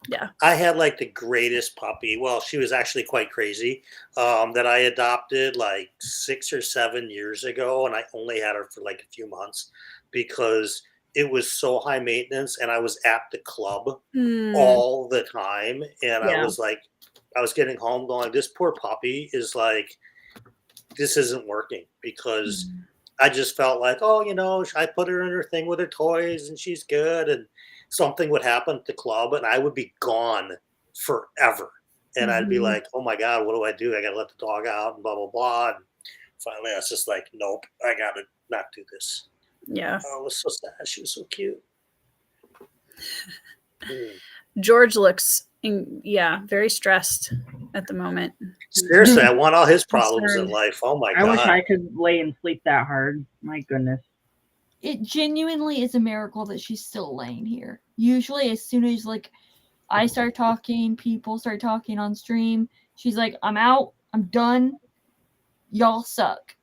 Yeah. I had like the greatest puppy. Well, she was actually quite crazy. That I adopted like 6 or 7 years ago, and I only had her for like a few months because it was so high maintenance, and I was at the club all the time, and I was like, I was getting home going, this poor puppy is like, this isn't working because I just felt like, oh, you know, I put her in her thing with her toys and she's good. And something would happen at the club and I would be gone forever. And I'd be like, oh my God, what do I do? I got to let the dog out and blah, blah, blah. And finally I was just like, nope, I got to not do this. Yeah. Oh, it was so sad. She was so cute. George looks, very stressed at the moment. Seriously, I want all his problems in life. Oh my God. I wish I could lay and sleep that hard. My goodness. It genuinely is a miracle that she's still laying here. Usually, as soon as like I start talking, people start talking on stream, she's like, I'm out, I'm done. Y'all suck.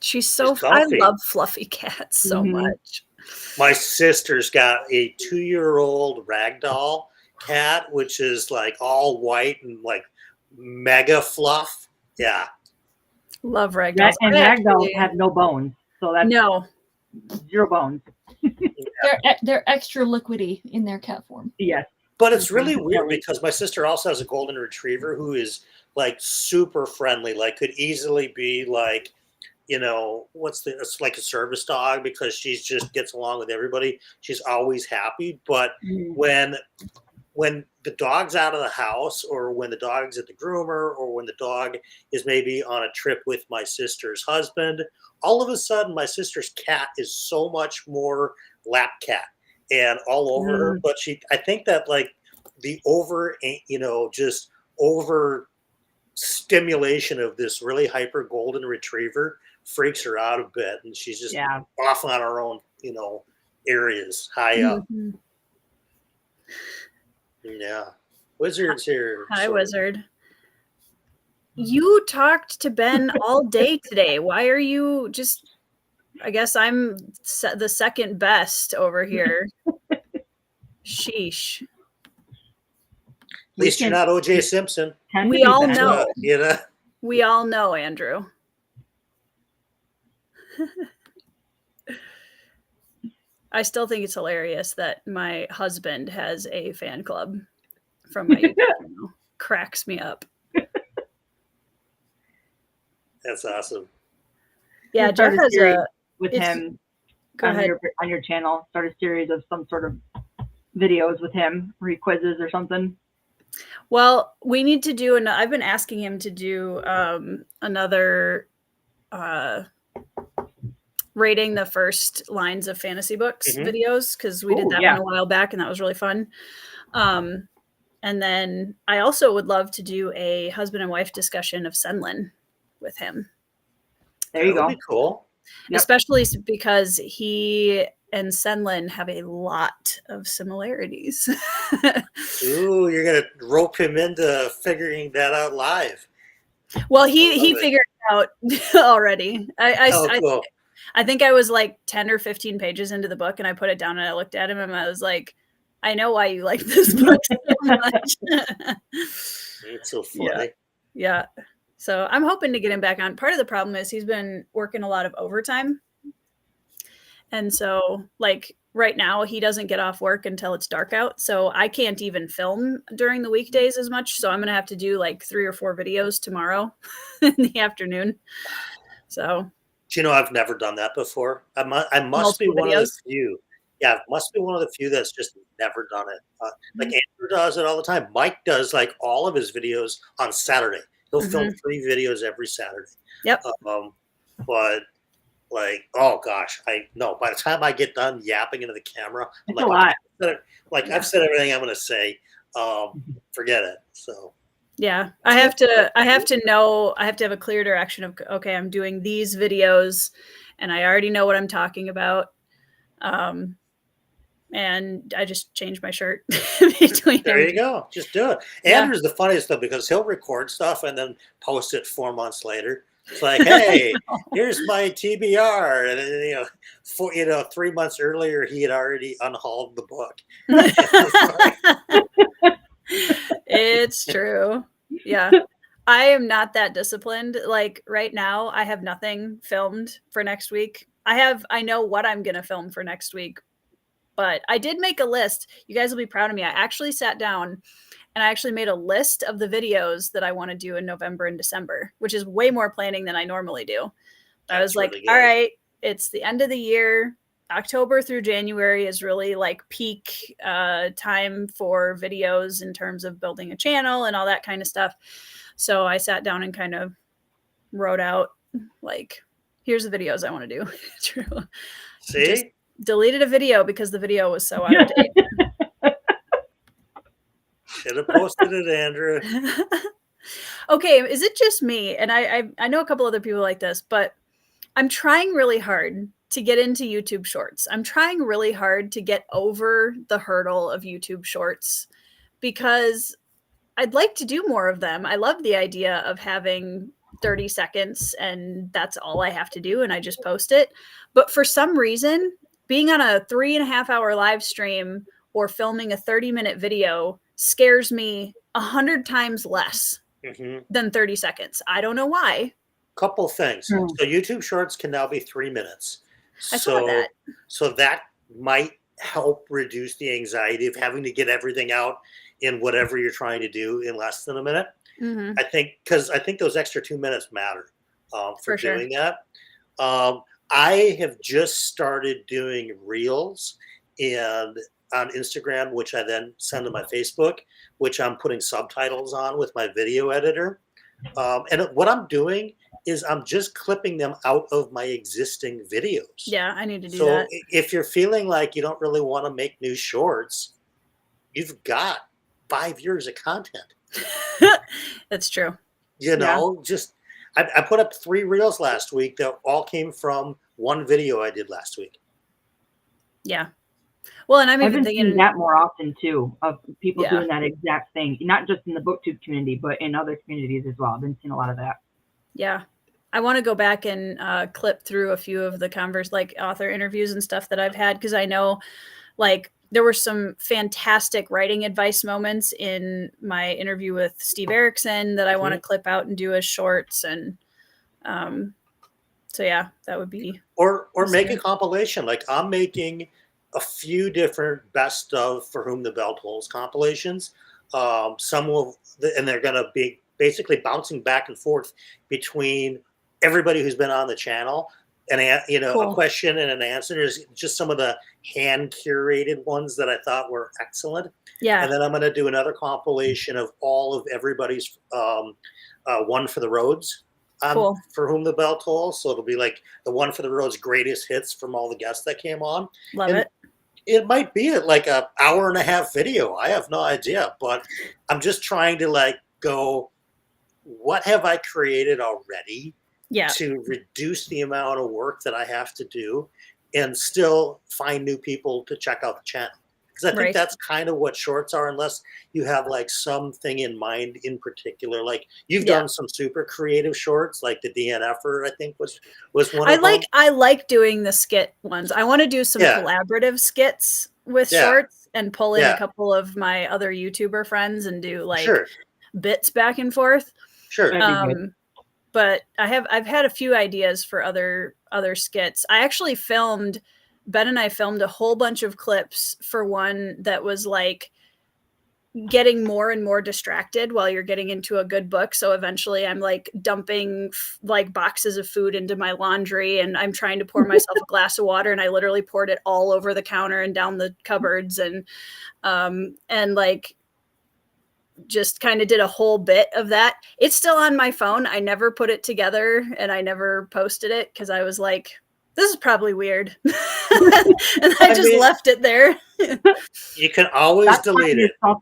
She's so I love fluffy cats so much. My sister's got a 2-year-old ragdoll cat, which is like all white and like mega fluff. Yeah. Love ragdolls. And ragdolls have no bones. So that's 0 bones. They're extra liquidy in their cat form. Yes. But it's really weird because my sister also has a golden retriever who is like super friendly, like could easily be like, you know, it's like a service dog because she just gets along with everybody. She's always happy. But when the dog's out of the house or when the dog's at the groomer or when the dog is maybe on a trip with my sister's husband, all of a sudden my sister's cat is so much more lap cat and all over her. But I think that like the over stimulation of this really hyper golden retriever freaks her out a bit, and she's just off on her own, areas high up. Yeah. Wizard's here. Hi, Wizard. You talked to Ben all day today. Why are you just... I guess I'm the second best over here. Sheesh. At least you're not O.J. Simpson. We all know. We all know, Andrew. I still think it's hilarious that my husband has a fan club from my YouTube channel. Cracks me up. That's awesome. Yeah, You Jeff started has series a. with it's- him Go on ahead. your channel. Start a series of some sort of videos with him, quizzes or something. Well, we need to do I've been asking him to do another rating the first lines of fantasy books Mhm. videos, because we did Ooh, that yeah. one a while back and that was really fun. And then I also would love to do a husband and wife discussion of Senlin with him, There you That would go. be cool. Yep. especially because he and Senlin have a lot of similarities. Ooh, you're gonna rope him into figuring that out live. Well, I he love it. figured it out already. Oh, cool. I think I was like 10 or 15 pages into the book, and I put it down and I looked at him and I was like, I know why you like this book so much. It's so funny. Yeah. So I'm hoping to get him back on. Part of the problem is he's been working a lot of overtime. And so, like, right now, he doesn't get off work until it's dark out. So I can't even film during the weekdays as much. So I'm going to have to do like 3 or 4 videos tomorrow in the afternoon. So, Do you know I've never done that before? I must be Multiple one of the videos? few. Yeah, must be one of the few that's just never done it. Like Andrew does it all the time. Mike does like all of his videos on Saturday. He'll film 3 videos every Saturday. Yep. But like, oh gosh, I know. By the time I get done yapping into the camera, I'm It's a lot. I've said everything I'm going to say. Forget it. So. Yeah, I have to have a clear direction of, okay, I'm doing these videos and I already know what I'm talking about. And I just changed my shirt between There them. you go. Just do it. Yeah. Andrew's the funniest though, because he'll record stuff and then post it 4 months later. It's like, hey, here's my TBR, and then 3 months earlier he had already unhauled the book. It's true. Yeah. I am not that disciplined. Like right now, I have nothing filmed for next week. I know what I'm going to film for next week, but I did make a list. You guys will be proud of me. I actually sat down and I actually made a list of the videos that I want to do in November and December, which is way more planning than I normally do. I was like, really all good. right, it's the end of the year. October through January is really like peak time for videos in terms of building a channel and all that kind of stuff. So I sat down and kind of wrote out like, here's the videos I want to do. True. See? Just deleted a video because the video was so out of date. Should have posted it, Andrew. Okay, is it just me? And I know a couple other people like this, but I'm trying really hard to get into YouTube Shorts. I'm trying really hard to get over the hurdle of YouTube Shorts because I'd like to do more of them. I love the idea of having 30 seconds and that's all I have to do and I just post it. But for some reason, being on a 3.5 hour live stream or filming a 30-minute video scares me 100 times less than 30 seconds. I don't know why. Couple things. So YouTube Shorts can now be 3 minutes. I saw that. So that might help reduce the anxiety of having to get everything out in whatever you're trying to do in less than a minute. I think those extra 2 minutes matter for doing that. I have just started doing reels and on Instagram, which I then send to my Facebook, which I'm putting subtitles on with my video editor. And what I'm doing is I'm just clipping them out of my existing videos. Yeah, I need to do so that. If you're feeling like you don't really want to make new shorts, you've got 5 years of content. That's true. I put up 3 reels last week that all came from one video I did last week. Yeah. Well, and I've been seeing that more often too, of people doing that exact thing, not just in the BookTube community, but in other communities as well. I've been seeing a lot of that. Yeah. I want to go back and clip through a few of the like author interviews and stuff that I've had, because I know like there were some fantastic writing advice moments in my interview with Steve Erickson that I want to clip out and do as shorts. And So yeah, that would be. Or make a compilation. Like I'm making a few different best of For Whom the Bell Tolls compilations. Some will, and they're going to be basically bouncing back and forth between everybody who's been on the channel. And Cool. a question and an answer is just some of the hand curated ones that I thought were excellent. Yeah. And then I'm going to do another compilation of all of everybody's One for the Roads. Cool. For Whom the Bell Tolls. So it'll be like the One for the Road's greatest hits from all the guests that came on. Love it. It might be like an hour and a half video. I have no idea, but I'm just trying to like go, what have I created already to reduce the amount of work that I have to do and still find new people to check out the channel. Because I think that's kind of what shorts are, unless you have like something in mind in particular. Like you've done some super creative shorts, like the DNFer, I think was one of them. I like doing the skit ones. I want to do some collaborative skits with shorts and pull in a couple of my other YouTuber friends and do like bits back and forth. Sure. But I've had a few ideas for other skits. I actually Ben and I filmed a whole bunch of clips for one that was like getting more and more distracted while you're getting into a good book. So eventually I'm like dumping like boxes of food into my laundry and I'm trying to pour myself a glass of water and I literally poured it all over the counter and down the cupboards and like just kind of did a whole bit of that. It's still on my phone. I never put it together and I never posted it because I was like, this is probably weird. And I just left it there. You can always delete it. You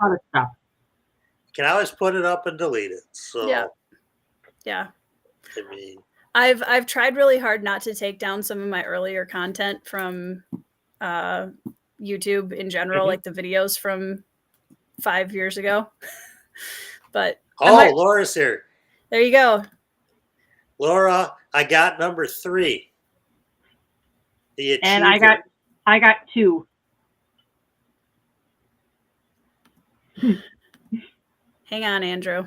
can always put it up and delete it. So yeah. I mean, I've tried really hard not to take down some of my earlier content from YouTube in general, like the videos from 5 years ago. But Laura's here. There you go. Laura, I got number 3. The Achiever. And I got 2. Hang on, Andrew.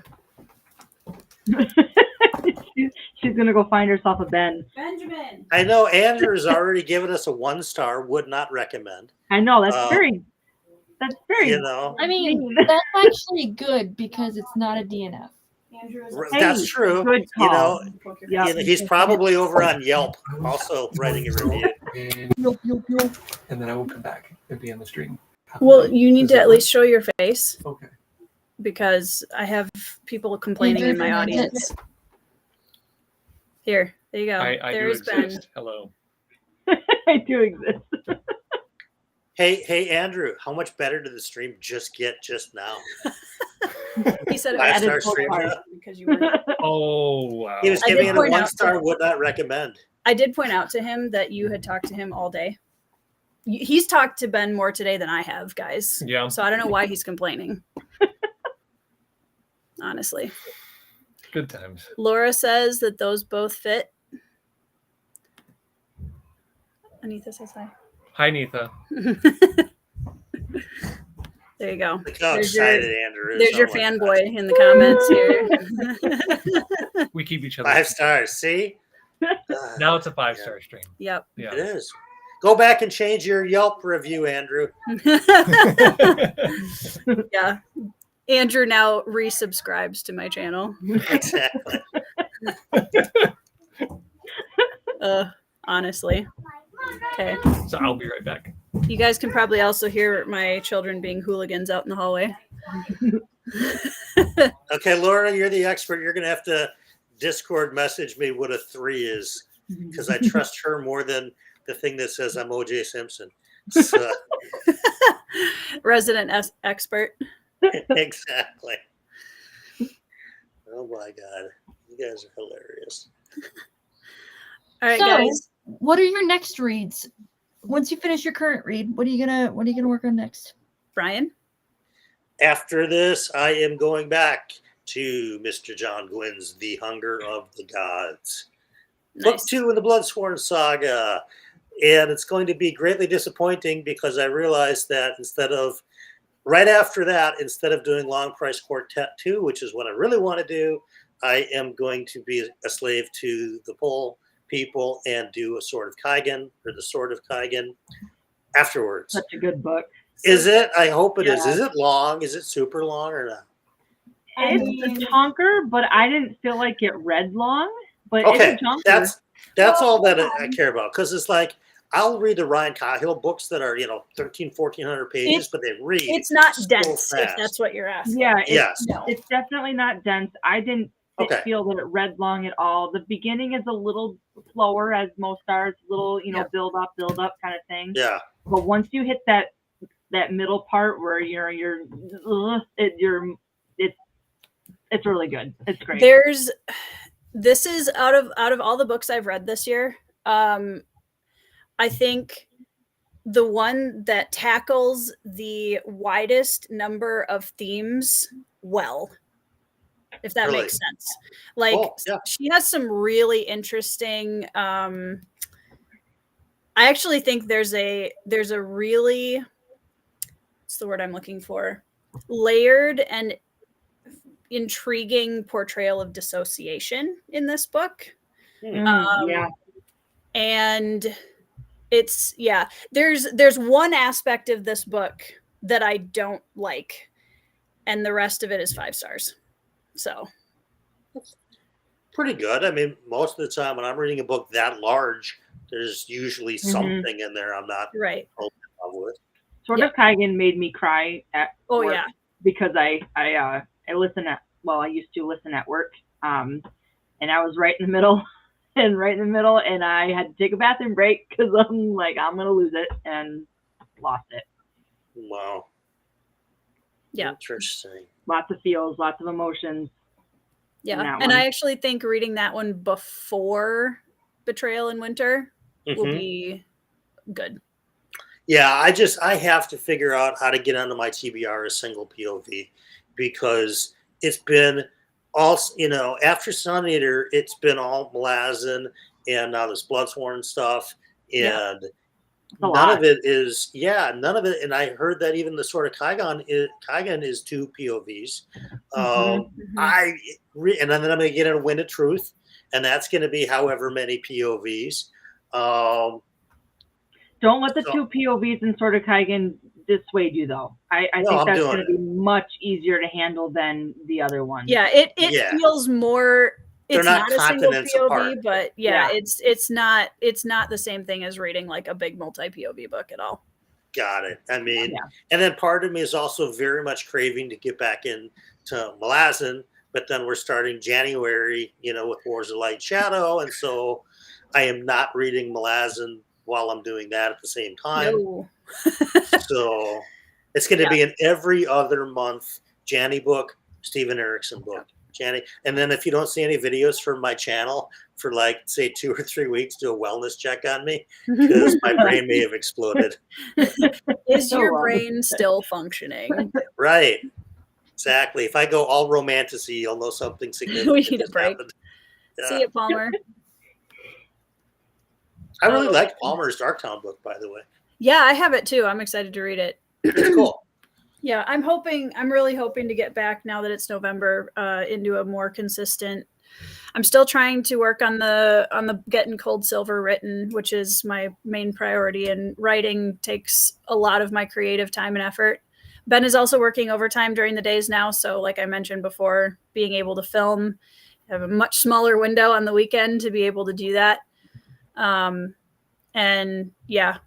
She's gonna go find herself a Ben. Benjamin. I know Andrew's already given us a 1-star. Would not recommend. I know that's very. You know. I mean, that's actually good because it's not a DNF. That's true. Good call. You know, he's probably over on Yelp also writing a review. And then I will come back and be on the stream. Well, you need to at least show your face. Okay. Because I have people complaining in my audience. Here, there you go. I There's do Ben. exist. Hello. I do exist. Hey, Andrew, how much better did the stream just get just now? He said it 5-star stream. because you were. Oh, wow. He was giving it a 1-star. Would not recommend. I did point out to him that you had talked to him all day. He's talked to Ben more today than I have, guys. Yeah. So I don't know why he's complaining. Honestly. Good times. Laura says that those both fit. Anita says hi. Hi, Neetha. There you go. Look how excited Andrew is. There's your fanboy in the comments here. We keep each other. 5 stars. See? Now it's a 5-star stream. Yep. Yeah. It is. Go back and change your Yelp review, Andrew. Yeah. Andrew now resubscribes to my channel. Exactly. Honestly. Okay. So I'll be right back. You guys can probably also hear my children being hooligans out in the hallway. Okay, Laura, you're the expert. You're going to have to Discord message me what a 3 is because I trust her more than the thing that says I'm OJ Simpson. So. Resident expert. Exactly. Oh my God. You guys are hilarious. All right, So, guys. What are your next reads? Once you finish your current read, what are you gonna work on next? Brian? After this, I am going back to Mr. John Gwynn's The Hunger of the Gods. Nice. Book 2 in the Bloodsworn Saga. And it's going to be greatly disappointing because I realized that right after that, instead of doing Long Price Quartet 2, which is what I really want to do, I am going to be a slave to the pull people and do a Sword of Kaigen or the Sword of Kaigen afterwards. Such a good book. Is it? I hope it is. Yeah. Is it long? Is it super long or not? It's a chunker, but I didn't feel like it read long. But Okay, it's a chunker. that's all that I care about, because it's like I'll read the Ryan Cahill books that are 1,400 pages, but they read. It's not so dense, if fast. that's what you're asking. Yeah, Yes. it's definitely not dense. I didn't Okay. feel that it read long at all. The beginning is a little slower, as most are. It's a little, build up kind of thing. Yeah. But once you hit that middle part where it's really good. It's great. This is out of all the books I've read this year, I think the one that tackles the widest number of themes well, if that Really? makes sense. Like, yeah. she has some really interesting, I actually think there's a really, what's the word I'm looking for? Layered and intriguing portrayal of dissociation in this book. Yeah. And it's, there's one aspect of this book that I don't like, and the rest of it is 5 stars. So pretty good. I mean, most of the time when I'm reading a book that large, there's usually something in there I'm not right. in love with. Sword of Kaigen made me cry at work because I listen I used to listen at work, and I was right in the middle, and I had to take a bathroom break because I'm like, I'm gonna lose it, and lost it. Wow. Yeah. Interesting. Lots of feels, lots of emotions. Yeah, and I actually think reading that one before Betrayal in Winter will be good. Yeah, I have to figure out how to get onto my TBR as single POV, because it's been all, after Sun Eater, it's been all Malazan and now this Bloodsworn stuff, and none of it is, none of it. And I heard that even the Sword of Kaigen is 2 POVs. And then I'm going to get into Wind of Truth, and that's going to be however many POVs. Don't let the 2 POVs in Sword of Kaigen dissuade you, though. I think that's going to be much easier to handle than the other one. Yeah, it feels more. They're it's not not a single continents POV, apart. but it's not the same thing as reading like a big multi POV book at all. Got it. I mean, and then part of me is also very much craving to get back into Malazan, but then we're starting January, with Wars of Light and Shadow, and so I am not reading Malazan while I'm doing that at the same time. No. So it's going to be an every other month Janny book, Steven Erikson book. Janny. And then if you don't see any videos from my channel for say 2 or 3 weeks, do a wellness check on me, because my brain may have exploded. Is your brain still functioning? Right. Exactly. If I go all romantic-y, you'll know something significant We need a break. happened. See you, Palmer. I really like Palmer's Darktown book, by the way. Yeah, I have it too. I'm excited to read it. It's cool. Yeah, I'm really hoping to get back now that it's November into a more consistent. I'm still trying to work on the getting Cold Silver written, which is my main priority, and writing takes a lot of my creative time and effort. Ben is also working overtime during the days now, so like I mentioned before, being able to film, have a much smaller window on the weekend to be able to do that. And yeah,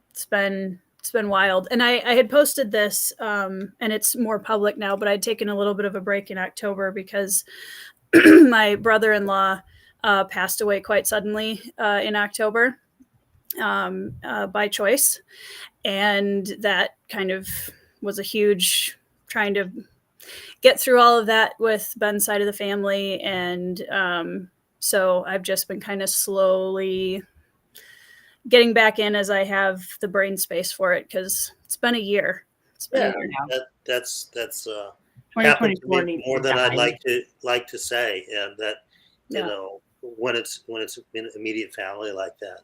it's been wild. And I had posted this, and it's more public now, but I'd taken a little bit of a break in October because my brother-in-law passed away quite suddenly in October by choice. And that kind of was a huge trying to get through all of that with Ben's side of the family. And so I've just been kind of slowly getting back in as I have the brain space for it, because it's been a year. It's been a year now. That's 2024 more than I'd like to say, and that when it's in immediate family like that,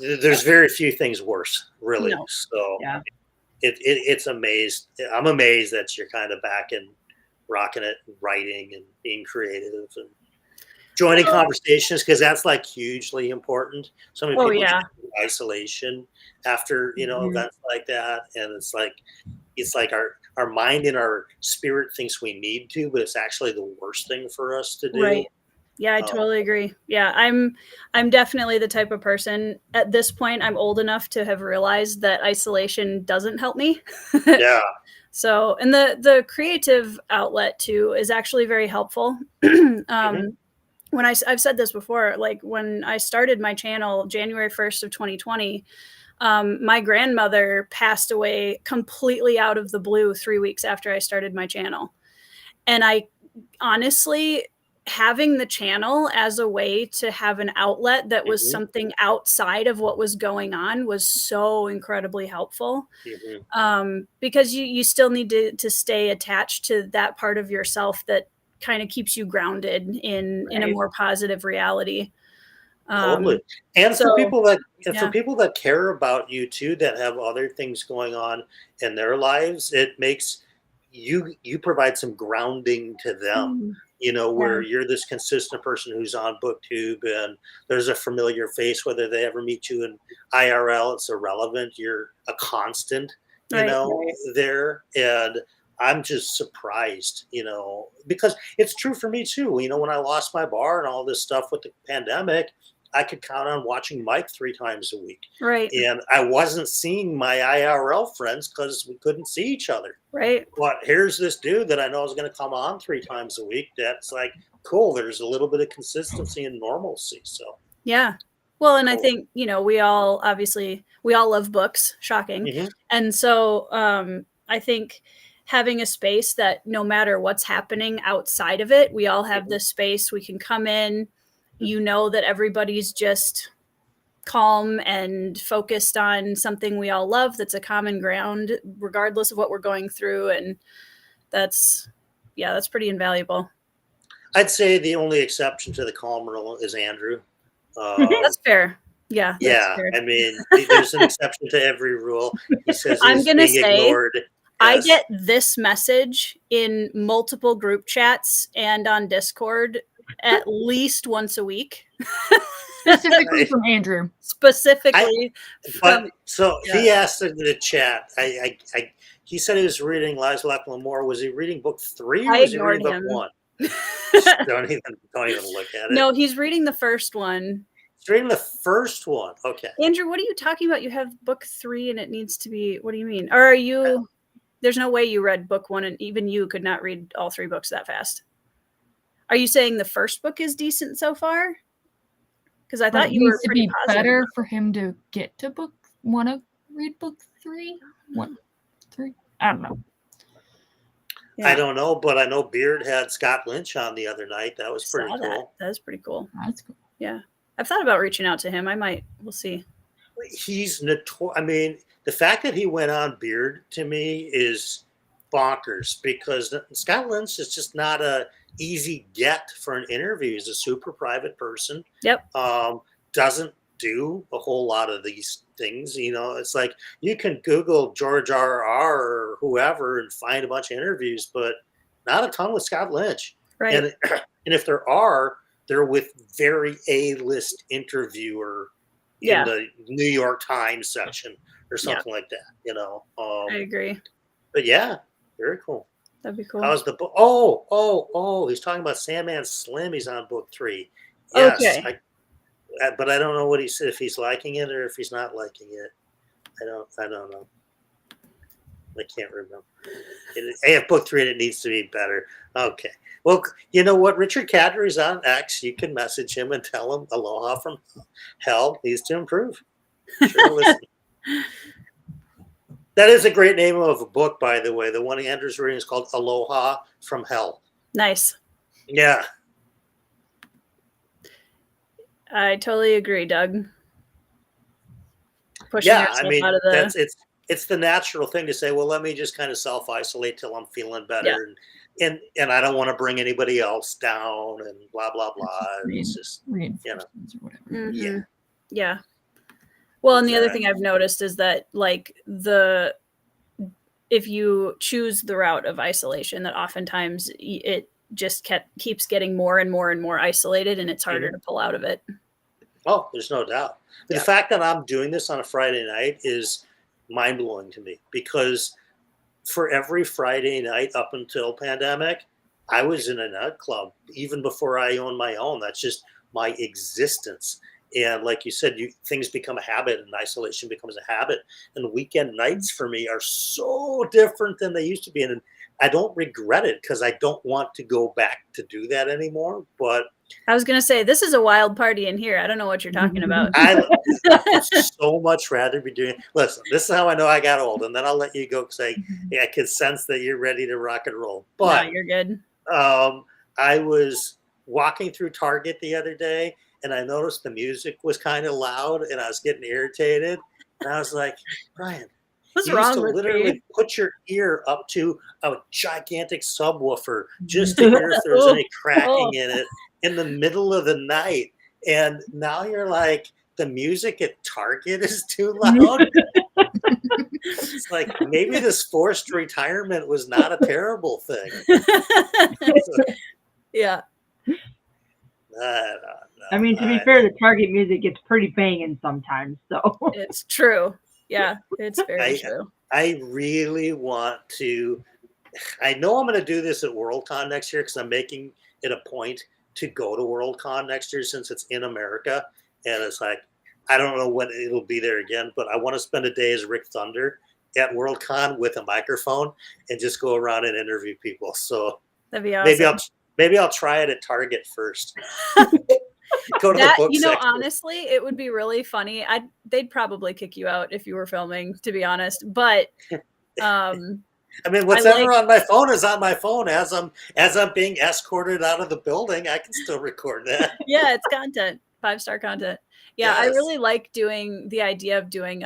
there's very few things worse, really. No. So it's amazed. I'm amazed that you're kind of back and rocking it, and writing and being creative. And joining conversations, because that's like hugely important. So many Oh, people yeah. get into isolation after events like that, and it's like our mind and our spirit thinks we need to, but it's actually the worst thing for us to do. Right. Yeah, I totally agree. Yeah, I'm definitely the type of person at this point. I'm old enough to have realized that isolation doesn't help me. Yeah. So, and the creative outlet too is actually very helpful. When I've said this before, like when I started my channel January 1st of 2020, my grandmother passed away completely out of the blue 3 weeks after I started my channel. And I honestly, having the channel as a way to have an outlet that was something outside of what was going on was so incredibly helpful. Because you still need to stay attached to that part of yourself that kind of keeps you grounded in a more positive reality. Totally. And so, for people that yeah. for people that care about you too, that have other things going on in their lives, it makes you provide some grounding to them. Where you're this consistent person who's on BookTube, and there's a familiar face, whether they ever meet you in IRL, it's irrelevant. You're a constant, there. And I'm just surprised, because it's true for me too. When I lost my bar and all this stuff with the pandemic, I could count on watching Mike 3 times a week. Right. And I wasn't seeing my IRL friends because we couldn't see each other. Right. But here's this dude that I know is going to come on 3 times a week. That's like, cool. There's a little bit of consistency and normalcy. So, yeah. Well, and I think, we all love books, shocking. And so I think having a space that no matter what's happening outside of it, we all have this space we can come in, that everybody's just calm and focused on something we all love that's a common ground, regardless of what we're going through. And that's pretty invaluable. I'd say the only exception to the calm rule is Andrew. That's fair. Yeah. Yeah. Fair. I mean, there's an exception to every rule. He says he's being ignored. I get this message in multiple group chats and on Discord at least once a week. Specifically from Andrew. He asked in the chat. He said he was reading Lies Luck Lamore. Was he reading book 3 or was he reading book 1? don't even look at it. No, he's reading the first one. He's reading the first one. Okay. Andrew, what are you talking about? You have book 3 and it needs to be. What do you mean? Or are you? There's no way you read book 1, and even you could not read all 3 books that fast. Are you saying the first book is decent so far? Because I thought you were pretty positive. Better for him to get to want to read book 3. 1, 3. I don't know. Yeah. I don't know, but I know Beard had Scott Lynch on the other night. That was pretty cool. That was pretty cool. That's cool. Yeah, I've thought about reaching out to him. I might. We'll see. He's notorious. I mean, the fact that he went on Beard to me is bonkers, because Scott Lynch is just not a easy get for an interview. He's a super private person. Yep. Doesn't do a whole lot of these things. It's like you can Google George R.R. or whoever and find a bunch of interviews, but not a ton with Scott Lynch. Right. And if there are, they're with very A-list interviewer in the New York Times section or something like that. I agree. But yeah, very cool. That'd be cool. How's the book? Oh, he's talking about Sandman Slim. He's on book 3. Yes. Okay. But I don't know what he said, if he's liking it or if he's not liking it. I don't know. I can't remember. I have book 3 and it needs to be better. Okay. Well, you know what? Richard Cadry's on X. You can message him and tell him aloha from hell needs to improve. Sure, listen. That is a great name of a book, by the way. The one Andrew's reading is called Aloha from Hell. Nice. Yeah. I totally agree, Doug. Pushing yourself out of the... it's the natural thing to say, well, let me just kind of self-isolate till I'm feeling better. Yeah. And I don't want to bring anybody else down and blah, blah, blah. It's just, or whatever. Mm-hmm. Yeah. Yeah. Well, and the other thing I've noticed is that, like, if you choose the route of isolation, that oftentimes just keeps getting more and more and more isolated, and it's harder to pull out of it. Oh, there's no doubt. The fact that I'm doing this on a Friday night is mind-blowing to me, because for every Friday night up until pandemic, I was in a nightclub even before I owned my own. That's just my existence. And like you said, things become a habit, and isolation becomes a habit. And weekend nights for me are so different than they used to be. And I don't regret it, because I don't want to go back to do that anymore. But I was going to say, this is a wild party in here. I don't know what you're talking about. I would so much rather be doing. Listen, this is how I know I got old, and then I'll let you go, because I can sense that you're ready to rock and roll. But no, you're good. I was walking through Target the other day, and I noticed the music was kind of loud, and I was getting irritated. And I was like, Brian, what's you wrong used to with literally me? put your ear up to a gigantic subwoofer just to hear if there was any cracking in it in the middle of the night. And now you're like, the music at Target is too loud. It's like, maybe this forced retirement was not a terrible thing. Yeah. I mean, to be fair, the Target music gets pretty banging sometimes. So it's true. Yeah, it's very true. I really want to. I know I'm going to do this at Worldcon next year, because I'm making it a point to go to Worldcon next year, since it's in America. And it's like, I don't know when it'll be there again, but I want to spend a day as Rick Thunder at Worldcon with a microphone and just go around and interview people. So that'd be awesome. Maybe I'll try it at Target first. Go to the book section. Honestly, it would be really funny. They'd probably kick you out if you were filming, to be honest. But I mean, whatever on my phone is on my phone. As I'm being escorted out of the building, I can still record that. Yeah, it's content, 5-star content. Yeah, yes. I really like doing the idea of doing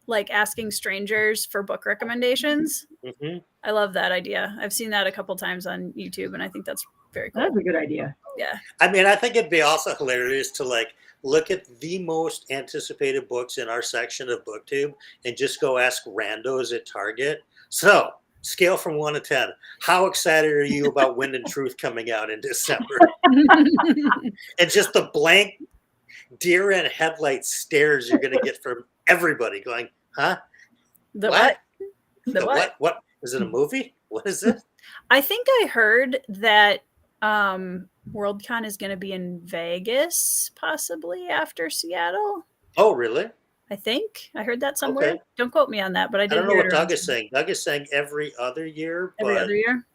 like asking strangers for book recommendations. Mm-hmm. I love that idea. I've seen that a couple times on YouTube, and I think that's very cool. That's a good idea. Yeah. I mean, I think it'd be also hilarious to like look at the most anticipated books in our section of BookTube and just go ask randos at Target. So, scale from 1 to 10. How excited are you about Wind and Truth coming out in December? And just the blank deer in headlights stares you're going to get from everybody going, huh? The what? The what? What? Is it a movie? What is it? I think I heard that Worldcon is going to be in Vegas, possibly after Seattle. Oh, really? I think I heard that somewhere. Okay. Don't quote me on that, but I did. I don't know what Doug is saying. Doug is saying every other year. Every other year.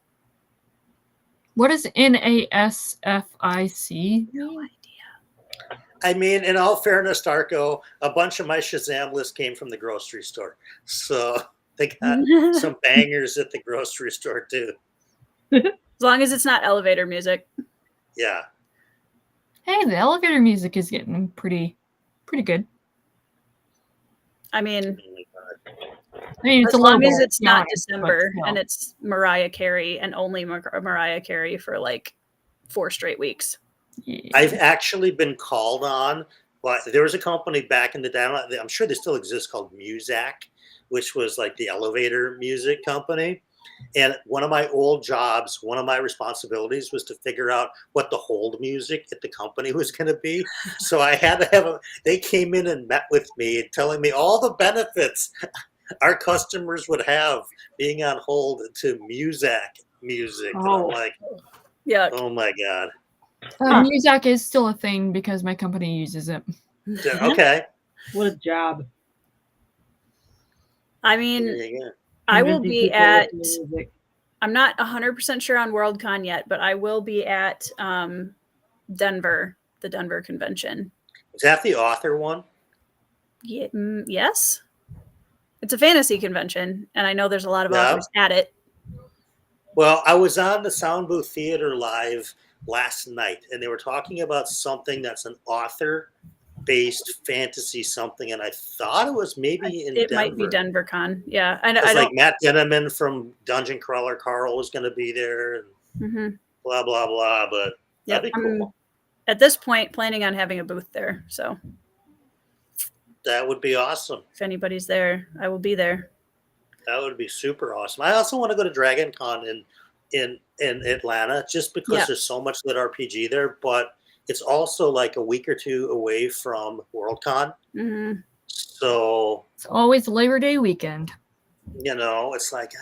What is NASFIC? No idea. I mean, in all fairness, Darko, a bunch of my Shazam list came from the grocery store. So they got some bangers at the grocery store, too. As long as it's not elevator music. Yeah. Hey, the elevator music is getting pretty good. I mean, it's as long as it's not honest, December and it's Mariah Carey and only Mariah Carey for like 4 straight weeks. Yeah. I've actually been called on. Well, there was a company back in the day, I'm sure they still exist, called Muzak, which was like the elevator music company. And one of my old jobs, one of my responsibilities was to figure out what the hold music at the company was going to be. So I had to they came in and met with me, telling me all the benefits our customers would have being on hold to Muzak music. And I'm like, yeah. Oh my God. Muzak is still a thing because my company uses it. Okay. What a job. I mean, I will be at, I'm not 100% sure on Worldcon yet, but I will be at Denver, the Denver convention. Is that the author one? Yeah, yes. It's a fantasy convention, and I know there's a lot of authors at it. Well, I was on the Sound Booth Theater Live last night, and they were talking about something that's an author-based fantasy something, and I thought it was maybe in Denver. It might be DenverCon, yeah. I like Matt Denneman from Dungeon Crawler Carl was going to be there, and blah, blah, blah, but that'd be cool. I'm, at this point, planning on having a booth there, so. That would be awesome. If anybody's there, I will be there. That would be super awesome. I also want to go to Dragon Con in Atlanta, just because Yeah. there's so much lit RPG there. But it's also like a week or two away from Worldcon, hmm so It's always Labor Day weekend. it's like,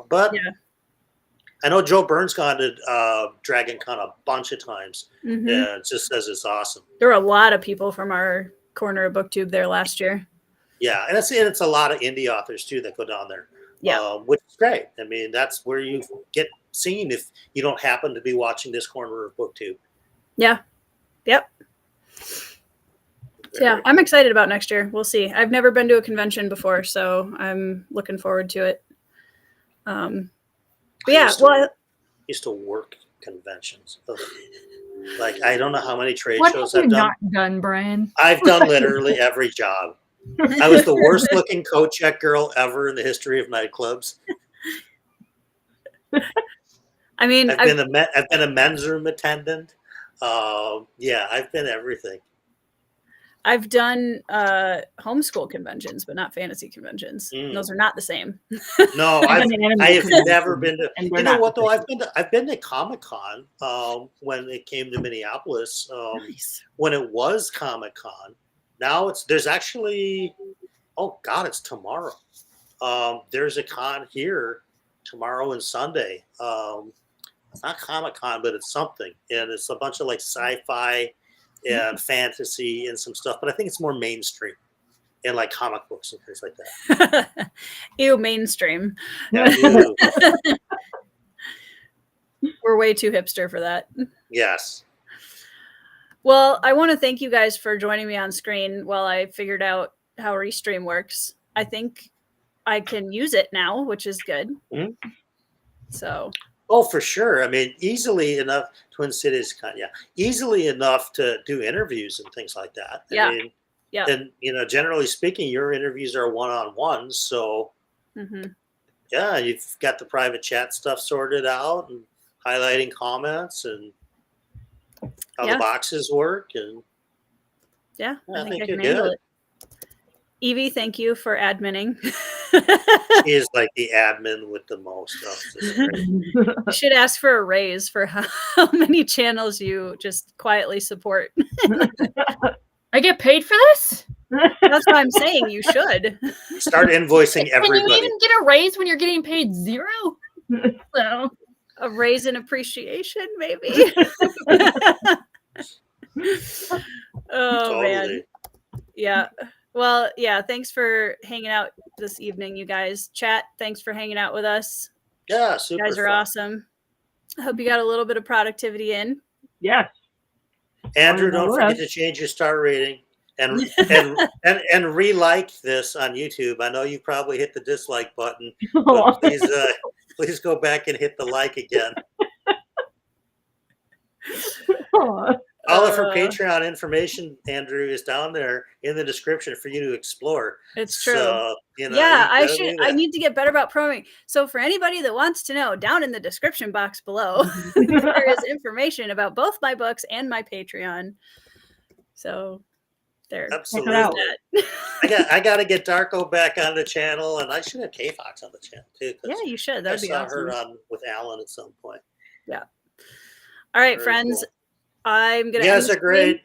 But Yeah. I know Joe Byrne's gone to Dragon Con a bunch of times. hmm Yeah, it just says it's awesome. There were a lot of people from our corner of BookTube there last year. Yeah, and it's a lot of indie authors too that go down there. Yeah. Which is great. I mean, that's where you get seen if you don't happen to be watching this corner of BookTube. Yeah. Yep. So yeah, I'm excited about next year. We'll see. I've never been to a convention before, so I'm looking forward to it. But yeah, used to work conventions. Ugh. Like, I don't know how many trade What shows have I've you done. not done, Brian? I've done literally every job. I was the worst looking coat check girl ever in the history of nightclubs. I mean, I've been a men's room attendant. Yeah, I've been everything. I've done homeschool conventions, but not fantasy conventions. Those are not the same. No, I have never been to. And You know what though? I've been to Comic-Con when it came to Minneapolis. Nice. When it was Comic-Con. Now there's actually, oh God, it's tomorrow. There's a con here tomorrow and Sunday. It's not Comic-Con, but it's something, and it's a bunch of like sci-fi and fantasy and some stuff. But I think it's more mainstream and like comic books and things like that. Ew, mainstream. Yeah, ew. We're way too hipster for that. Yes. Well, I want to thank you guys for joining me on screen while I figured out how Restream works. I think I can use it now, which is good. Mhm. So. Oh, for sure. I mean, easily enough. Twin Cities, easily enough to do interviews and things like that. Yeah. I mean, Yeah. And generally speaking, your interviews are one-on-ones. So, yeah, you've got the private chat stuff sorted out and highlighting comments and how the boxes work. And yeah, I think I you're can handle good. it. Evie, thank you for adminning. She is like the admin with the most. You should ask for a raise for how many channels you just quietly support. I get paid for this? That's what I'm saying. You should start invoicing everybody. Can you even get a raise when you're getting paid zero? So a raise in appreciation, maybe. Oh totally. Man, yeah. Well, yeah. Thanks for hanging out this evening, you guys. Chat, thanks for hanging out with us. Yeah, super. You guys are awesome. I hope you got a little bit of productivity in. Yes. Andrew, don't forget to change your star rating and re-like this on YouTube. I know you probably hit the dislike button, but please go back and hit the like again. All of her Patreon information, Andrew, is down there in the description for you to explore. It's true. So, yeah, I need to get better about promoting. So for anybody that wants to know, down in the description box below, there is information about both my books and my Patreon. So there. Absolutely. I got to get Darko back on the channel, and I should have K-Fox on the channel too. Yeah, you should. That'd be awesome. I saw her on with Alan at some point. Yeah. All right, Very friends. Cool. I'm gonna. You guys are great.